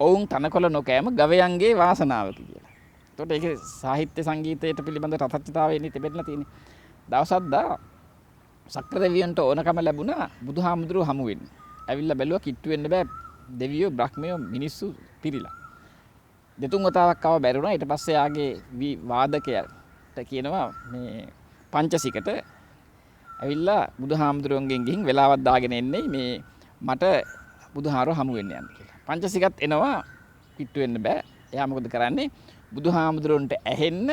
B: ඔවුන් තනකොළ නොකෑම ගවයන්ගේ වාසනාවකි කියලා. එතකොට ඒක සාහිත්‍ය සංගීතයට පිළිබඳ රසඥතාවයනේ තිබෙන්න තියෙන්නේ. දවසක් දා සක්‍ර දෙවියන්ට ඕනකම ලැබුණා බුදුහාමුදුරුවෝ හමු වෙන්න. ඇවිල්ලා බැලුවා කිට්ටු වෙන්න බෑ දෙවියෝ බ්‍රහ්මයෝ මිනිස්සු පිරිලා. දෙතුන් වතාවක් ආව බැරුණා. ඊට පස්සේ ආගේ වාදකයට කියනවා මේ පංචසිකට ඇවිල්ලා බුදුහාමුදුරුවන්ගෙන් ගිහින් වෙලාවක් දාගෙන එන්නේ මේ මට බුදුහාරව හමු වෙන්න යන්න කියලා. පංචසිකත් එනවා කිට්ටු වෙන්න බෑ. එයා මොකද කරන්නේ? බුදුහාමුදුරුවන්ට ඇහෙන්න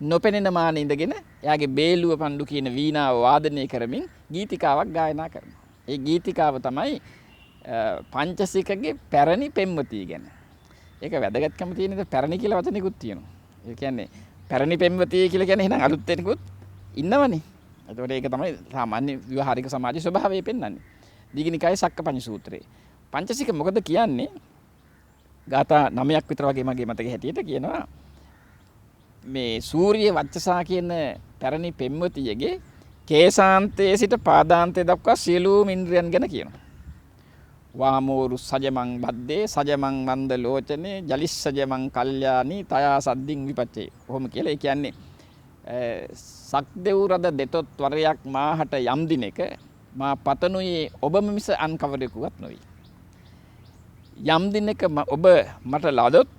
B: නොපෙනෙන මාන ඉඳගෙන එයාගේ බේලුව පණ්ඩු කියන වීණාව වාදනය කරමින් ගීතිකාවක් ගායනා කරනවා. ඒ ගීතිකාව තමයි පංචසිකගේ පැරණි පෙම්වතිය ගැන. ඒක වැදගත්කම තියෙන පැරණි කියලා වචනයකුත් තියෙනවා. ඒ කියන්නේ පැරණි පෙම්වතිය කියලා කියන්නේ එහෙනම් අලුත් කෙනෙකුත් ඉන්නවනේ. එතකොට ඒක තමයි සාමාන්‍ය විවාහාරික සමාජයේ ස්වභාවය පෙන්වන්නේ. දීඝනිකායේ සක්කපඤ්ඤ සූත්‍රයේ. පංචසික මොකද කියන්නේ? ගාථා 9ක් විතර වගේ මගේ මතකයේ හැටියට කියනවා මේ සූර්ය වච්චසා කියන පැරණි පෙම්වතියගේ කේසාන්තයේ සිට පාදාන්තය දක්වා සියලුම ඉන්ද්‍රියන් ගැන කියනවා. වාමෝරු සජමං බද්දේ සජමං වන්ද ලෝචනේ ජලිස්සජමං කල්යාණී තයා සද්දින් විපච්චේ. කොහොම කියලා ඒ කියන්නේ සක්දෙව් රද දෙතොත් වරයක් මාහට යම් දිනක මා පතනුයේ ඔබම මිස අන් කවරෙකුවත් නොවේ. යම් දිනක ඔබ මට ලදොත්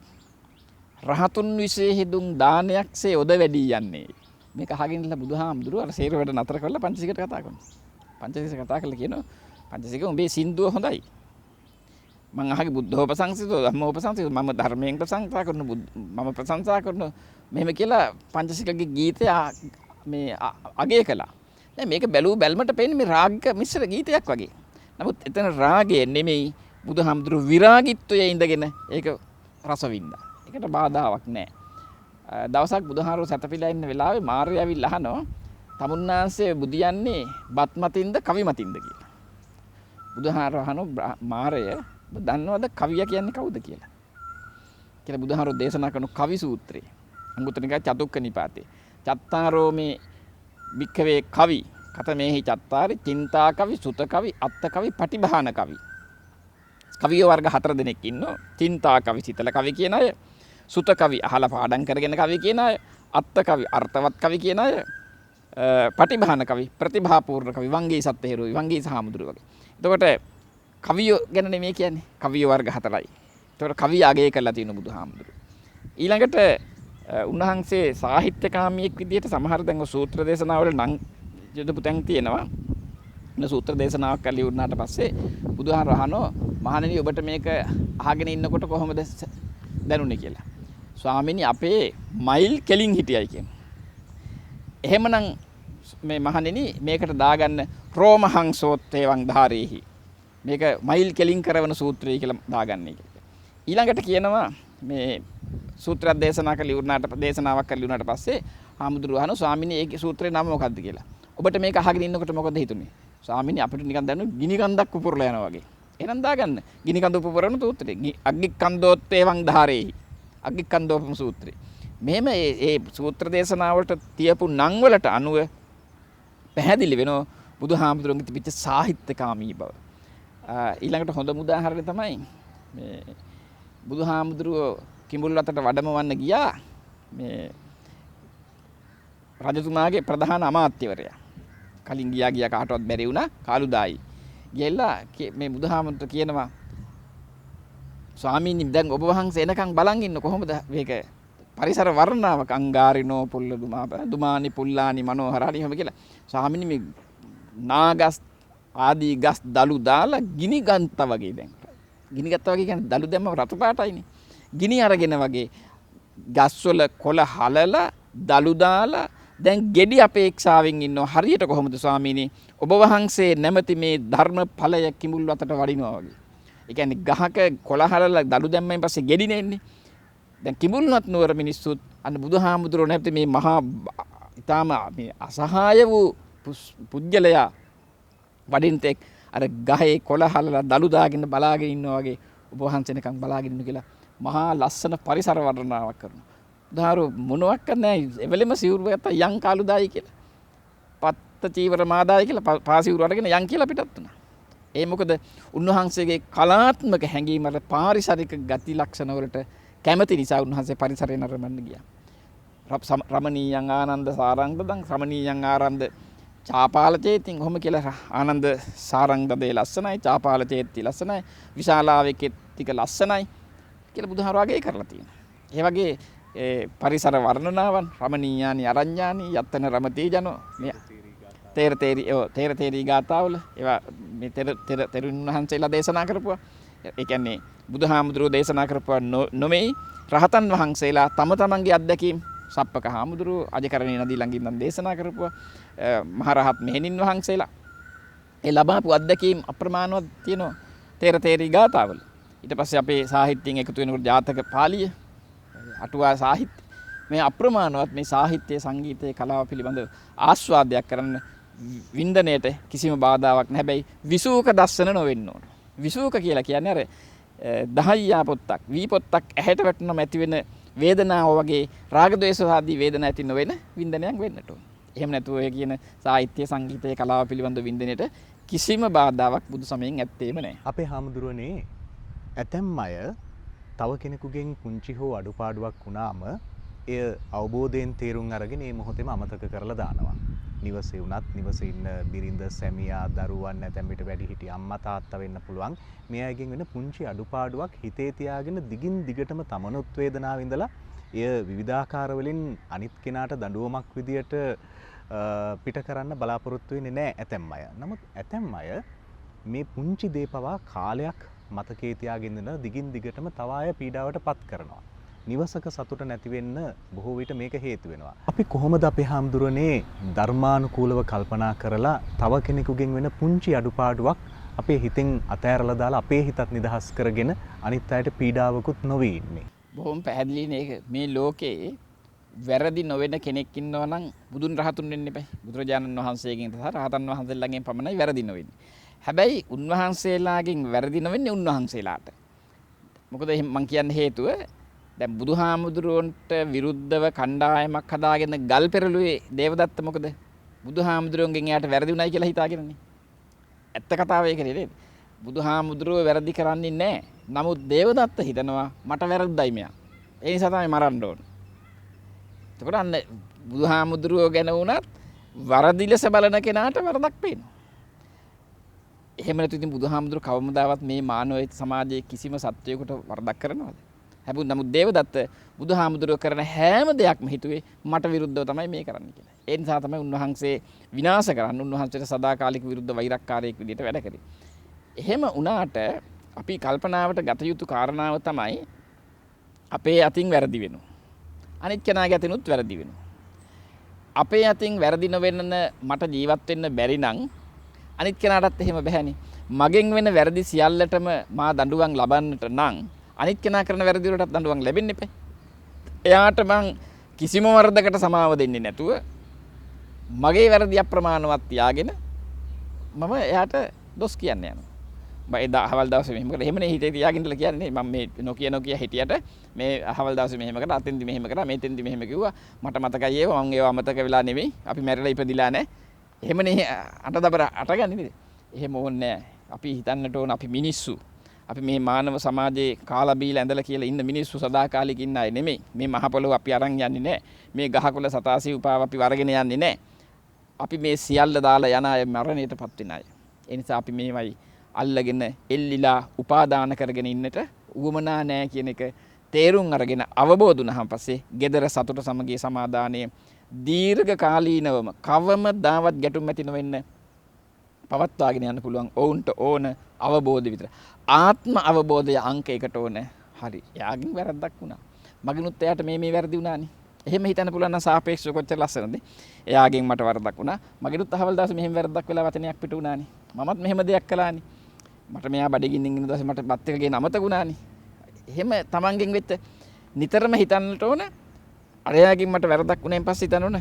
B: රහතුන් විශේෂ දුන් දානයක්සේ ඔද වැඩි යන්නේ. මේක අහගෙන ඉන්න බුදුහාමුදුරුවෝ අර සේර වැඩ නතර කරලා පංචසිකට කතා කරනවා. පංචසික කතා කරලා කියනවා පංචසික උඹේ සින්දුව හොඳයි. මං අහගේ බුද්ධෝපසංසිතෝ ධම්මෝපසංසිතෝ මම ධර්මයෙන් ප්‍රශංසා කරනවා මම ප්‍රශංසා කරනවා මෙහෙම කියලා පංචසිකගේ ගීතය මේ අගය කළා. දැන් මේක බැලුමට පේන්නේ මේ රාගික මිශ්‍ර ගීතයක් වගේ. නමුත් එතන රාගය නෙමෙයි බුදුහාමුදුරුවෝ විරාගීත්වයේ ඉඳගෙන ඒක රස වින්දා. ඒකට බාධාවක් නැහැ. දවසක් බුදුහාමුදුරුවෝ සැතපීලා ඉන්න වෙලාවේ මාර්ය ඇවිල්ලා අහනවා තමුන්නාන්සේ බුදියන්නේ බත් මතින්ද කවි මතින්ද කියලා. බුදුහාමුදුරුවෝ අහනවා මාර්ය දන්නවද කවිය කියන්නේ කවුද කියලා. කියලා බුදුහාමුදුරුවෝ දේශනා කරන කවි සූත්‍රයේ අංගුත්තර නිකාය චතුක්ක නිපාතේ චත්තාරෝ මේ වික්ඛවේ කවි කතමේහි චත්තාරි චින්තා කවි සුත කවි අත්ත කවි පටිභාන කවි කවිය වර්ග 4 දෙනෙක් ඉන්නවා. චින්තා කවි, සිතල කවි කියන අය, සුත කවි, අහලා පාඩම් කරගෙන කවි කියන අය, අත්ත කවි, අර්ථවත් කවි කියන අය, පටිභාන කවි, ප්‍රතිභාපූර්ණ කවි, වංගී සත්ත්වහිරුයි, වංගී සහමුදුරු වගේ. එතකොට කවිය ගැන නෙමෙයි කියන්නේ. කවිය වර්ග 4යි. එතකොට කවිය අගය කරලා තියෙන බුදුහාමුදුරු. ඊළඟට උන්වහන්සේ සාහිත්‍යකාමියෙක් විදිහට සමහර දැන් සූත්‍ර දේශනාවල නම් යොදපු තැන් තියෙනවා. සූත්‍ර දේශනාවක් කරලා ඉවරනාට පස්සේ බුදුහාම රහනෝ මහණෙනි ඔබට මේක අහගෙන ඉන්නකොට කොහොමද දැනුනේ කියලා. ස්වාමීනි අපේ මයිල් කෙලින් හිටියයි කියන. එහෙමනම් මේ මහණෙනි මේකට දාගන්න රෝමහංසෝත්තේවං ධාරේහි. මේක මයිල් කෙලින් කරවන සූත්‍රය කියලා දාගන්නේ කියලා. ඊළඟට කියනවා මේ සූත්‍ර දේශනාවක් කරලා ඉවරනාට පස්සේ හාමුදුරුවෝ අහනවා ස්වාමීනි ඒකේ සූත්‍රේ නම මොකක්ද කියලා. ඔබට මේක අහගෙන ඉන්නකොට මොකද හිතුනේ? ස්වාමීනි අපිට නිකන් දැනුනේ ගිනි කන්දක් උපුරලා යනවා වගේ. එහෙනම් දාගන්න. ගිනි කන්ද උපුරන සූත්‍රේ. අග්ගිකන්දෝත්තේවං ධාරේහි. අග්ගිකන්දෝපම සූත්‍රේ. මෙහෙම මේ සූත්‍ර දේශනාවලට තියපු නම් වලට අනුව පැහැදිලි වෙනවා බුදුහාමුදුරුවන්ගේ තිබිච්ච සාහිත්‍යකාමී බව. ඊළඟට හොඳම උදාහරණය තමයි මේ බුදුහාමුදුරුවෝ කිඹුල්වතට වැඩමවන්න ගියා මේ රජතුමාගේ ප්‍රධාන අමාත්‍යවරයා. කලින් ගියා කාටවත් බැරි වුණා කාලුදායි. ගියලා මේ බුදුහාමුදුරුවෝ කියනවා ස්වාමීනි දැන් ඔබ වහන්සේ එනකන් බලන් ඉන්න කොහොමද මේක පරිසර වර්ණාවක් අංගාරිනෝ පුල්ල දුමානි පුල්ලානි මනෝහරානි එහෙම කියලා. ස්වාමීනි මේ නාගස් ආදී ගස් දලු දාලා ගිනි ගන්තා වගේ දැන්. ගිනි ගත්තා වගේ කියන්නේ දලු දැම්ම රතු පාටයිනේ. ගිනි අරගෙන වගේ ගස්වල කොළ හලලා දලු දාලා දැන් ගෙඩි අපේක්ෂාවෙන් ඉන්නවා. හරියට කොහොමද ස්වාමීනි ඔබ වහන්සේ නැමැති මේ ධර්ම ඵලය කිඹුල් වතට වඩිනවා වගේ. ඒ කියන්නේ ගහක කොළ හලලා දලු දැම්මෙන් පස්සේ ගෙඩිනේ එන්නේ. දැන් කිඹුල්වත් නුවර මිනිස්සුත් අන්න බුදුහාමුදුරුවෝ නැමැති මේ මහා ඊටාම මේ අසහාය වූ පුජ්‍යලයා වඩින්තෙක් අර ගහේ කොළ හලලා දලු දාගෙන බලාගෙන ඉන්නවා වගේ ඔබ වහන්සේ නිකන් බලාගෙන ඉන්න කියලා මහා ලස්සන පරිසර වර්ණනාවක් කරනවා. උදාහරණ මොනවත් නැහැ. එවෙලෙම සිවුරු ගත්තා යන් කාලුදායි කියලා. පත්ත චීවර මාදායි කියලා පාසිවුරු අරගෙන යන් කියලා පිටත් වුණා. ඒ මොකද උන්වහන්සේගේ කලාත්මක හැඟීම අර පාරිසරික ගති ලක්ෂණ වලට කැමති නිසා උන්වහන්සේ පරිසරය නරඹන්න ගියා. රමණීයං ආනන්ද සාරංගදං රමණීයං ආනන්ද චාපාල චේතින් කොහොම කියලා ආනන්ද සාරංගදේ ලස්සනයි චාපාල චේති ලස්සනයි විශාලාවේ ටික ලස්සනයි කියලා බුදුහාරවාගේ කරලා තියෙනවා. ඒ වගේ පරිසර වර්ණනාවන් රමණීයානි අරඤ්ඤානි යත්තන රමතේ ජනෝ මේ තේර තේරි ගාතාවල ඒවා මේ තෙරුන් වහන්සේලා දේශනා කරපුවා. ඒ කියන්නේ බුදුහාමුදුරුවෝ දේශනා කරපුවා නොමෙයි රහතන් වහන්සේලා තම තමන්ගේ අත්දැකීම් සප්පක හාමුදුරුවෝ අජකරණී නදී ළඟින් නම් දේශනා කරපුවා. මහරහත් මෙහෙණින් වහන්සේලා ඒ ලබාපු අත්දැකීම් අප්‍රමාණවත් තියෙනවා තේර තේරි ගාතාවල. ඊට පස්සේ අපේ සාහිත්‍යයෙන් එකතු වෙනකොට ජාතක පාළිය අටුවා සාහිත්‍ය මේ අප්‍රමාණවත් මේ සාහිත්‍ය සංගීතයේ කලාව පිළිබඳව ආස්වාදයක් කරන්න වින්දනයේට කිසිම බාධාවක් නැහැ. හැබැයි විසූක දස්සන නොවෙන්න ඕන. විසූක කියලා කියන්නේ අර දහයියා පොත්තක් වී පොත්තක් ඇහැට වැටුනම ඇති වෙන වේදනාව වගේ රාග ද්වේෂ ආදී වේදනා ඇති නොවන වින්දනයක් වෙන්නට ඕන. එහෙම නැතුව ඔය කියන සාහිත්‍ය සංගීතයේ කලාව පිළිබඳ වින්දනයේට කිසිම බාධාවක් බුදු සමයෙන් ඇත්තේම නැහැ.
A: අපේ හාමුදුරුවනේ ඇතැම් අය තව කෙනෙකුගෙන් පුංචි හෝ අඩුපාඩුවක් වුණාම එය අවබෝධයෙන් තේරුම් අරගෙන මේ මොහොතේම අමතක කරලා දානවා. නිවසේ වුණත් නිවසේ ඉන්න බිරිඳ සැමියා දරුවන් නැත්නම් පිට වැඩිහිටි අම්මා තාත්තා වෙන්න පුළුවන්. මේ අයගෙන් වෙන පුංචි අඩුපාඩුවක් හිතේ තියාගෙන දිගින් දිගටම තමනුත් වේදනාව විඳලා එය විවිධාකාර වලින් අනිත් කෙනාට දඬුවමක් විදියට පිට කරන්න බලාපොරොත්තු වෙන්නේ නැහැ ඇතැම් අය. නමුත් ඇතැම් අය මේ පුංචි දේ පවා කාලයක් මතකයේ තියාගෙන ඉඳලා දිගින් දිගටම තව අය පීඩාවට පත් කරනවා. නිවසක සතුට නැති වෙන්න බොහෝ විට මේක හේතු වෙනවා. අපි කොහොමද අපේ හාමුදුරනේ ධර්මානුකූලව කල්පනා කරලා තව කෙනෙකුගෙන් වෙන පුංචි අඩුපාඩුවක් අපේ හිතෙන් අතෑරලා දාලා අපේ හිතත් නිදහස් කරගෙන අනිත් අයට පීඩාවකුත් නොවී ඉන්නේ.
B: බොහොම පැහැදිලිනේ මේ ලෝකේ වැරදි නොවන කෙනෙක් ඉන්නවා නම් බුදුන් රහතුන් වෙන්න එපා. බුදුරජාණන් වහන්සේගෙන් තහ රහතන් වහන්සේලාගෙන් පමණයි වැරදි නොවෙන්නේ. හැබැයි උන්වහන්සේලාගෙන් වැරදි නොවෙන්නේ උන්වහන්සේලාට. මොකද මම කියන්නේ හේතුව දැන් බුදුහාමුදුරුවන්ට විරුද්ධව කණ්ඩායමක් හදාගෙන ගල් පෙරළුවේ දේවදත්ත මොකද? බුදුහාමුදුරුවන්ගෙන් එයාට වැරදි උනායි කියලා හිතාගෙනනේ. ඇත්ත කතාව ඒකනේ නේද? බුදුහාමුදුරුවෝ වැරදි කරන්නේ නැහැ. නමුත් දේවදත්ත හිතනවා මට වැරද්දයි මෙයා. ඒ නිසා තමයි මරන්න ඕන. එතකොට අන්න බුදුහාමුදුරුවෝ ගැන වුණත් වරදි ලෙස බලන කෙනාට වරදක් පේනවා. එහෙම නැතු ඉතින් බුදුහාමුදුරුවෝ කවමදාවත් මේ මානව සමාජයේ කිසිම සත්වයකට වරදක් කරනවද? හැබැයි නමුත් දේවදත්ත බුදුහාමුදුරුවෝ කරන හැම දෙයක්ම හිතුවේ මට විරුද්ධව තමයි මේ කරන්නේ කියලා. ඒ නිසා තමයි උන්වහන්සේ විනාශ කරන්න උන්වහන්සේට සදාකාලික විරුද්ධ වෛරක්කාරයෙක් විදිහට වැඩ කරේ. එහෙම වුණාට අපි කල්පනාවට ගත යුතු කාරණාව තමයි අපේ අතින් වැරදි වෙනවා. අනිත් කෙනාගේ අතිනුත් වැරදි වෙනවා. අපේ අතින් වැරදි නොවෙන්න මට ජීවත් වෙන්න බැරි නම් අනිත් කෙනාටත් එහෙම බැහැනේ. මගෙන් වෙන වැරදි සියල්ලටම මා දඬුවම් ලබන්නට නම් අනිත් කෙනා කරන වැරදි වලටත් දඬුවම් ලැබෙන්න එපා. එයාට මං කිසිම වරදකට සමාව දෙන්නේ නැතුව මගේ වැරදි අප්‍රමාණවත් තියාගෙන මම එයාට දොස් කියන්න යනවා. මම එදා අහවල් දවසේ මෙහෙම කරලා එහෙමනේ හිතේ තියාගෙන ඉඳලා කියන්නේ මම මේ නොකිය හිටියට මේ අහවල් දවසේ මෙහෙම කරලා අතෙන්දි මෙහෙම කරා මෙතෙන්දි මෙහෙම කිව්වා මට මතකයි ඒව මම ඒව අමතක වෙලා නෙමෙයි අපි මැරෙලා ඉපදිලා නැහැ. එහෙමනේ අටදබර අටගන්නේ නේද? එහෙම ඕනේ නැහැ. අපි හිතන්නට ඕන අපි මිනිස්සු. අපි මේ මානව සමාජයේ කාලා බීලා ඇඳලා කියලා ඉන්න මිනිස්සු සදාකාලික ඉන්න අය නෙමෙයි. මේ මහ පොළොව අපි අරන් යන්නේ නැහැ. මේ ගහකොළ සතාසි උපාව අපි වරගෙන යන්නේ නැහැ. අපි මේ සියල්ල දාලා යන අය මරණයටපත් වෙන අය. ඒ නිසා අපි මේවයි අල්ලගෙන එල්ලිලා උපාදාන කරගෙන ඉන්නට උවමනා නැහැ කියන එක තේරුම් අරගෙන අවබෝධ වුණාන් පස්සේ gedara සතුට සමගිය සමාදානයේ දීර්ඝ කාලීනවම කවමදාවත් ගැටුම් ඇති නොවෙන්න පවත්වාගෙන යන්න පුළුවන් ඔවුන්ට ඕන අවබෝධය විතර. ආත්ම අවබෝධය අංක 1ට ඕන. හරි. එයාගෙන් වැරද්දක් වුණා. මගිනුත් එයාට මේ වැරදි වුණානේ. එහෙම හිතන්න පුළුවන් නම් සාපේක්ෂව කොච්චර ලස්සනද? එයාගෙන් මට වරදක් වුණා. මගිනුත් අහවල් දවසේ මෙහෙම වැරද්දක් වෙලා වචනයක් පිට වුණානේ. මමත් මෙහෙම දෙයක් කළානේ. මට මෙයා බඩගින්නින් ඉන්න දවසේ මට බත් එක ගේන අමතක වුණානේ. එහෙම තමන්ගෙන් වෙච්ච නිතරම හිතන්නට ඕන. අරයාගෙන් මට වැරදක් වුණෙන් පස්සේ හිතන්න ඕන.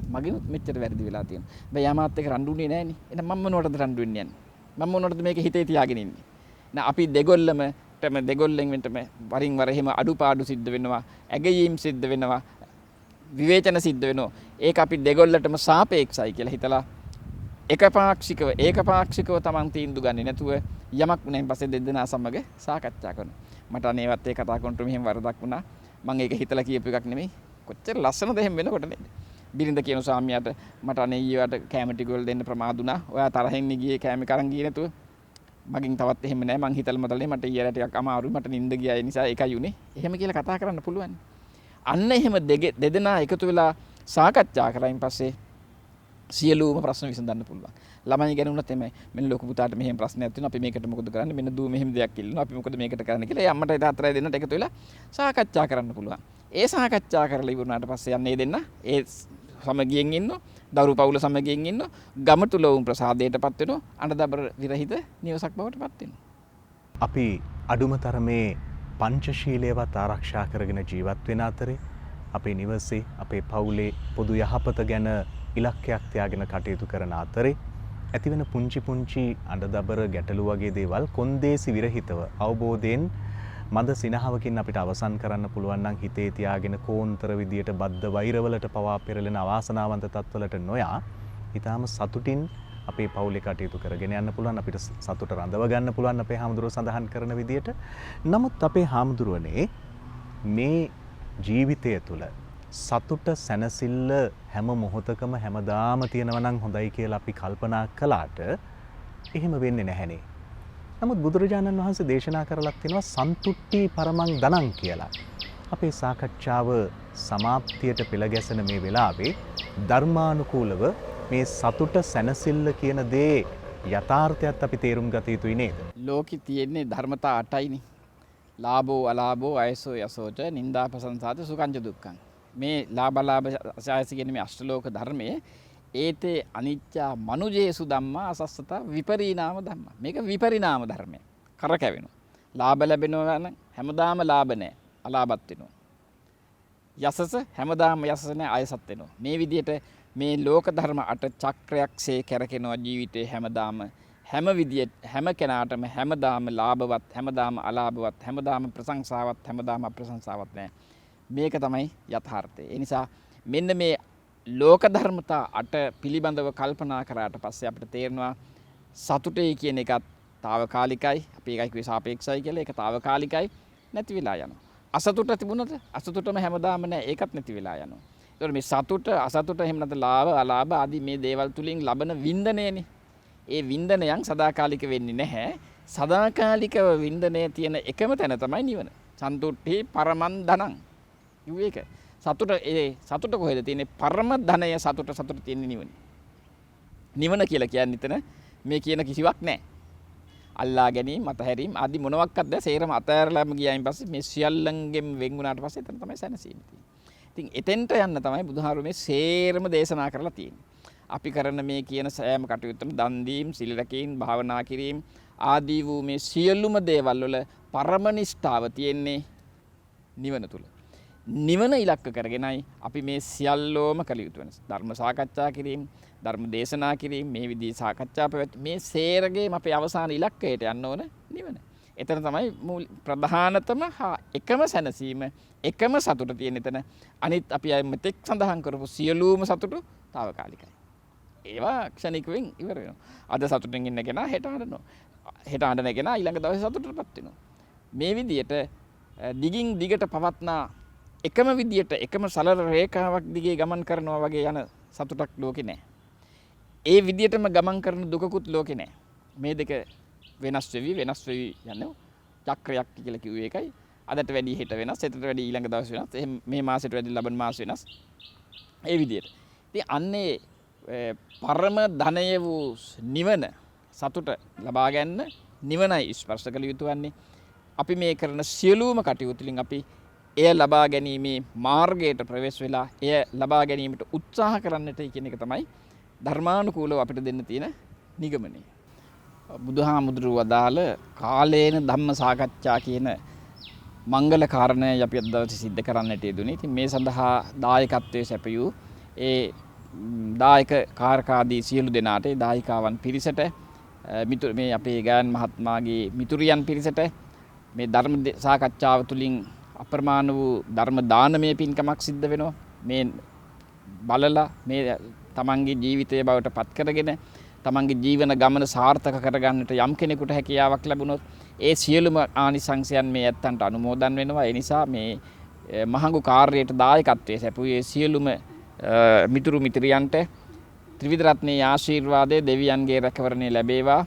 B: මගිනුත් මෙච්චර වැරදි වෙලා තියෙනවා. බෑ යාමාත් එක්ක රණ්ඩුනේ නෑනේ. එහෙනම් මම මොනවටද රණ්ඩු වෙන්නේ යන්නේ? මම මොනවටද මේක හිතේ තියාගෙන ඉන්නේ? නෑ අපි දෙගොල්ලෙන් වෙන්ටම වරින් වර එහෙම අඩුපාඩු සිද්ධ වෙනවා. ඇගයීම් සිද්ධ වෙනවා. විවේචන සිද්ධ වෙනවා. ඒක අපි දෙගොල්ලටම සාපේක්ෂයි කියලා හිතලා ඒකපාක්ෂිකව Taman තීන්දුව ගන්නේ නැතුව යමක් වුණෙන් පස්සේ දෙදෙනා සමග සාකච්ඡා කරනවා. මට අනේවත් ඒ කතා කරනකොට මෙහෙම වරදක් වුණා. මම ඒක හිතලා කියපු එකක් නෙමෙයි. කොච්චර ලස්සනද එහෙම වෙනකොට නේද? බිරිඳ කියන ස්වාමියාට මට අනේ ඊවට කැම ටික වල දෙන්න ප්‍රමාදුණා. ඔයා තරහින් ගියේ කැම කරන් ගියේ නැතුව. මගෙන් තවත් එහෙම නෑ. මං හිතලා මතලනේ මට ඊයට ටිකක් අමාරුයි. මට නිින්ද ගියා. ඒ නිසා ඒකයි උනේ. එහෙම කියලා කතා කරන්න පුළුවන්. අන්න එහෙම දෙදෙනා එකතු වෙලා සාකච්ඡා කරායින් පස්සේ සියලුම ප්‍රශ්න විසඳන්න පුළුවන්. ළමයි ගැන උනත් එමේ මෙන්න ලොකු පුතාට මෙහෙම ප්‍රශ්නයක් තියෙනවා. අපි මේකට මොකද කරන්නේ? මෙන්න දූ මෙහෙම දෙයක් ඉල්ලනවා. අපි මොකද මේකට කරන්නේ කියලා. ඒ අම්මට තාත්තට දෙන්නට එකතු වෙලා සාකච්ඡා කරන්න පුළුවන්. ඒ සාකච්ඡා කරලා ඉවරනාට පස්සේ යන්නේ දෙන්න ඒ සමගියෙන් ඉන්නෝ දරු පවුල සමගියෙන් ඉන්නෝ ගම තුල වුන් ප්‍රසාදයටපත් වෙනවා. අඬදබර විරහිත නිවසක් බවටපත් වෙනවා.
A: අපි අඩුම තරමේ පංචශීලයවත් ආරක්ෂා කරගෙන ජීවත් වෙන අතරේ අපේ නිවසේ අපේ පවුලේ පොදු යහපත ගැන ඉලක්කයක් තියාගෙන කටයුතු කරන අතරේ ඇතිවෙන පුංචි අඬදබර ගැටලු වගේ දේවල් කොන්දේසි විරහිතව අවබෝධයෙන් මද සිනහවකින් අපිට අවසන් කරන්න පුළුවන් නම් හිතේ තියාගෙන කෝන්තර විදියට බද්ධ වෛරවලට පවා පෙරලෙන අවාසනාවන්ත තත්වලට නොයා ඊටාම සතුටින් අපේ පවුලේ කටයුතු කරගෙන යන්න පුළුවන්. අපිට සතුට රඳව ගන්න පුළුවන් අපේ හාමුදුරුවෝ සඳහන් කරන විදියට. නමුත් අපේ හාමුදුරුවනේ මේ ජීවිතය තුළ සතුට සැනසෙල්ල හැම මොහොතකම හැමදාම තියෙනවා නම් හොඳයි කියලා අපි කල්පනා කළාට එහෙම වෙන්නේ නැහැනේ. නමුත් බුදුරජාණන් වහන්සේ දේශනා කරලක් තියෙනවා සන්තුට්ටි පරමං ධනං කියලා. අපේ සාකච්ඡාව සමාප්තියට පෙළ ගැසෙන මේ වෙලාවේ ධර්මානුකූලව මේ සතුට සැනසෙල්ල කියන දේ යථාර්ථයත් අපි තේරුම් ගත යුතුයි නේද?
B: ලෝකෙ තියෙන්නේ ධර්මතා 8යිනේ. ලාභෝ අලාභෝ අයසෝ යසෝච නින්දා ප්‍රසංසාත සුඛංච දුක්ඛං. මේ ලාභ ආයස කියන මේ අෂ්ටලෝක ධර්මයේ ඒතේ අනිච්චා මනුජේසු ධම්මා අසස්සත විපරිණාම ධම්මා. මේක විපරිණාම ධර්මය. කරකැවෙනවා. ලාභ ලැබෙනවා නම් හැමදාම ලාභ නැහැ. අලාභත් වෙනවා. යසස හැමදාම යසස නැහැ අයසත් වෙනවා. මේ විදිහට මේ ලෝක ධර්ම 8 චක්‍රයක්සේ කැරකෙනවා ජීවිතේ හැමදාම හැම විදියට හැම කෙනාටම හැමදාම ලාභවත් හැමදාම අලාභවත් හැමදාම ප්‍රශංසාවත් හැමදාම අප්‍රශංසාවත් නැහැ. මේක තමයි යථාර්ථය. ඒ නිසා මෙන්න මේ ලෝක ධර්මතා 8 පිළිබඳව කල්පනා කරාට පස්සේ අපිට තේරෙනවා සතුටේ කියන එකත් తాවකාලිකයි. අපි එකයි කිව්වේ සාපේක්ෂයි කියලා. ඒක තාවකාලිකයි නැති වෙලා යනවා. අසතුට තිබුණොත් අසතුටම හැමදාම නැහැ. ඒකත් නැති වෙලා යනවා. ඒතකොට මේ සතුට අසතුට එහෙම නැත්නම් ලාභ අලාභ ආදී මේ දේවල් තුලින් ලබන වින්දනයනේ. ඒ වින්දනයන් සදාකාලික වෙන්නේ නැහැ. සදාකාලිකව වින්දනයේ තියෙන එකම තැන තමයි නිවන. සන්තුට්ඨි පරමං ධනං. කිව්වේ ඒක. සතුට කොහෙද තියෙන්නේ? පරම ධනය සතුට තියෙන්නේ නිවනේ. නිවන කියලා කියන්නේ එතන මේ කියන කිසිවක් නැහැ. අල්ලා ගැනීම, අතහැරීම ආදී මොනවාක්වත් නැහැ. සේරම අතහැරලාම ගියායින් පස්සේ මේ සියල්ලංගෙම වෙන් වුණාට පස්සේ එතන තමයි සැනසීම තියෙන්නේ. ඉතින් එතෙන්ට යන්න තමයි බුදුහාරු මේ සේරම දේශනා කරලා තියෙන්නේ. අපි කරන මේ කියන සෑම කටයුත්තම දන් දීම, සිල් රැකීම, භාවනා කිරීම ආදී වූ මේ සියලුම දේවල් වල පරම නිෂ්ඨාව තියෙන්නේ නිවන තුල. නිවන ඉලක්ක කරගෙනයි අපි මේ සියල්ලෝම කළ යුතු වෙනස. ධර්ම සාකච්ඡා කිරීම, ධර්ම දේශනා කිරීම, මේ විදිහේ සාකච්ඡා පැවැත්වීම මේ සේරගේම අපේ අවසාන ඉලක්කයට යන්න ඕන නිවන. එතන තමයි ප්‍රධානතම හා එකම සැනසීම, එකම සතුට තියෙන එතන. අනිත් අපි මෙතෙක් සඳහන් කරපු සියලුම සතුටු తాවකාලිකයි. ඒවා ක්ෂණිකවෙන් ඉවර වෙනවා. අද සතුටින් ඉන්න කෙනා හෙට අඬනවා. හෙට අඬන කෙනා ඊළඟ දවසේ සතුටටපත් වෙනවා. මේ විදිහට දිගින් දිගට පවත්නා එකම විදියට එකම සරල රේඛාවක් දිගේ ගමන් කරනවා වගේ යන සතුටක් ලෝකේ නැහැ. ඒ විදියටම ගමන් කරන දුකකුත් ලෝකේ නැහැ. මේ දෙක වෙනස් වෙවි යන්නේ චක්‍රයක් කියලා කිව්වේ ඒකයි. අදට වැඩි හෙට වෙනස්, හෙටට වැඩි ඊළඟ දවස් වෙනස්, එහෙනම් මේ මාසෙට වැඩි ලබන මාස වෙනස්. ඒ විදියට. ඉතින් අන්නේ පරම ධනය වූ නිවන සතුට ලබා ගන්න නිවනයි ස්පර්ශ කළ යුතු වන්නේ. අපි මේ කරන සියලුම කටයුතු වලින් අපි එය ලබා ගැනීමේ මාර්ගයට ප්‍රවේශ වෙලා එය ලබා ගැනීමට උත්සාහ කරන්නට කියන එක තමයි ධර්මානුකූලව අපිට දෙන්න තියෙන නිගමනය. බුදුහාමුදුරුව වදාළ කාලේන ධම්ම සාකච්ඡා කියන මංගල කාරණය අපි අද දවසේ සිද්ධ කරන්නට යෙදුනේ. ඉතින් මේ සඳහා දායකත්වයේ සැපයූ ඒ දායක කාරකාදී සියලු දෙනාට දායිකාවන් පිරිසට මේ අපේ ගායන් මහත්මයාගේ මිතුරියන් පිරිසට මේ ධර්ම සාකච්ඡාව තුළින් අප්‍රමාණ වූ ධර්ම දානමය පින්කමක් සිද්ධ වෙනවා. මේ බලලා මේ තමන්ගේ ජීවිතය බවට පත් කරගෙන තමන්ගේ ජීවන ගමන සාර්ථක කරගන්නට යම් කෙනෙකුට හැකියාවක් ලැබුණොත් ඒ සියලුම ආනිසංසයන් මේ ඇත්තන්ට අනුමෝදන් වෙනවා. ඒ නිසා මේ මහඟු කාර්යයට දායකත්වයේ සැපුවේ සියලුම මිතුරු මිත්‍රයන්ට ත්‍රිවිධ රත්නයේ ආශිර්වාදයේ දෙවියන්ගේ රැකවරණය ලැබේවා.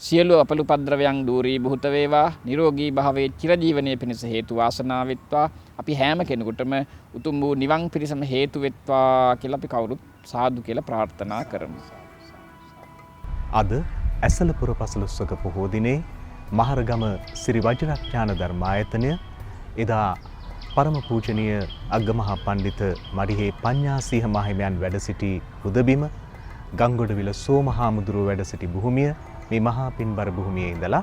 B: සියලු අපලුපද්‍රවයන් දූරී බුත වේවා. නිරෝගී භාවයේ චිරජීවනයේ පිණිස හේතු වාසනා වෙත්වා. අපි හැම කෙනෙකුටම උතුම් වූ නිවන් පිණිසම හේතු වෙත්වා කියලා අපි කවුරුත් සාදු කියලා ප්‍රාර්ථනා කරමු.
A: අද ඇසලපුර පසළොස්වක පොහෝ දිනේ මහරගම සිරි වජිරඥාන ධර්මායතනය එදා පරම පූජනීය අග්ගමහා පණ්ඩිත මඩිහේ පඤ්ඤාසීහ මාහිමියන් වැඩ සිටි උදබිම ගංගොඩවිල සෝමහාමුදුරුව වැඩ සිටි භූමිය මේ මහා පින්බර භූමියේ ඉඳලා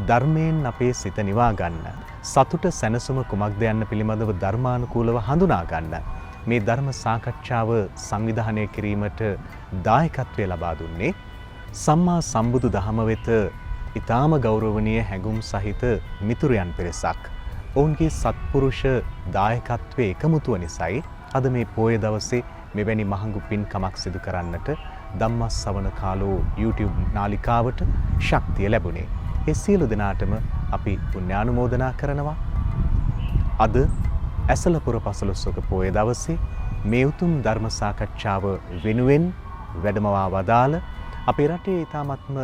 A: ධර්මයෙන් අපේ සිත නිවා ගන්න සතුට සැනසුම කුමක්ද යන්න පිළිබඳව ධර්මානුකූලව හඳුනා ගන්න මේ ධර්ම සාකච්ඡාව සංවිධානය කිරීමට දායකත්වය ලබා දුන්නේ සම්මා සම්බුදු දහම වෙත ඊටාම ගෞරවනීය හැඟුම් සහිත මිතුරයන් පිරිසක්. ඔවුන්ගේ සත්පුරුෂ දායකත්වයේ එකමුතුව නිසායි අද මේ පෝය දවසේ මෙවැනි මහඟු පින්කමක් සිදු කරන්නට ධම්මස්සවන කාලෝ YouTube නාලිකාවට ශක්තිය ලැබුණේ. ඒ සියලු දෙනාටම අපි පුණ්‍යානුමෝදනා කරනවා. අද ඇසලපුර පසළොස්වක පෝය දවසේ මේ උතුම් ධර්ම සාකච්ඡාව වෙනුවෙන් වැඩමවා වදාළ අපේ රටේ ඊ타මත්ම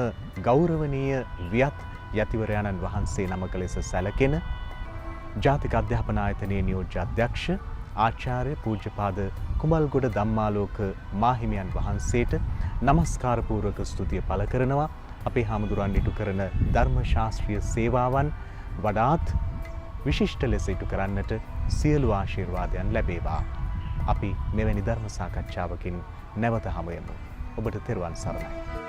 A: ගෞරවනීය වියත් යතිවරයන්න් වහන්සේ නමක ලෙස සැලකෙන ජාතික අධ්‍යාපන ආයතනයේ නියෝජ්‍ය අධ්‍යක්ෂ ආචාර්ය පූජ්‍යපාද කුමල්ගොඩ ධම්මාලෝක මාහිමියන් වහන්සේට নমස්කාර පූර්වක ස්තුතිය පළ කරනවා. අපේ හාමුදුරන් ඉටු කරන ධර්ම ශාස්ත්‍රීය සේවාවන් වඩාත් විශිෂ්ට ලෙස ඉටු කරන්නට සියලු ආශිර්වාදයන් ලැබේවා. අපි මෙවැනි ධර්ම සාකච්ඡාවකින් නැවත හමු යමු. ඔබට තෙරුවන් සරණයි.